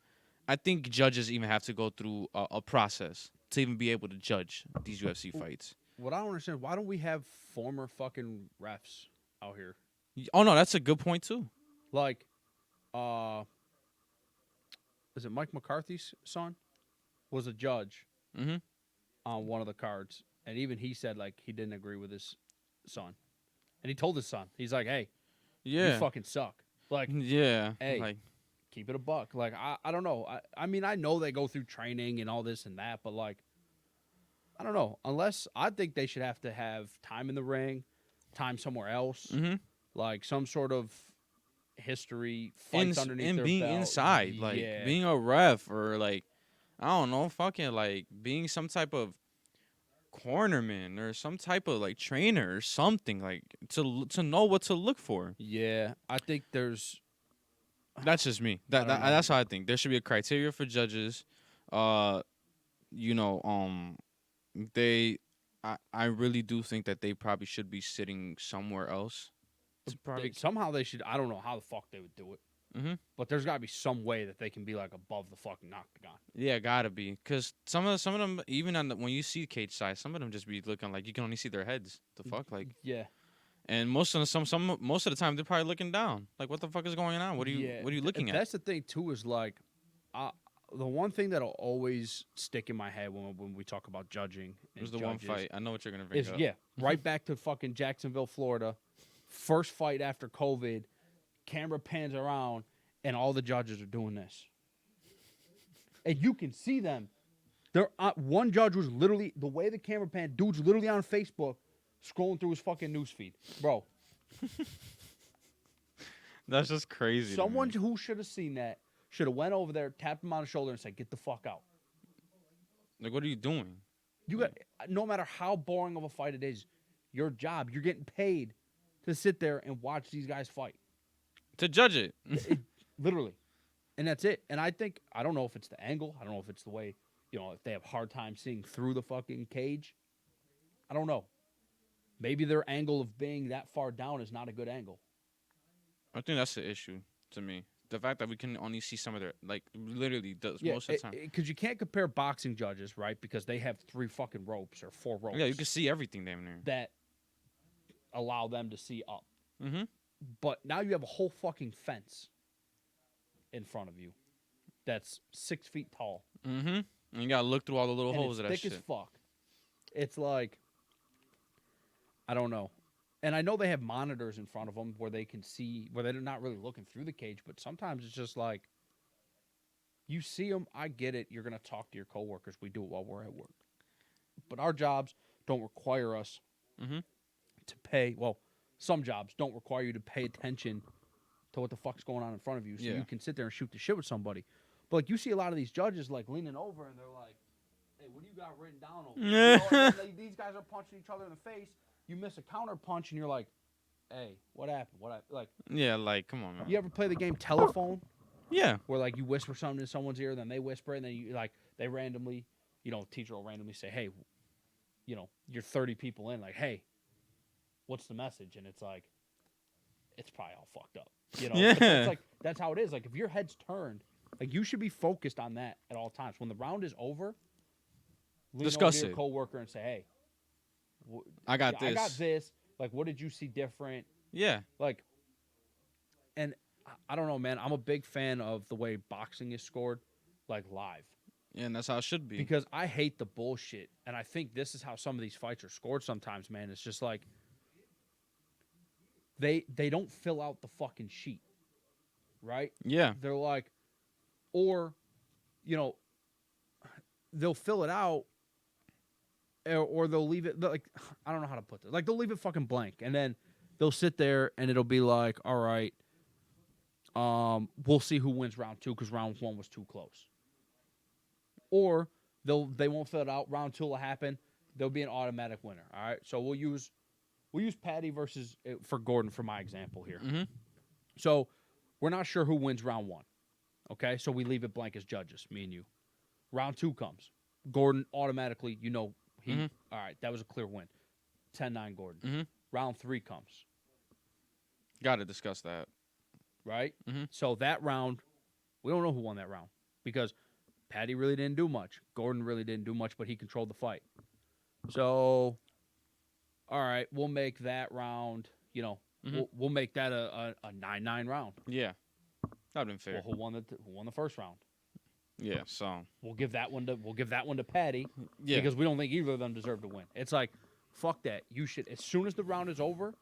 A: I think judges even have to go through a process to even be able to judge these UFC fights.
B: What I don't understand, why don't we have former fucking refs out here?
A: Oh no, that's a good point too.
B: Like, is it Mike McCarthy's son? Was a judge
A: Mm-hmm.
B: on one of the cards, and even he said like he didn't agree with his son, and he told his son, he's like, "Hey, you
A: Yeah.
B: fucking suck. Like,
A: Yeah.
B: hey,
A: Like
B: keep it a buck." Like, I don't know. I mean, I know they go through training and all this and that, but like, I don't know. Unless I think they should have to have time in the ring, time somewhere else,
A: mm-hmm.
B: like some sort of history, fights underneath
A: and
B: their
A: being
B: belt.
A: inside, like
B: Yeah.
A: being a ref or like I don't know, fucking like being some type of cornerman or some type of like trainer or something like to know what to look for.
B: Yeah, I think there's.
A: That's just me.
B: I don't know.
A: That's how I think. There should be a criteria for judges. Uh, you know, they, I really do think that they probably should be sitting somewhere else. To probably.
B: Somehow they should. I don't know how the fuck they would do it,
A: Mm-hmm.
B: but there's got to be some way that they can be like above the fucking octagon.
A: Yeah, gotta be. Cause some of them even when you see cage size, some of them just be looking like you can only see their heads. The fuck, like.
B: Yeah,
A: And most of the time they're probably looking down. Like, what the fuck is going on? What are you looking at?
B: That's the thing too. Is like, the one thing that'll always stick in my head when we talk about judging.
A: It was the one
B: judges
A: fight. I know what you're gonna bring
B: Is
A: up.
B: yeah, right back to fucking Jacksonville, Florida. First fight after COVID. Camera pans around, and all the judges are doing this, and you can see them. There, one judge was literally the way the camera panned. Dude's literally on Facebook, scrolling through his fucking newsfeed, bro.
A: That's just crazy.
B: Someone who should have seen that should have went over there, tapped him on the shoulder, and said, "Get the fuck out."
A: Like, what are you doing?
B: You got no matter how boring of a fight it is, your job. You're getting paid to sit there and watch these guys fight.
A: To judge it.
B: Literally. And that's it. And I don't know if it's the angle. I don't know if it's the way, if they have hard time seeing through the fucking cage. I don't know. Maybe their angle of being that far down is not a good angle.
A: I think that's the issue to me. The fact that we can only see some of their, like, literally does most of the time.
B: Because you can't compare boxing judges, right? Because they have 3 fucking ropes or 4 ropes.
A: Yeah, you can see everything damn near.
B: That allow them to see up.
A: Mm-hmm.
B: But now you have a whole fucking fence in front of you that's 6 feet tall.
A: Mm-hmm. And you gotta look through all the little holes of that
B: thick
A: shit.
B: as fuck. It's like, I don't know. And I know they have monitors in front of them where they can see, where they're not really looking through the cage, but sometimes it's just like, you see them, I get it, you're going to talk to your coworkers. We do it while we're at work. But our jobs don't require us to pay, well, some jobs don't require you to pay attention to what the fuck's going on in front of you, so you can sit there and shoot the shit with somebody. But like, you see a lot of these judges like leaning over and they're like, "Hey, what do you got written down over there?" These guys are punching each other in the face. You miss a counter punch and you're like, "Hey, what happened? Like,
A: yeah, like, come on, man.
B: You ever play the game Telephone?
A: Yeah.
B: Where like you whisper something in someone's ear, then they whisper, and then you like they randomly, teacher will randomly say, "Hey, you're 30 people in, like, hey, what's the message?" And it's like, it's probably all fucked up.
A: Yeah.
B: But it's like that's how it is. Like if your head's turned, like you should be focused on that at all times. When the round is over,
A: discuss
B: over to
A: it.
B: your coworker and say, "Hey,
A: I got this.
B: I got this. Like, what did you see different?"
A: Yeah.
B: Like, and I don't know, man. I'm a big fan of the way boxing is scored, like live.
A: Yeah, and that's how it should be.
B: Because I hate the bullshit, and I think this is how some of these fights are scored sometimes, man. It's just like they don't fill out the fucking sheet, right?
A: Yeah.
B: They're like, or, they'll fill it out, or they'll leave it, like, I don't know how to put this. Like, they'll leave it fucking blank, and then they'll sit there, and it'll be like, all right, we'll see who wins round 2 because round 1 was too close. Or they won't fill it out. Round 2 will happen. There'll be an automatic winner. All right. So we'll use Paddy versus for Gordon for my example here.
A: Mm-hmm.
B: So we're not sure who wins round 1. Okay. So we leave it blank as judges, me and you. Round 2 comes. Gordon automatically, all right, that was a clear win. 10-9 Gordon.
A: Mm-hmm.
B: Round 3 comes.
A: Got to discuss that.
B: Right.
A: Mm-hmm.
B: So that round, we don't know who won that round because Paddy really didn't do much. Gordon really didn't do much, but he controlled the fight. So, all right, we'll make that round, we'll make that a 9-9 round.
A: Yeah. That'd been fair.
B: Well, who won the first round?
A: Yeah, so
B: we'll give that one to Paddy.
A: Yeah.
B: Because we don't think either of them deserve to win. It's like, fuck that. You should, as soon as the round is over,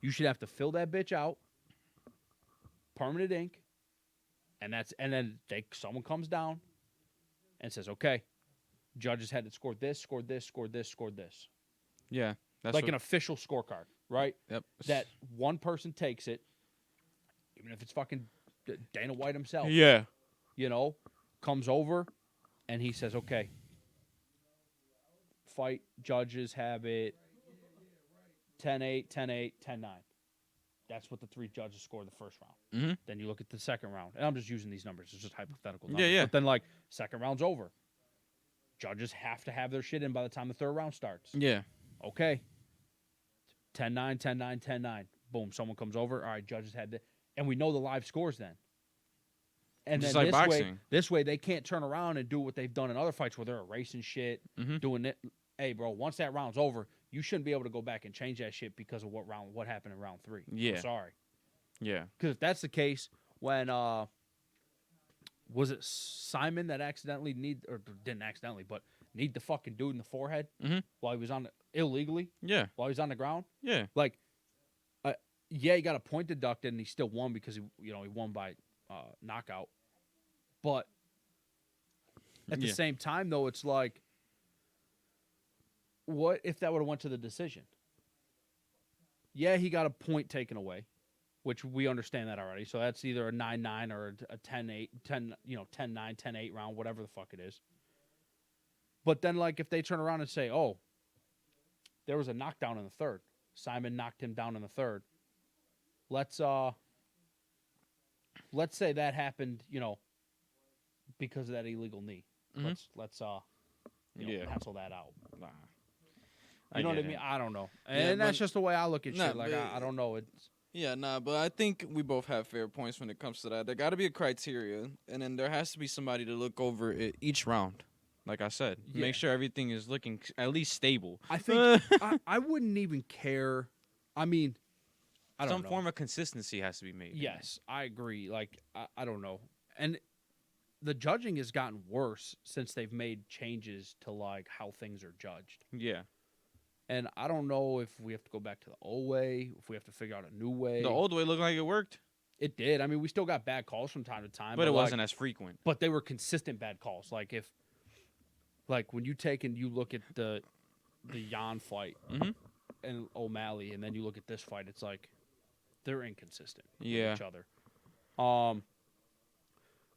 B: you should have to fill that bitch out, permanent ink, and then someone comes down and says, okay, judges had to score this, scored this, scored this, scored this.
A: Yeah. That's
B: like an official scorecard, right?
A: Yep.
B: That one person takes it, even if it's fucking Dana White himself.
A: Yeah.
B: Comes over and he says, okay, fight judges have it 10-8, 10-8, 10-9. That's what the 3 judges score the first round.
A: Mm-hmm.
B: Then you look at the second round. And I'm just using these numbers. It's just hypothetical
A: Yeah,
B: numbers.
A: yeah.
B: But then, like, second round's over. Judges have to have their shit in by the time the third round starts.
A: Yeah.
B: Okay. 10-9, 10-9, 10-9. Boom, someone comes over. All right, judges had the... And we know the live scores then. And
A: Just
B: then
A: like boxing.
B: this way, they can't turn around and do what they've done in other fights where they're erasing shit,
A: Mm-hmm.
B: doing it. Hey, bro, once that round's over, you shouldn't be able to go back and change that shit because of what happened in round 3.
A: Yeah.
B: I'm sorry.
A: Yeah.
B: Because if that's the case, when was it Simon that didn't accidentally, but need the fucking dude in the forehead
A: Mhm.
B: while he was illegally
A: Yeah.
B: while he was on the ground?
A: Yeah.
B: Like, yeah, he got a point deducted and he still won because he won by knockout. But at the same time, though, it's like, what if that would have went to the decision? Yeah, he got a point taken away, which we understand that already. So that's either a 9-9 or a 10-8, 10-9, 10-8 round, whatever the fuck it is. But then, like, if they turn around and say, oh, there was a knockdown in the third. Simon knocked him down in the third. Let's say that happened, because of that illegal knee.
A: Mhm.
B: Let's
A: Yeah.
B: pencil that out.
A: Nah.
B: You know what I
A: get
B: mean?
A: it.
B: I don't know.
C: Yeah,
B: And that's
C: but-
B: just the way I look at
C: Nah,
B: shit. Like,
C: but-
B: I don't know. It's
C: Yeah, nah, but I think we both have fair points when it comes to that. There got to be a criteria, and then there has to be somebody to look over it each round.
A: Like I said,
B: Yeah.
A: make sure everything is looking at least stable.
B: I think I wouldn't even care. I mean, I don't
A: Some
B: know.
A: form of consistency has to be made.
B: Yes, I agree. Like, I don't know. And the judging has gotten worse since they've made changes to, like, how things are judged.
A: Yeah.
B: And I don't know if we have to go back to the old way, if we have to figure out a new way.
A: The old way looked like it worked,
B: It did. I mean, we still got bad calls from time to time.
A: but it
B: like,
A: wasn't as frequent.
B: But they were consistent bad calls. Like when you take and you look at the Jan fight
A: Mhm.
B: and O'Malley, and then you look at this fight, it's like they're inconsistent
A: Yeah.
B: with each other.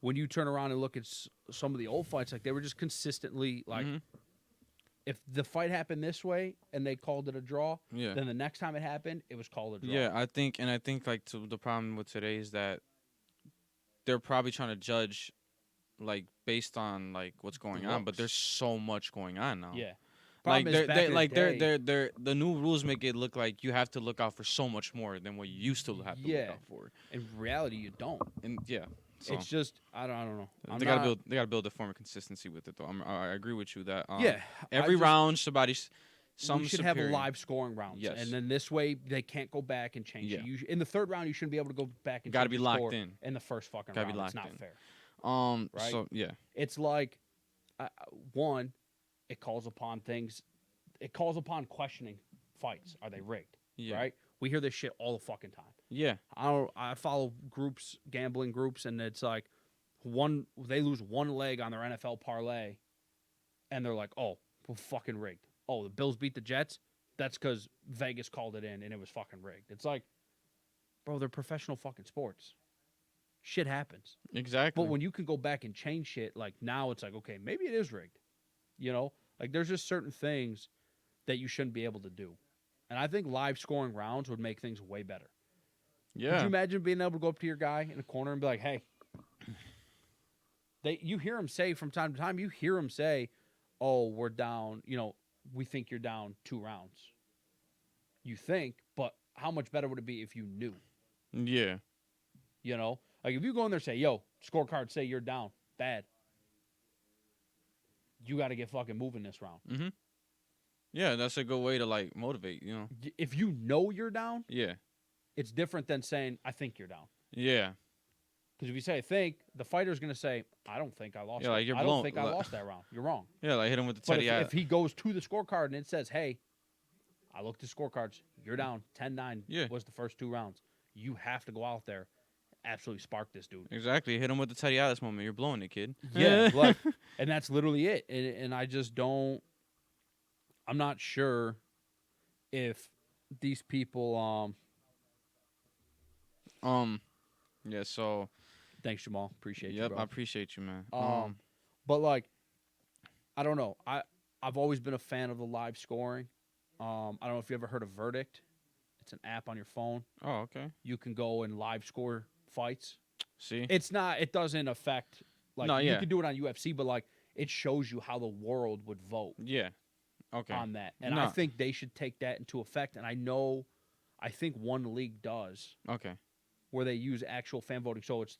B: When you turn around and look at some of the old fights, like they were just consistently like,
A: Mhm.
B: if the fight happened this way and they called it a draw,
A: Yeah.
B: then the next time it happened, it was called a draw.
A: Yeah, I think like the problem with today is that they're probably trying to judge like based on like what's going on, but
B: looks.
A: there's so much going on now.
B: Yeah.
A: Like
B: Problem is, back in the day-
A: they're the new rules make it look like you have to look out for so much more than what you used to have to
B: Yeah.
A: look out for.
B: in reality, you don't.
A: And yeah, so
B: It's just I don't know. I'm
A: they
B: not-
A: gotta build a form of consistency with it though. I agree with you that
B: Yeah,
A: every round somebody's some
B: we should have live scoring rounds,
A: Yes.
B: and then this way they can't go back and change
A: Yeah.
B: it. In the third round, you shouldn't be able to go back and
A: Gotta
B: change
A: be
B: the
A: locked
B: score
A: in.
B: in the first fucking
A: Gotta be
B: round. It's
A: locked
B: not
A: in.
B: fair. Right?
A: So yeah.
B: It's like one, it calls upon things. It calls upon questioning fights. Are they rigged?
A: Yeah.
B: Right? We hear this shit all the fucking time.
A: Yeah.
B: I follow gambling groups, and it's like they lose one leg on their NFL parlay, and they're like, oh, we're fucking rigged. Oh, the Bills beat the Jets. That's because Vegas called it in, and it was fucking rigged. It's like, bro, they're professional fucking sports. Shit happens.
A: Exactly.
B: But when you can go back and change shit, like now it's like, okay, maybe it is rigged. Like there's just certain things that you shouldn't be able to do. And I think live scoring rounds would make things way better. Could
A: yeah.
B: you imagine being able to go up to your guy in a corner and be like, hey, you hear him say from time to time, oh, we're down, we think you're down 2 rounds. You think, but how much better would it be if you knew?
A: Yeah.
B: Like if you go in there and say, yo, scorecard say you're down, bad. You got to get fucking moving this round.
A: Mhm. Yeah, that's a good way to like motivate,
B: If you know you're down,
A: Yeah.
B: it's different than saying, I think you're down.
A: Yeah.
B: Because if you say, I think, the fighter's going to say, I don't think I lost
A: Yeah, like, you're
B: I
A: blown-
B: don't think I
A: like-
B: lost that round. You're wrong.
A: Yeah, like hit him with the
B: But
A: teddy
B: if he goes to the scorecard and it says, hey, I looked at scorecards, you're down 10-9
A: Yeah.
B: was the first 2 rounds. You have to go out there, absolutely spark this dude.
A: Exactly. Hit him with the Teddy Atlas moment. You're blowing it, kid.
B: Yeah, like, and that's literally it. And I just don't. I'm not sure if these people.
A: Yeah. So.
B: Thanks, Jamal. Appreciate you,
A: Yep.
B: bro.
A: I appreciate you, man.
B: But like, I don't know. I've always been a fan of the live scoring. I don't know if you ever heard of Verdict. It's an app on your phone.
A: Oh, okay.
B: You can go and live score fights.
A: See?
B: It's not. It doesn't affect. Like
A: No,
B: you
A: yeah.
B: can do it on UFC, but like it shows you how the world would vote
A: Yeah. Okay.
B: on that. And I
A: No.
B: think they should take that into effect. And I think one league does
A: Okay.
B: where they use actual fan voting. So it's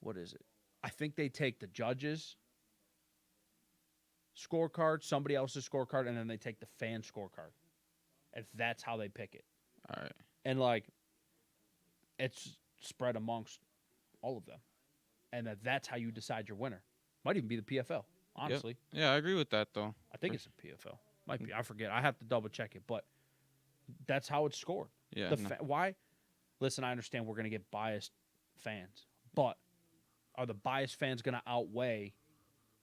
B: what is it? I think they take the judges' scorecard, somebody else's scorecard, and then they take the fan scorecard. And that's how they pick it.
A: All right.
B: And like it's spread amongst all of them. And that's how you decide your winner. Might even be the PFL, honestly.
A: Yeah, I agree with that though.
B: I think it's a PFL. Might be. I forget. I have to double check it, but that's how it's scored.
A: Yeah.
B: The
A: no.
B: why? Listen, I understand we're going to get biased fans, but are the biased fans going to outweigh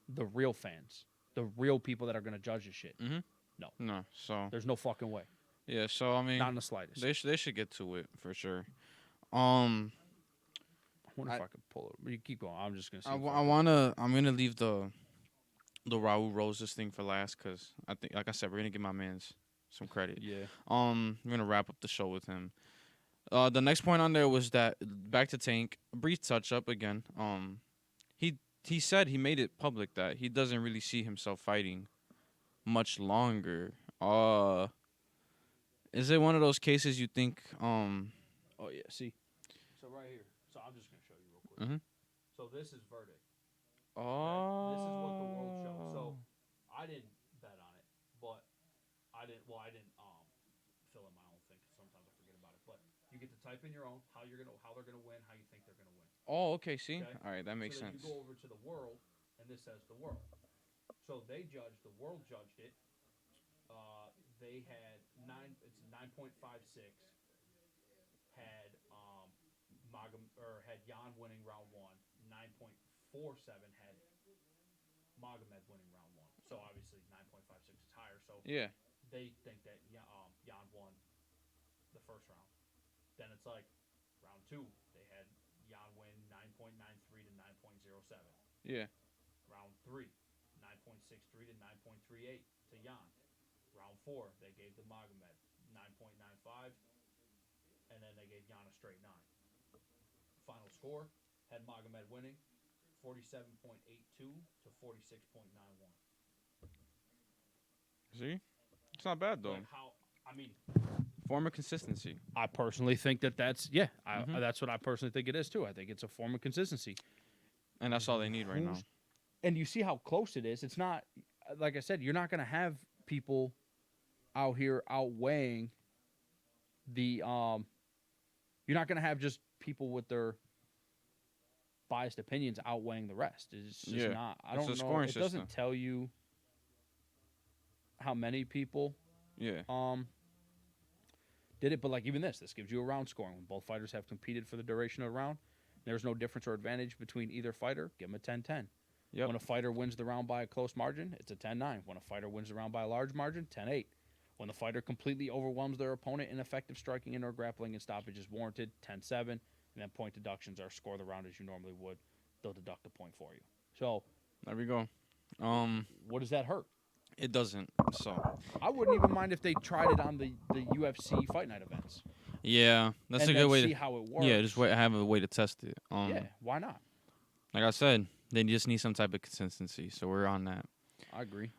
B: the real fans, the real people that are going to judge this shit?
A: No. So
B: There's no fucking way.
A: yeah. So I mean,
B: Not in the slightest.
A: they should get to it for sure.
B: I wonder if I could pull it. You keep going. I'm just going to see.
A: I'm gonna leave the Raul Rosas thing for last because I think, like I said, we're gonna give my man's some credit.
B: Yeah.
A: I'm gonna wrap up the show with him. The next point on there was that back to Tank, a brief touch up again. He said he made it public that he doesn't really see himself fighting much longer. Is it one of those cases you think
B: Oh, yeah. See? So right here. So I'm just going to show you real quick.
A: Mhm.
B: So this is Verdict.
A: Oh.
B: This is what the world shows. So I didn't bet on it, but I didn't fill in my own thing 'cause sometimes I forget about it. But you get to type in your own how they're gonna win, how you think they're gonna win.
A: Oh, okay. See,
B: Okay.
A: all right, that makes
B: So then
A: sense.
B: you go over to the world, and this says the world. So the world judged it. They had 9.56. Had had Jan winning round one. 9.47 had Magomed winning round one. So obviously 9.56 is higher. So
A: Yeah.
B: they think that Jan won the first round. Then it's like round two, they had Jan win 9.93 to 9.07.
A: Yeah.
B: Round three, 9.63 to 9.38 to Jan. Round four, they gave the Magomed 9.95, and then they gave Jan a straight 9. Final score had Magomed winning 47.82 to 46.91.
A: See, it's not bad though.
B: Like how? I mean,
A: Form of consistency.
B: I personally think that's that's what I personally think it is too. I think it's a form of consistency.
A: And that's all they need right now.
B: And you see how close it is. It's not like I said. You're not going to have people out here outweighing the. You're not going to have just people with their biased opinions outweighing the rest. It's just not. I
A: It's
B: don't
A: a
B: know.
A: scoring
B: It doesn't
A: system.
B: tell you how many people
A: Yeah.
B: did it, but like even this gives you a round scoring. When both fighters have competed for the duration of the round, there's no difference or advantage between either fighter. Give them a 10-10.
A: Yep.
B: When a fighter wins the round by a close margin, it's a 10-9. When a fighter wins the round by a large margin, 10-8. When the fighter completely overwhelms their opponent in effective striking and or grappling and stoppage is warranted, 10-7. And then point deductions are score the round as you normally would. They'll deduct a point for you. So
A: There we go.
B: what does that hurt?
A: It doesn't. So
B: I wouldn't even mind if they tried it on the UFC Fight Night events.
A: yeah, that's
B: and
A: a
B: then
A: good way
B: see
A: to.
B: how it works.
A: Yeah, just have a way to test it.
B: Yeah, why not?
A: Like I said, they just need some type of consistency. So we're on that.
B: I agree.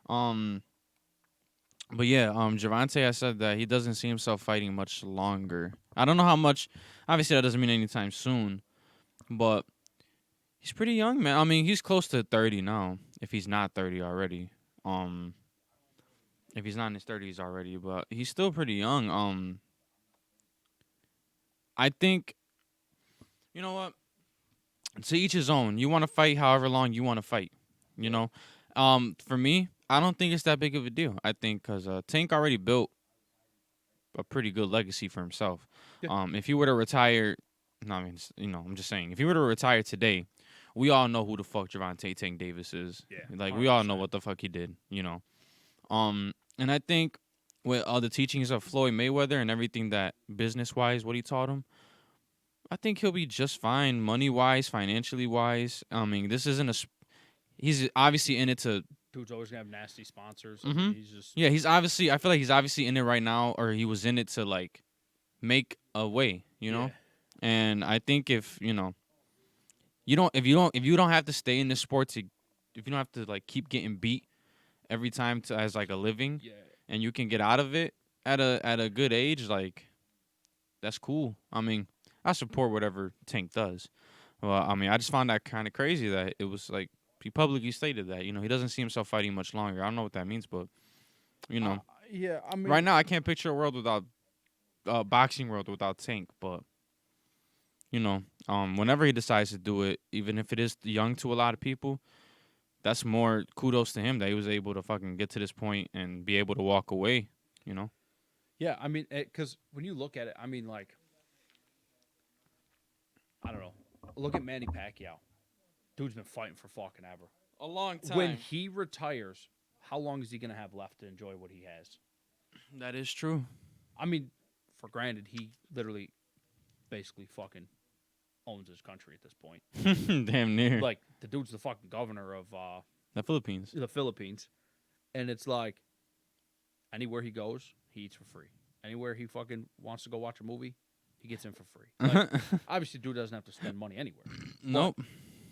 A: But yeah, Gervonta has said that he doesn't see himself fighting much longer. I don't know how much. Obviously, that doesn't mean anytime soon, but he's pretty young, man. I mean, he's close to 30 now, if he's not 30 already. If he's not in his 30s already, but he's still pretty young. I think, you know what? To each his own. You want to fight however long you want to fight. You know, for me, I don't think it's that big of a deal. I think because Tank already built a pretty good legacy for himself.
B: Yeah.
A: If he were to retire, no, I mean, I'm just saying, if he were to retire today, we all know who the fuck Gervonta Tank Davis is.
B: Yeah,
A: Like we all know
B: 100%.
A: what the fuck he did. You know, and I think with all the teachings of Floyd Mayweather and everything that business wise, what he taught him, I think he'll be just fine, money wise, financially wise. I mean, this isn't he's obviously in it to
B: Dude's always gonna have nasty sponsors. I
A: Mm-hmm.
B: mean, he's just
A: Yeah, he's obviously. I feel like he's obviously in it right now, or he was in it to like make a way. You know, and I think if if you don't have to stay in this sport to, if you don't have to like keep getting beat every time to as like a living,
B: yeah.
A: and you can get out of it at a good age, like that's cool. I mean, I support whatever Tank does. Well, I mean, I just found that kind of crazy that it was like he publicly stated that he doesn't see himself fighting much longer. I don't know what that means, but you know,
B: Yeah, I mean,
A: right now I can't picture a world without boxing world without Tank. But whenever he decides to do it, even if it is young to a lot of people, that's more kudos to him that he was able to fucking get to this point and be able to walk away. You know.
B: yeah, I mean, because when you look at it, I mean, like, I don't know. Look at Manny Pacquiao. Dude's been fighting for fucking ever.
C: A long time.
B: When he retires, how long is he gonna have left to enjoy what he has?
A: That is true.
B: I mean, for granted, he literally, basically, fucking owns his country at this point.
A: Damn near.
B: Like the dude's the fucking governor of
A: The Philippines.
B: the Philippines, and it's like anywhere he goes, he eats for free. Anywhere he fucking wants to go watch a movie, he gets in for free. Like, obviously, dude doesn't have to spend money anywhere.
A: Nope.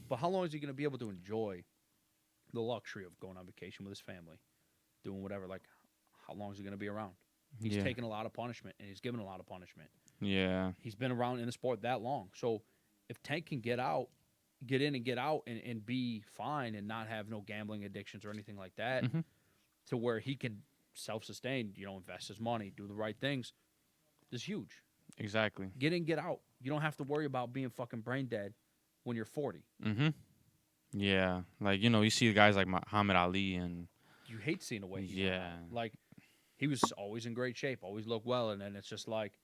B: But how long is he going to be able to enjoy the luxury of going on vacation with his family, doing whatever? Like, how long is he going to be around? He's
A: Yeah.
B: taken a lot of punishment, and he's given a lot of punishment.
A: Yeah.
B: He's been around in the sport that long. So if Tank can get in and get out and be fine and not have no gambling addictions or anything like that,
A: Mhm.
B: to where he can self-sustain, invest his money, do the right things, is huge.
A: Exactly.
B: Get in, get out. You don't have to worry about being fucking brain dead when you're 40.
A: Mm-hmm. Yeah. Like, you see guys like Muhammad Ali and
B: You hate seeing the way he went
A: yeah.
B: out. Like, he was always in great shape, always looked well, and then it's just like,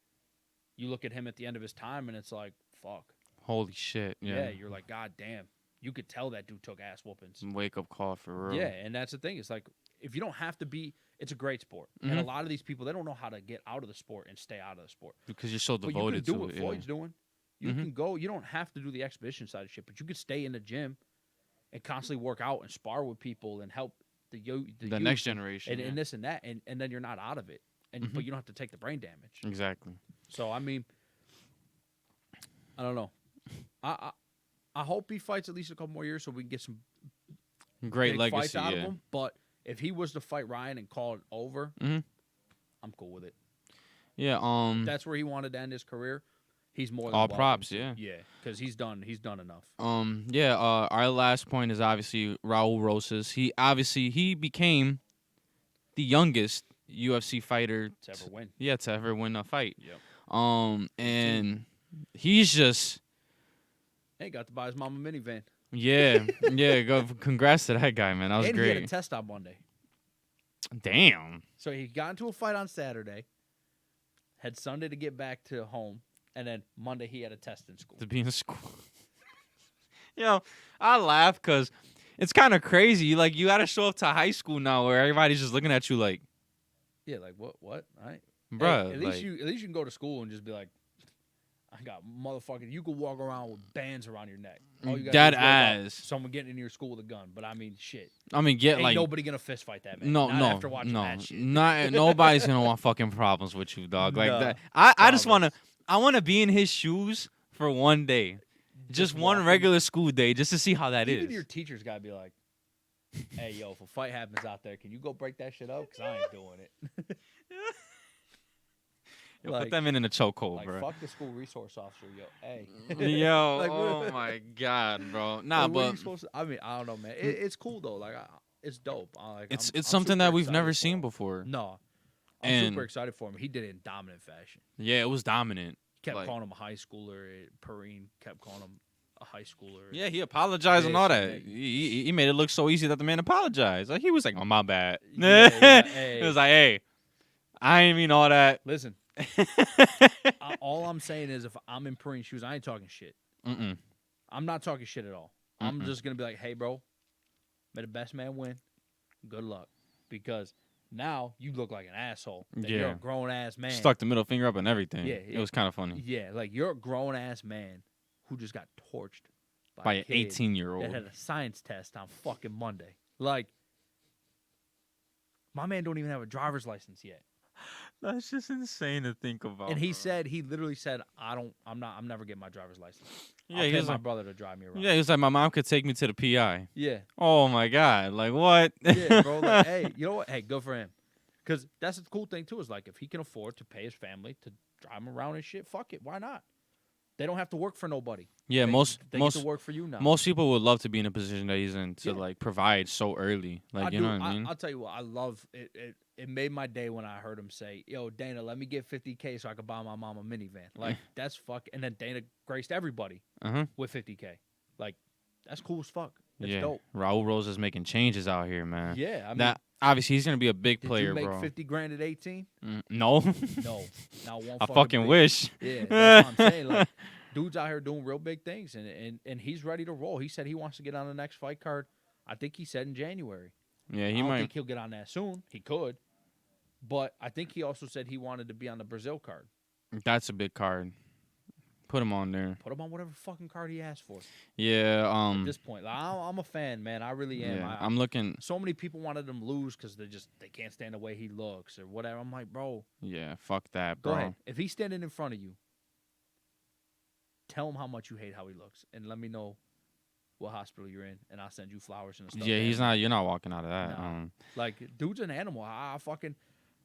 B: you look at him at the end of his time, and it's like, fuck.
A: Holy shit.
B: Yeah,
A: Yeah.
B: you're like, God damn. You could tell that dude took ass whoopings.
A: Wake up call for real.
B: Yeah, and that's the thing. It's like, if you don't have to be, it's a great sport. And a lot of these people, they don't know how to get out of the sport and stay out of the sport.
A: Because you're so
B: But you
A: devoted
B: can do
A: to
B: what
A: it.
B: Floyd's doing. You
A: Mhm.
B: can go. You don't have to do the exhibition side of shit, but you could stay in the gym and constantly work out and spar with people and help the
A: The next generation.
B: and,
A: yeah.
B: and this and that, and then you're not out of it. And but you don't have to take the brain damage.
A: Exactly.
B: So I mean, I don't know. I hope he fights at least a couple more years so we can get some
A: Great
B: big
A: legacy.
B: fights out of
A: Yeah.
B: him. But if he was to fight Ryan and call it over,
A: Mhm.
B: I'm cool with it.
A: Yeah.
B: If that's where he wanted to end his career, he's more than
A: All
B: welcome
A: props,
B: to.
A: yeah.
B: Yeah, because he's done enough.
A: Yeah, our last point is obviously Raul Rosas. He became the youngest UFC fighter
B: To ever win.
A: to ever win a fight.
B: Yep.
A: And he's just
B: Hey, got to buy his mom a minivan.
A: congrats to that guy, man. That was
B: And he had a
A: great.
B: test on Monday.
A: Damn.
B: So he got into a fight on Saturday, had Sunday to get back to home, and then Monday he had a test in school.
A: To be in school. I laugh because it's kind of crazy. Like, you got to show up to high school now where everybody's just looking at you like,
B: Yeah, like what? All right.
A: bruh.
B: Hey, at least you can go to school and just be like, I got motherfucking. You could walk around with bands around your neck. All you gotta
A: Dead
B: do is worry about
A: ass.
B: someone getting into your school with a gun. But I mean, shit.
A: I mean, get
B: Ain't
A: like.
B: nobody gonna fist fight that man.
A: No,
B: Not
A: no,
B: after watching
A: no,
B: that shit.
A: not nobody's gonna want fucking problems with you, dog. Like
B: No,
A: that. I just
B: promise.
A: I wanna be in his shoes for one day, just one
B: walking.
A: regular school day, just to see how that is.
B: Even your teacher's gotta be like, "Hey, yo, if a fight happens out there, can you go break that shit up? Because I ain't doing it."
A: Yo,
B: like-
A: put them in a chokehold,
B: Like,
A: bro.
B: fuck the school resource officer, yo. Hey,
A: Yo,
B: Like,
A: oh my god, bro. Nah,
B: like, what are you
A: but
B: supposed to? I mean, I don't know, man. It's cool though. Like, it's dope.
A: it's
B: I'm
A: something
B: super
A: that we've
B: excited
A: never
B: for
A: seen
B: him.
A: before.
B: No, I'm
A: And-
B: super excited for him. He did it in dominant fashion.
A: Yeah, it was dominant.
B: Kept
A: Like-
B: calling him a high schooler. Perrine kept calling him a high schooler.
A: Yeah, he apologized and all
B: This
A: that.
B: and that.
A: He made it look so easy that the man apologized. Like, he was like, "Oh, my bad."
B: Yeah, hey.
A: He was like, "Hey, I ain't mean all that."
B: Listen, all I'm saying is, if I'm in Perrine's shoes, I ain't talking shit.
A: Mm-mm.
B: I'm not talking shit at all. I'm
A: Mm-mm.
B: just gonna be like, hey, bro, may the best man win. Good luck, because now you look like an asshole. That You're
A: Yeah.
B: a grown ass man.
A: Stuck the middle finger up and everything.
B: Yeah,
A: It was kind of funny.
B: Yeah, like you're a grown ass man who just got torched
A: By
B: a
A: an
B: kid
A: 18-year-old.
B: that had a science test on fucking Monday. Like, My man don't even have a driver's license yet.
A: That's just insane to think about.
B: And he
A: bro.
B: literally said, I'm never getting my driver's license.
A: Yeah,
B: I'll
A: he
B: pay
A: was
B: my
A: like,
B: brother to drive me around.
A: yeah, he was like, my mom could take me to the PI.
B: Yeah.
A: Oh my god, like what?
B: Yeah, bro. Like, hey, you know what? Hey, good for him. Because that's the cool thing, too, is like if he can afford to pay his family to drive him around and shit, fuck it. Why not? They don't have to work for nobody.
A: Yeah,
B: They get to work for you now.
A: most people would love to be in a position that he's in to
B: Yeah.
A: like provide so early. Like you know what I mean?
B: I'll tell you what. I love it. It made my day when I heard him say, "Yo, Dana, let me get $50K so I could buy my mom a minivan." Like that's fuck. And then Dana graced everybody with $50K. Like that's cool as fuck. It's
A: Yeah,
B: dope.
A: Raul Rosas making changes out here, man.
B: Yeah, I mean,
A: That obviously he's gonna be a big
B: did
A: player,
B: you make
A: bro.
B: 50 grand at 18?
A: No,
B: No, not one.
A: I fucking
B: bit.
A: wish.
B: Yeah, that's what I'm saying. Like, dude's out here doing real big things, and he's ready to roll. He said he wants to get on the next fight card. I think he said in January.
A: Yeah,
B: I
A: he
B: don't
A: might.
B: think he'll get on that soon. He could, but I think he also said he wanted to be on the Brazil card.
A: That's a big card. Put him on there.
B: Put him on whatever fucking card he asked for.
A: Yeah.
B: At this point, like, I'm a fan, man. I really am.
A: Yeah, I'm looking.
B: So many people wanted him lose because they can't stand the way he looks or whatever. I'm like, bro,
A: Yeah, fuck that,
B: go
A: bro.
B: ahead. If he's standing in front of you, tell him how much you hate how he looks, and let me know what hospital you're in, and I'll send you flowers and stuff.
A: Yeah, he's not. You're not walking out of that.
B: No. Like, dude's an animal. I fucking.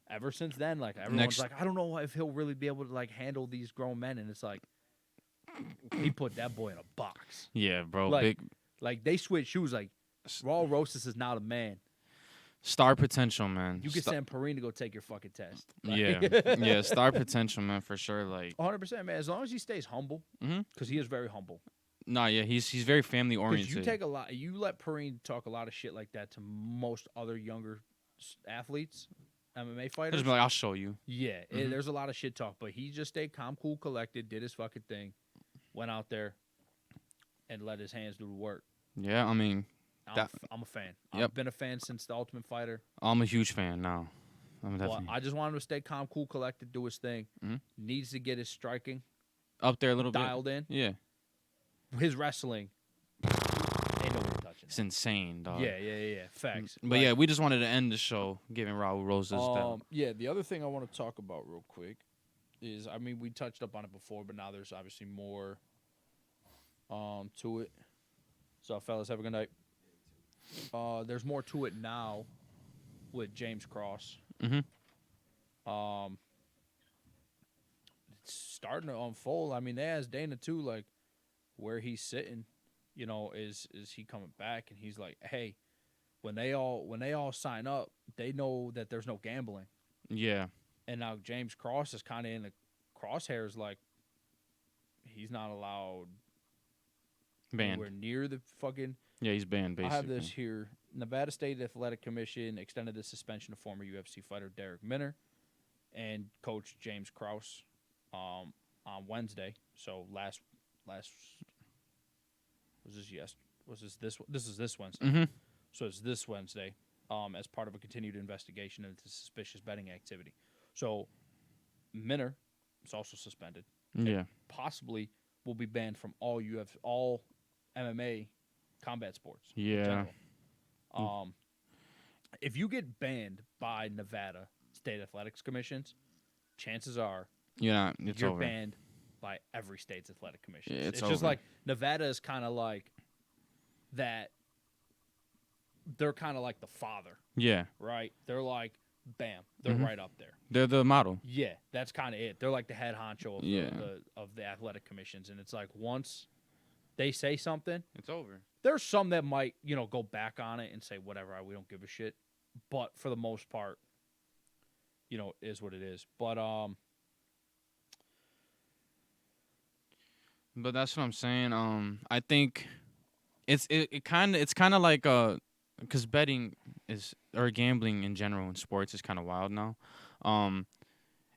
B: Ever since then, like everyone's like, I don't know if he'll really be able to like handle these grown men, and it's like he put that boy in a box.
A: Yeah, bro.
B: Like,
A: Big
B: like they switch shoes. Like Raul Rosas is not a man.
A: star potential, man.
B: You can send Perrine to go take your fucking test. Like,
A: Yeah, yeah, star potential, man, for sure. Like,
B: 100%, man. As long as he stays humble, because he is very humble.
A: nah, yeah, he's very family
B: Because
A: oriented.
B: you take a lot, you let Perrine talk a lot of shit like that to most other younger athletes, MMA fighters.
A: Just be like, I'll show you.
B: Yeah, there's a lot of shit talk, but he just stayed calm, cool, collected, did his fucking thing, went out there, and let his hands do the work.
A: Yeah, I mean,
B: I'm a fan.
A: Yep.
B: I've been a fan since The Ultimate Fighter.
A: I'm a huge fan now. I'm
B: Well,
A: definitely
B: I just want him to stay calm, cool, collected, do his thing. Needs to get his striking
A: up there a little
B: dialed
A: bit.
B: in.
A: Yeah,
B: His wrestling, ain't nobody touching
A: it's
B: that.
A: insane, dog.
B: Yeah. Facts.
A: But yeah, we just wanted to end the show giving Raul Rosas that.
B: Yeah, the other thing I want to talk about real quick is, I mean, we touched up on it before, but now there's obviously more to it. So, fellas, have a good night. There's more to it now with James Cross. It's starting to unfold. I mean, they asked Dana too, like, where he's sitting. You know, is he coming back? And he's like, hey, when they all sign up, they know that there's no gambling.
A: Yeah,
B: And now James Cross is kind of in the crosshairs, like he's not allowed
A: banned.
B: anywhere near the fucking.
A: Yeah, he's banned basically.
B: I have this here. Nevada State Athletic Commission extended the suspension of former UFC fighter Derek Minner and coach James Krause on Wednesday. So last was this Wednesday. So it's this Wednesday as part of a continued investigation into suspicious betting activity. So Minner is also suspended.
A: Yeah,
B: Possibly will be banned from all MMA combat sports. in
A: yeah.
B: general. If you get banned by Nevada State Athletics Commissions, chances are
A: It's
B: you're
A: over.
B: banned by every state's athletic commission.
A: Yeah,
B: it's
A: it's
B: just
A: over.
B: like Nevada is kind of like that. They're kind of like the father,
A: Yeah,
B: right? They're like, bam, they're right up there.
A: they're the model.
B: Yeah, that's kind of it. They're like the head honcho of,
A: Yeah.
B: of the athletic commissions, and it's like once they say something,
A: It's over.
B: there's some that might go back on it and say whatever, we don't give a shit. But for the most part, it is what it is. But
A: But that's what I'm saying. I think it's kind of like because betting or gambling in general in sports is kind of wild now.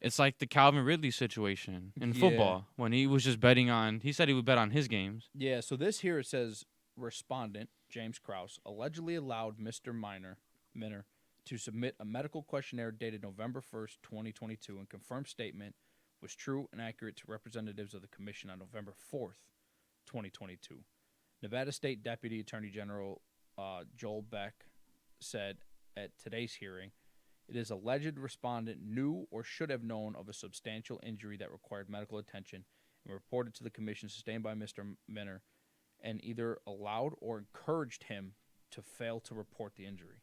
A: It's like the Calvin Ridley situation in
B: Yeah.
A: football when he was just betting on. He said he would bet on his games.
B: yeah, so this here it says respondent James Krause allegedly allowed Mr. Minner to submit a medical questionnaire dated November 1st, 2022, and confirmed statement was true and accurate to representatives of the commission on November 4th, 2022. Nevada State Deputy Attorney General Joel Beck said at today's hearing It is alleged respondent knew or should have known of a substantial injury that required medical attention and reported to the commission sustained by Mr. Minner and either allowed or encouraged him to fail to report the injury.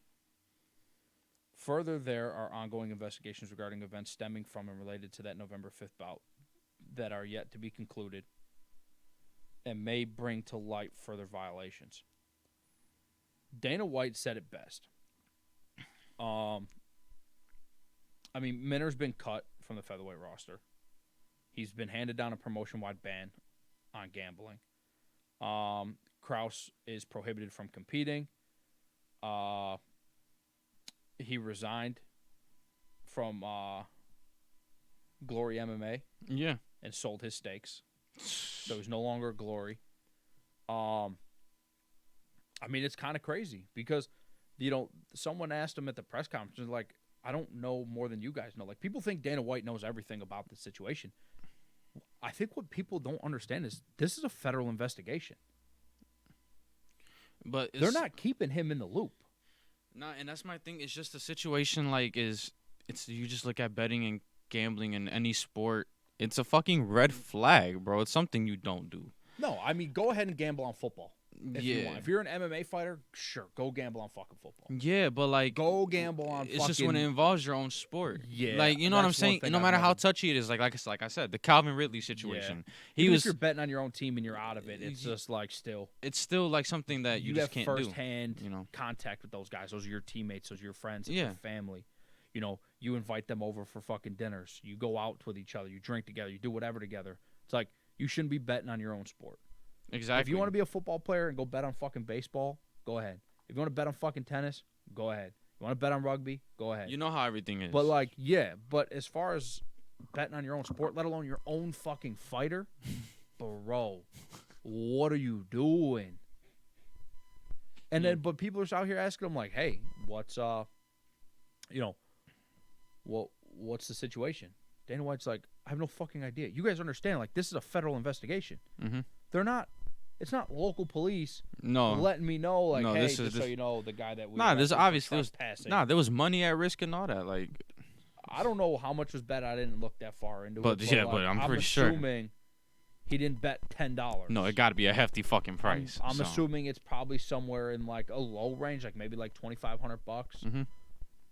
B: Further, there are ongoing investigations regarding events stemming from and related to that November 5th bout that are yet to be concluded and may bring to light further violations. Dana White said it best. Minner's been cut from the featherweight roster. He's been handed down a promotion-wide ban on gambling. Krause is prohibited from competing. He resigned from Glory MMA
A: Yeah.
B: and sold his stakes. So he's no longer Glory. It's kind of crazy because, someone asked him at the press conference, like, I don't know more than you guys know. Like, people think Dana White knows everything about the situation. I think what people don't understand is this is a federal investigation.
A: But
B: They're not keeping him in the loop.
A: No, and that's my thing. It's just a situation it's you just look at betting and gambling in any sport. It's a fucking red flag, bro. It's something you don't do.
B: No, go ahead and gamble on football. If you want. If you're an MMA fighter, sure, go gamble on fucking football.
A: Yeah, but
B: go gamble on
A: it's just when it involves your own sport.
B: Yeah.
A: You know what I'm saying? No matter how touchy it is, like I said, the Calvin Ridley situation.
B: Yeah. If you're betting on your own team and you're out of it, it's just still.
A: It's still something that you just can't do.
B: You have firsthand contact with those guys. Those are your teammates. Those are your friends. It's your family. You invite them over for fucking dinners. You go out with each other. You drink together. You do whatever together. It's like you shouldn't be betting on your own sport.
A: Exactly.
B: If you want to be a football player and go bet on fucking baseball, go ahead. If you want to bet on fucking tennis, go ahead. You want to bet on rugby, go ahead.
A: You know how everything is.
B: But but as far as betting on your own sport, let alone your own fucking fighter, bro, what are you doing? And then, but people are out here asking them hey, what's what's the situation? Dana White's like, I have no fucking idea. You guys understand? This is a federal investigation.
A: Mm-hmm.
B: They're not. It's not local police.
A: No,
B: letting me know
A: no,
B: hey,
A: this
B: just
A: is,
B: so you know, the guy that we.
A: This obviously was.
B: Passing.
A: There was money at risk and all that.
B: I don't know how much was bet. I didn't look that far into it.
A: But I'm pretty sure.
B: I'm assuming he didn't bet $10.
A: No, it got to be a hefty fucking price.
B: I'm assuming it's probably somewhere in a low range, maybe $2,500
A: mm-hmm.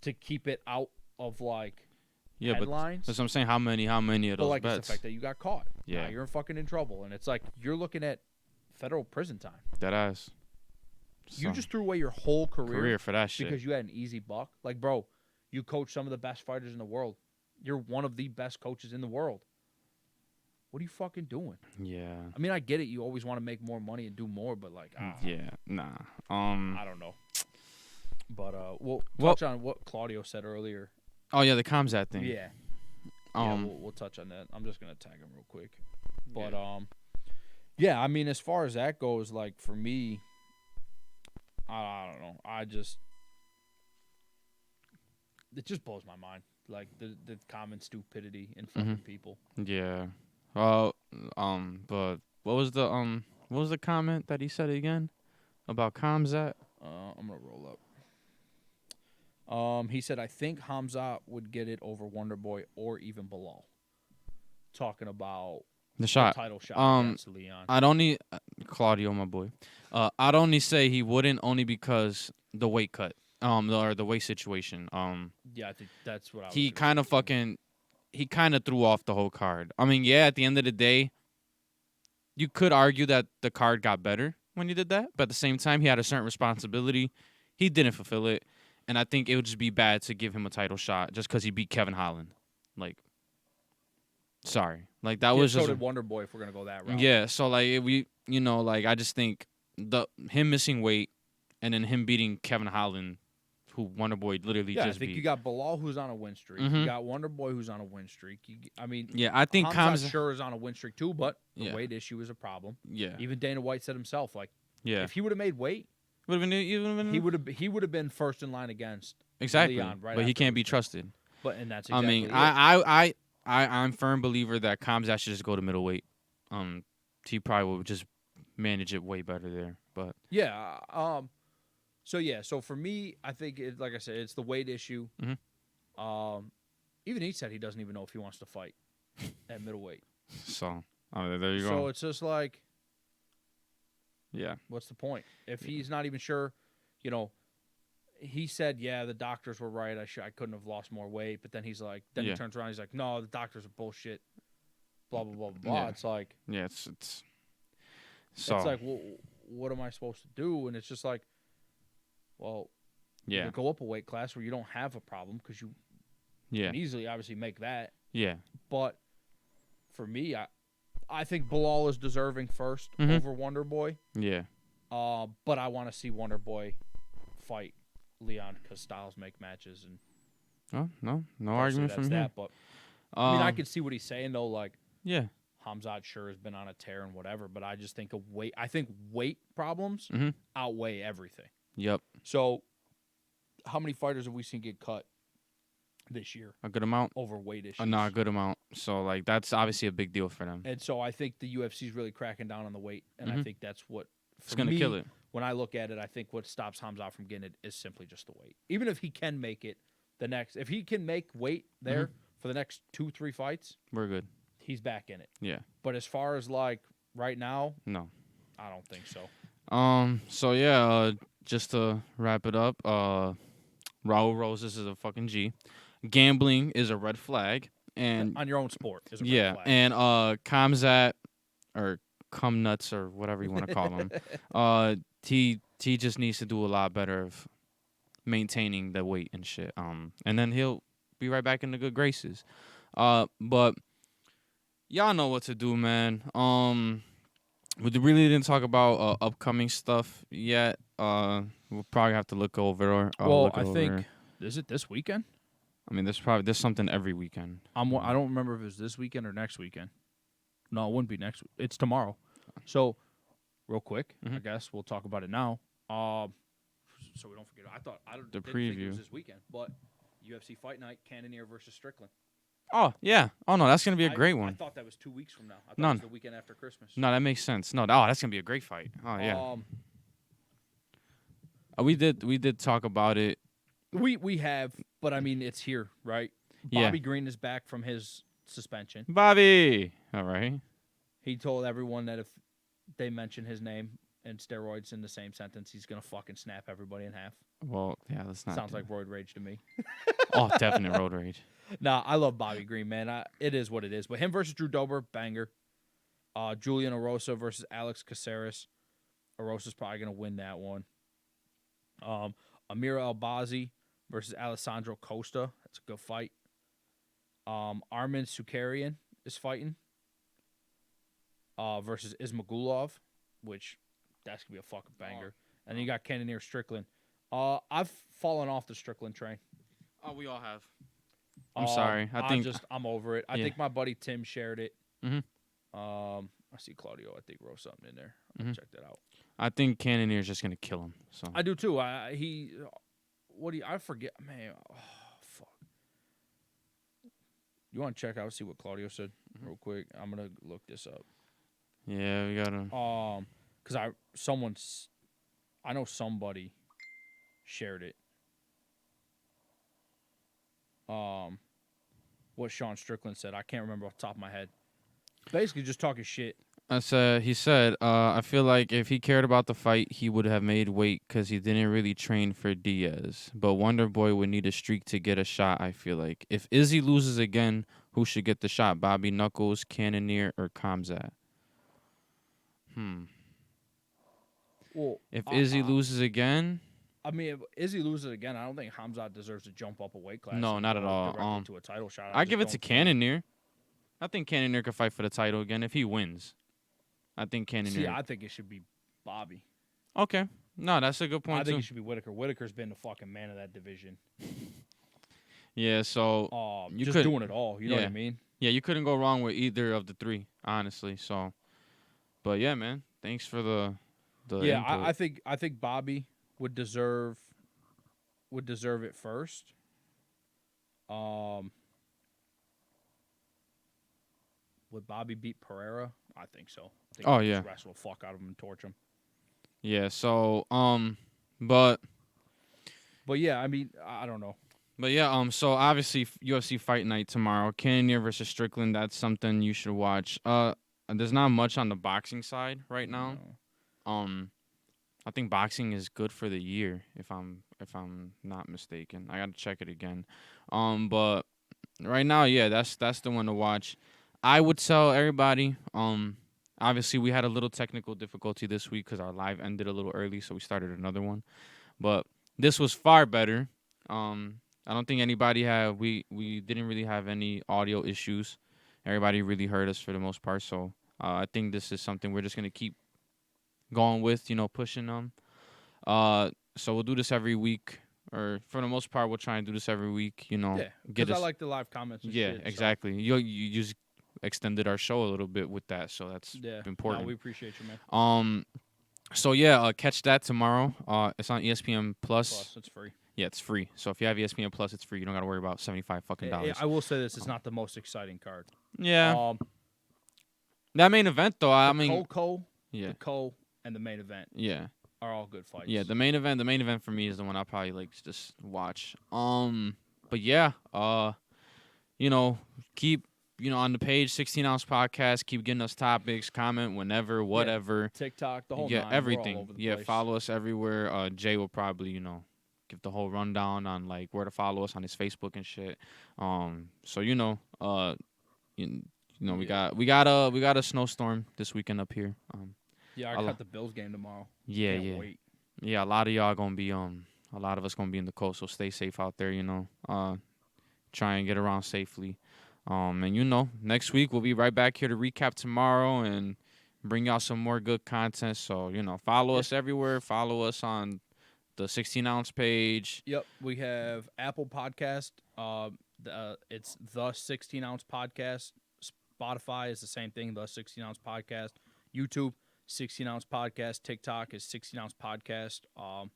B: to keep it out of
A: yeah,
B: headlines.
A: But that's what I'm saying. How many of those bets?
B: It's the fact that you got caught.
A: Yeah,
B: now you're fucking in trouble, and it's you're looking at federal prison time.
A: That ass.
B: You just threw away your whole career
A: for that shit
B: because you had an easy buck. Bro, you coach some of the best fighters in the world. You're one of the best coaches in the world. What are you fucking doing?
A: Yeah.
B: I get it. You always want to make more money and do more, but
A: yeah, nah.
B: I don't know. But we'll touch on what Claudio said earlier.
A: Oh yeah, the Kamzat thing.
B: Yeah. We'll touch on that. I'm just gonna tag him real quick. But as far as that goes, for me, I don't know. It just blows my mind. The common stupidity in fucking people.
A: Yeah. But what was the comment that he said again about Kamzat?
B: I'm gonna roll up. He said, I think Hamzat would get it over Wonder Boy or even Bilal. Talking about
A: the title shot
B: against Leon.
A: I'd only Claudio, my boy. I'd only say he wouldn't only because the weight cut, or the weight situation.
B: Yeah, I think that's what I was.
A: He kind of threw off the whole card. At the end of the day, you could argue that the card got better when he did that, but at the same time, he had a certain responsibility. He didn't fulfill it. And I think it would just be bad to give him a title shot just because he beat Kevin Holland. Sorry. That was just...
B: So did Wonder Boy, if we're going to go that route.
A: Yeah, so, I just think him missing weight and then him beating Kevin Holland, who Wonder Boy literally just beat.
B: I think you got Bilal, who's on a win streak.
A: Mm-hmm.
B: You got Wonder Boy, who's on a win streak.
A: I think
B: Kamzat sure is on a win streak, too, but the
A: Yeah.
B: weight issue is a problem.
A: Yeah.
B: Even Dana White said himself,
A: if
B: he would have made weight, he would have been first in line against
A: exactly.
B: Leon
A: But he can't be trusted.
B: And that's exactly
A: I'm firm believer that Kamzat should just go to middleweight. He probably would just manage it way better there. But
B: so for me, I think like I said, it's the weight issue.
A: Mm-hmm.
B: Even he said he doesn't even know if he wants to fight at middleweight.
A: So, there you
B: So
A: go.
B: it's just like,
A: Yeah.
B: what's the point? If he's not even sure, you know, he said, yeah, the doctors were right. I couldn't have lost more weight. But then he's like, then he
A: Yeah.
B: turns around. He's like, no, the doctors are bullshit. Blah, blah, blah, blah, blah.
A: Yeah.
B: It's like,
A: Yeah, it's so
B: it's like, well, what am I supposed to do? And it's just like, well, you
A: yeah.
B: could go up a weight class where you don't have a problem because you
A: Yeah.
B: can easily, obviously, make that.
A: Yeah.
B: But for me, I think Bilal is deserving first
A: Mhm.
B: over Wonder Boy.
A: Yeah.
B: But I want to see Wonder Boy fight Leon because styles make matches, and
A: Oh, no
B: personally,
A: argument
B: that's
A: from here.
B: that. But I mean, I
A: Um,
B: can see what he's saying though. Like
A: yeah.
B: Hamzat sure has been on a tear and whatever, but I just think I think weight problems
A: Mhm.
B: outweigh everything.
A: Yep.
B: So, how many fighters have we seen get cut this year
A: A good amount.
B: over weight issues?
A: No, a good amount. So like that's obviously a big deal for them.
B: And so I think the UFC is really cracking down on the weight, and I
A: Mhm.
B: think that's what
A: It's gonna kill it.
B: When I look at it, I think what stops Hamza from getting it is simply just the weight. Even if he can make it if he can make weight there for the next 2-3 fights,
A: We're good.
B: he's back in it.
A: Yeah.
B: But as far as like right now,
A: No.
B: I don't think so.
A: So yeah, just to wrap it up, Raul Rosas is a fucking G. Gambling is a red flag. And
B: On your own sport is a
A: yeah,
B: red flag.
A: and Kamzat or cum nuts or whatever you want to call him. He just needs to do a lot better of maintaining the weight and shit. And then he'll be right back in the good graces. But y'all know what to do, man. We really didn't talk about upcoming stuff yet. We'll probably have to look over.
B: Well,
A: look it
B: I
A: over.
B: think is it this weekend?
A: I mean, there's something every weekend.
B: I don't remember if it's this weekend or next weekend. No, it wouldn't be next. It's tomorrow. So, real quick, I guess we'll talk about it now. So we don't forget. I didn't think it
A: preview.
B: was this weekend, but UFC Fight Night, Cannonier versus Strickland.
A: Oh yeah. Oh no, that's gonna be a great
B: I
A: one.
B: thought that was 2 weeks from now. I thought
A: None.
B: it was the weekend after Christmas.
A: No, that makes sense. No, that's gonna be a great fight. Oh yeah. We did talk about it.
B: We have, but I mean it's here, right?
A: Yeah.
B: Bobby Green is back from his suspension.
A: Bobby. All right.
B: He told everyone that if they mention his name and steroids in the same sentence, he's gonna fucking snap everybody in half.
A: Well, yeah, that's not.
B: Sounds like roid rage to me.
A: Oh, definite road rage.
B: Nah, I love Bobby Green, man. It is what it is. But him versus Drew Dober, banger. Julian Erosa versus Alex Caceres. Erosa's probably gonna win that one. Amir Albazi versus Alessandro Costa. That's a good fight. Armin Sukarian is fighting. Versus Ismagulov, which that's gonna be a fucking banger. And then you got Cannonier Strickland. I've fallen off the Strickland train.
A: Oh, we all have. I'm sorry.
B: I'm over it. I
A: Yeah.
B: think my buddy Tim shared it.
A: Mhm.
B: I see Claudio. I think wrote something in there. I'm gonna check that out.
A: I think Cannonier's just gonna kill him. So
B: I do too. I forget, man. Oh, fuck. You want to check out, see what Claudio said real quick? I'm gonna look this up.
A: yeah, we gotta.
B: Because I know somebody shared it. What Sean Strickland said, I can't remember off the top of my head. Basically, just talking shit.
A: He said, I feel like if he cared about the fight, he would have made weight because he didn't really train for Diaz. But Wonder Boy would need a streak to get a shot, I feel like. If Izzy loses again, who should get the shot? Bobby Knuckles, Cannonier, or Kamzat?
B: Well,
A: If Izzy loses again,
B: I mean, if Izzy loses again, I don't think Hamzat deserves to jump up a weight class.
A: No,
B: and
A: not
B: go
A: at all.
B: directly to a title shot.
A: I
B: just
A: give it to
B: don't think-
A: Cannonier. I think Cannonier could fight for the title again if he wins. I think Cannonier.
B: See, I think it should be Bobby.
A: Okay. No, that's a good point
B: I think
A: too.
B: it should be Whitaker. Whitaker's been the fucking man of that division.
A: Yeah, so you
B: just
A: could-
B: doing it all. You know what I
A: yeah.
B: mean?
A: yeah, you couldn't go wrong with either of the three, honestly. So, but yeah, man, thanks for the
B: Yeah,
A: input.
B: I think Bobby would deserve it first. Would Bobby beat Pereira? I think so. I think
A: Oh,
B: he'd
A: yeah.
B: just wrestle the fuck out of him and torch him.
A: Yeah, so but
B: But yeah, I mean, I don't know.
A: But yeah, so obviously UFC Fight Night tomorrow, Cannonier versus Strickland. That's something you should watch. There's not much on the boxing side right now.
B: No.
A: I think boxing is good for the year, if I'm not mistaken. I gotta check it again. But right now, yeah, that's the one to watch. I would tell everybody. Obviously we had a little technical difficulty this week because our live ended a little early, so we started another one. But this was far better. I don't think anybody had. We didn't really have any audio issues. Everybody really heard us for the most part. So I think this is something we're just gonna keep going with. Pushing them. So we'll do this every week, or for the most part, we'll try and do this every week.
B: Yeah,
A: Get
B: because I
A: us.
B: like the live comments and
A: Yeah,
B: shit.
A: exactly. You just extended our show a little bit with that, so that's
B: So, yeah.
A: important.
B: No, we appreciate you, man.
A: So yeah, catch that tomorrow. It's on ESPN Plus.
B: Plus, it's free.
A: Yeah, it's free. So if you have ESPN Plus, it's free. You don't got to worry about $75 fucking dollars.
B: I will say this: it's not the most exciting card.
A: Yeah. That main event though, I
B: the
A: mean,
B: the Co, and the main event
A: yeah,
B: are all good fights.
A: yeah. The main event for me is the one I'll probably like just watch. But yeah, keep on the page 16 ounce podcast. Keep getting us topics, comment whenever, whatever.
B: TikTok, the whole
A: Yeah,
B: nine. We're
A: everything.
B: all over the
A: Yeah,
B: place.
A: follow us everywhere. Jay will probably give the whole rundown on like where to follow us on his Facebook and shit. So we got a snowstorm this weekend up here.
B: Yeah, I got the Bills game tomorrow.
A: Yeah,
B: Can't
A: yeah.
B: wait.
A: Yeah, a lot of y'all gonna be a lot of us gonna be in the coast, so stay safe out there, try and get around safely. And next week we'll be right back here to recap tomorrow and bring y'all some more good content. So, follow us everywhere. Follow us on the 16 ounce page.
B: Yep, we have Apple Podcast. It's the 16 ounce podcast. Spotify is the same thing, the 16 ounce podcast. YouTube, 16 ounce podcast. TikTok is 16 ounce podcast. All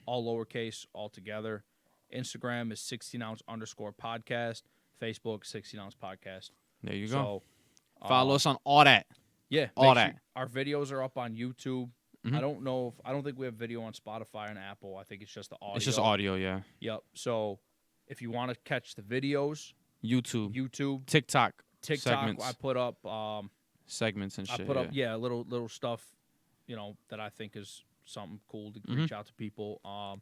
B: lowercase, all together. Instagram is 16 ounce _ podcast. Facebook, 16 ounce podcast.
A: There you
B: So,
A: go. Follow us on all that.
B: Yeah,
A: all that.
B: Our videos are up on YouTube.
A: Mhm.
B: I don't think we have video on Spotify and Apple. I think it's just the audio.
A: It's just audio, yeah.
B: Yep. So if you want to catch the videos,
A: YouTube, TikTok, segments.
B: I put up
A: segments and shit.
B: I put up little stuff, that I think is something cool to reach out to people. I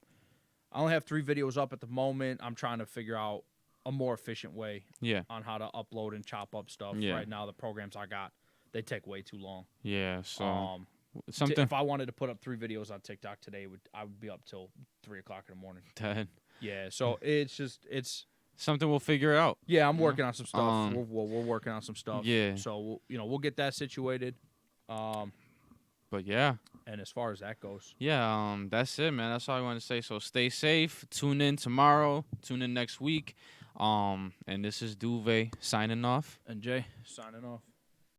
B: only have 3 videos up at the moment. I'm trying to figure out a more efficient way on how to upload and chop up stuff.
A: Yeah.
B: Right now the programs I got, they take way too long.
A: Yeah, so
B: something. If I wanted to put up 3 videos on TikTok today, I would be up till 3:00 in the morning.
A: Dead.
B: Yeah, so it's
A: something we'll figure out.
B: Yeah, I'm working on some stuff. We're working on some stuff.
A: Yeah.
B: So we'll get that situated.
A: But yeah.
B: And as far as that goes,
A: yeah, that's it, man. That's all I want to say. So stay safe. Tune in tomorrow. Tune in next week. And this is Duve signing off.
B: And Jay signing off.